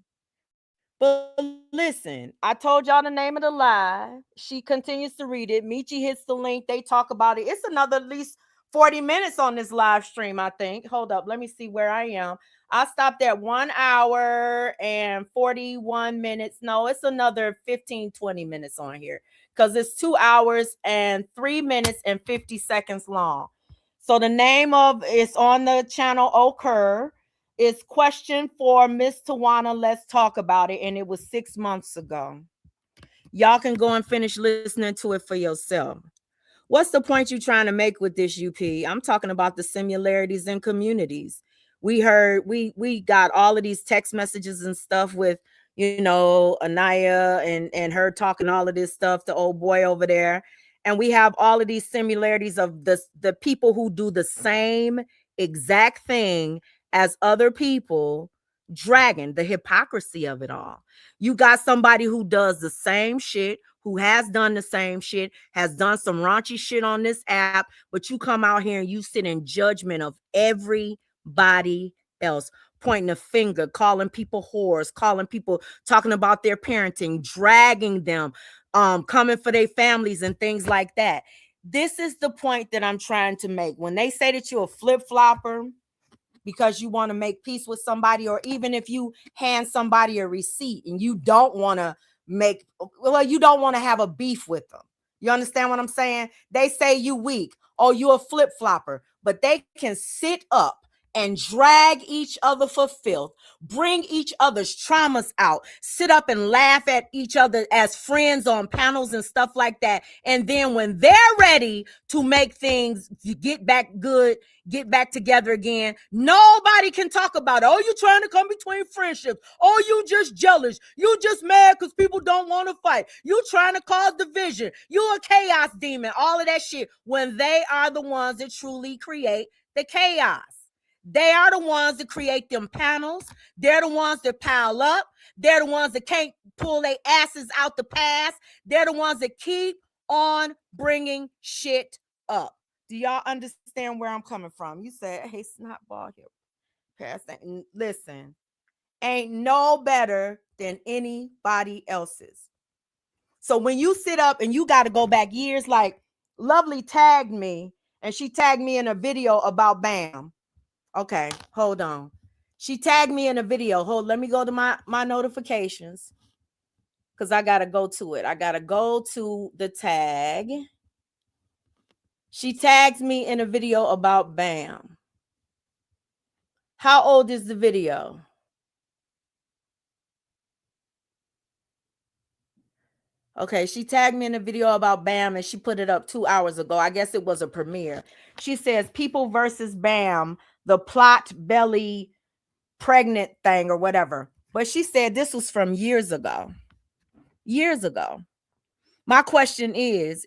But listen, I told y'all the name of the live. She continues to read it. Michi hits the link. They talk about it. It's another at least 40 minutes on this live stream, I think. Hold up. Let me see where I am. I stopped at 1 hour and 41 minutes. No, it's another 15, 20 minutes on here because it's 2 hours and 3 minutes and 50 seconds long. So the name of it's on the channel Occur. It's question for Miss Tawana. Let's talk about it. And it was 6 months ago. Y'all can go and finish listening to it for yourself. What's the point you're trying to make with this, UP? I'm talking about the similarities in communities. We heard, we got all of these text messages and stuff with, Anaya and her talking all of this stuff, the old boy over there. And we have all of these similarities of the people who do the same exact thing as other people, dragging the hypocrisy of it all. You got somebody who does the same shit, who has done the same shit, has done some raunchy shit on this app, but you come out here and you sit in judgment of everybody else, pointing a finger, calling people whores, calling people, talking about their parenting, dragging them, coming for their families and things like that. This is the point that I'm trying to make. When they say that you're a flip-flopper because you want to make peace with somebody, or even if you hand somebody a receipt and you don't want to you don't want to have a beef with them. You understand what I'm saying? They say you weak. Oh, you a flip-flopper. But they can sit up and drag each other for filth, bring each other's traumas out, sit up and laugh at each other as friends on panels and stuff like that. And then when they're ready to make things get back good, get back together again, nobody can talk about it. Oh, you trying to come between friendships. Oh, you just jealous. You just mad because people don't want to fight. You trying to cause division. You a chaos demon. All of that shit, when they are the ones that truly create the chaos. They are the ones that create them panels. They're the ones that pile up. They're the ones that can't pull their asses out the past. They're the ones that keep on bringing shit up. Do y'all understand where I'm coming from? You said, hey, snot ball here. Listen, ain't no better than anybody else's. So when you sit up and you got to go back years, like Lovely tagged me, and she tagged me in a video about BAM. Okay, hold on. She tagged me in a video. Let me go to my notifications because I got to go to it. I got to go to the tag. She tags me in a video about BAM. How old is the video? Okay, she tagged me in a video about Bam and she put it up 2 hours ago. I guess it was a premiere. She says People versus Bam, the plot belly pregnant thing or whatever. But she said this was from years ago. Years ago. My question is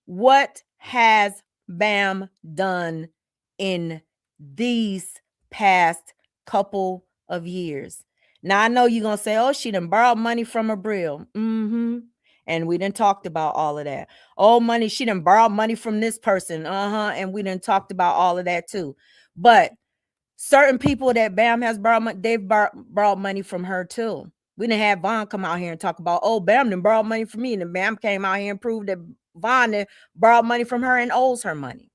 what has Bam done in these past couple of years? Now I know you're gonna say, oh, she done borrowed money from Abril. And we done talked about all of that. Oh, money, she done borrowed money from this person. And we done talked about all of that too. But certain people that Bam has borrowed money, they've borrowed money from her too. We didn't have Vaughn come out here and talk about, oh, Bam done borrowed money from me. And then Bam came out here and proved that Vaughn done borrowed money from her and owes her money.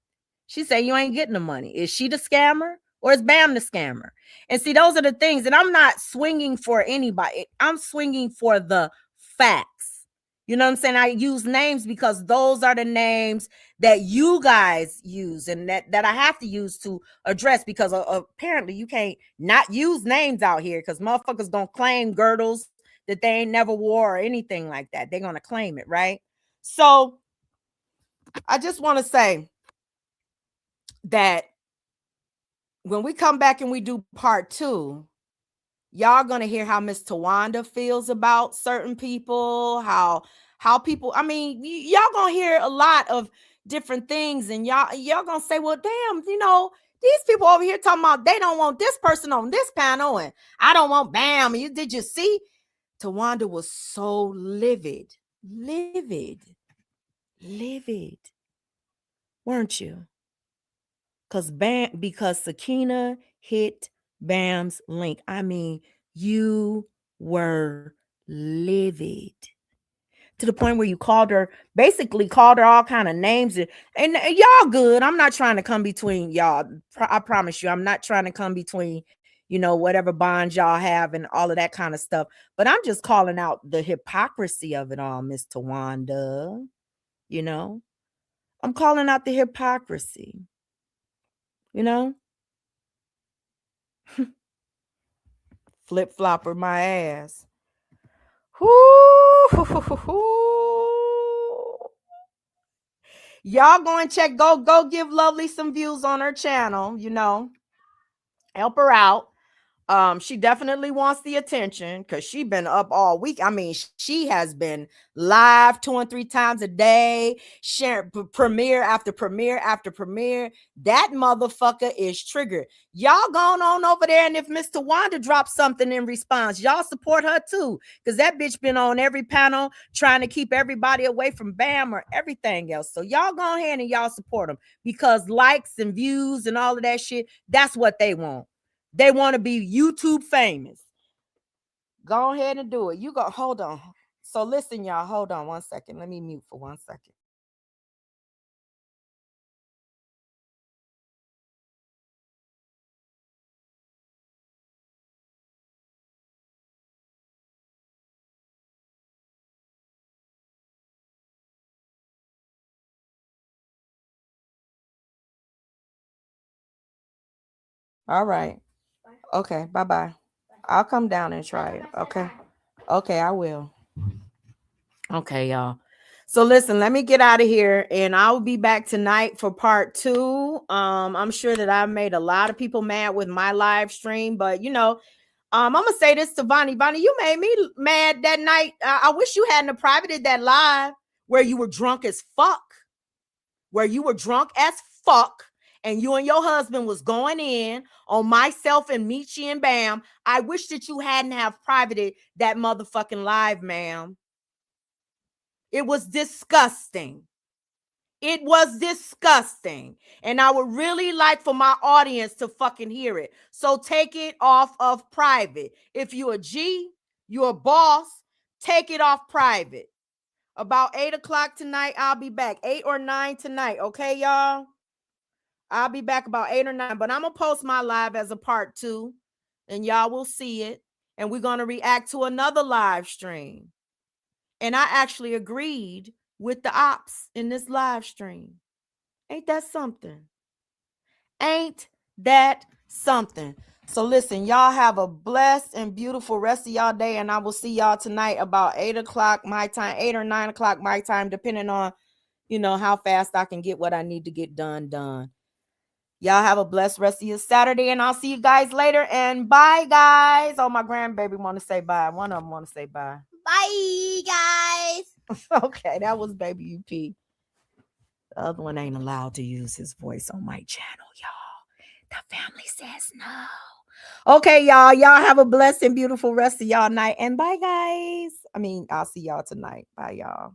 She said, you ain't getting the money. Is she the scammer or is Bam the scammer? And see, those are the things. And I'm not swinging for anybody. I'm swinging for the facts. You know what I'm saying? I use names because those are the names that you guys use and that I have to use to address, because apparently you can't not use names out here because motherfuckers gonna claim girdles that they ain't never wore or anything like that. They're gonna claim it, right? So I just want to say that when we come back and we do part 2, y'all gonna hear how Miss Tawanda feels about certain people, how people, I mean, y'all gonna hear a lot of different things, and y'all gonna say, well, damn, you know, these people over here talking about they don't want this person on this panel, and I don't want Bam. Did you see? Tawanda was so livid, weren't you? Because Sakina hit Bam's link. I mean, you were livid to the point where you basically called her all kind of names. And y'all good. I'm not trying to come between y'all. I promise you, I'm not trying to come between, you know, whatever bonds y'all have and all of that kind of stuff. But I'm just calling out the hypocrisy of it all, Miss Tawanda. You know, I'm calling out the hypocrisy. You know, flip-flopper my ass. Y'all go and check, go give Lovely some views on her channel, you know. Help her out. She definitely wants the attention because she been up all week. I mean, she has been live 2 and 3 times a day, sharing premiere after premiere after premiere. That motherfucker is triggered. Y'all going on over there, and if Mr. Wanda drops something in response, y'all support her too, because that bitch been on every panel trying to keep everybody away from Bam or everything else. So y'all go ahead and y'all support them, because likes and views and all of that shit, that's what they want. They want to be YouTube famous. Go ahead and do it. You go. Hold on. So listen, y'all. Hold on 1 second. Let me mute for 1 second. All right. Okay. Bye-bye. I'll come down and try it. Okay. Okay, I will. Okay, y'all. So listen, let me get out of here, and I'll be back tonight for part 2. I'm sure that I made a lot of people mad with my live stream, but you know, I'm gonna say this to Vonnie. Vonnie, you made me mad that night. I wish you hadn't privated that live where you were drunk as fuck. And you and your husband was going in on myself and Michi and Bam. I wish that you hadn't have privated that motherfucking live, ma'am. It was disgusting. It was disgusting. And I would really like for my audience to fucking hear it. So take it off of private. If you're a G, you're a boss, take it off private. About 8 o'clock tonight, I'll be back. 8 or 9 tonight. Okay, y'all? I'll be back about 8 or 9. But I'm going to post my live as a part 2. And y'all will see it. And we're going to react to another live stream. And I actually agreed with the ops in this live stream. Ain't that something? Ain't that something? So listen, y'all have a blessed and beautiful rest of y'all day, and I will see y'all tonight about 8 o'clock my time, 8 or 9 o'clock my time, depending on, how fast I can get what I need to get done. Y'all have a blessed rest of your Saturday, and I'll see you guys later. And bye, guys. Oh, my grandbaby want to say bye. One of them want to say bye. Bye, guys. Okay, that was Baby UP. The other one ain't allowed to use his voice on my channel, y'all. The family says no. Okay, y'all. Y'all have a blessed and beautiful rest of y'all night. And bye, guys. I'll see y'all tonight. Bye, y'all.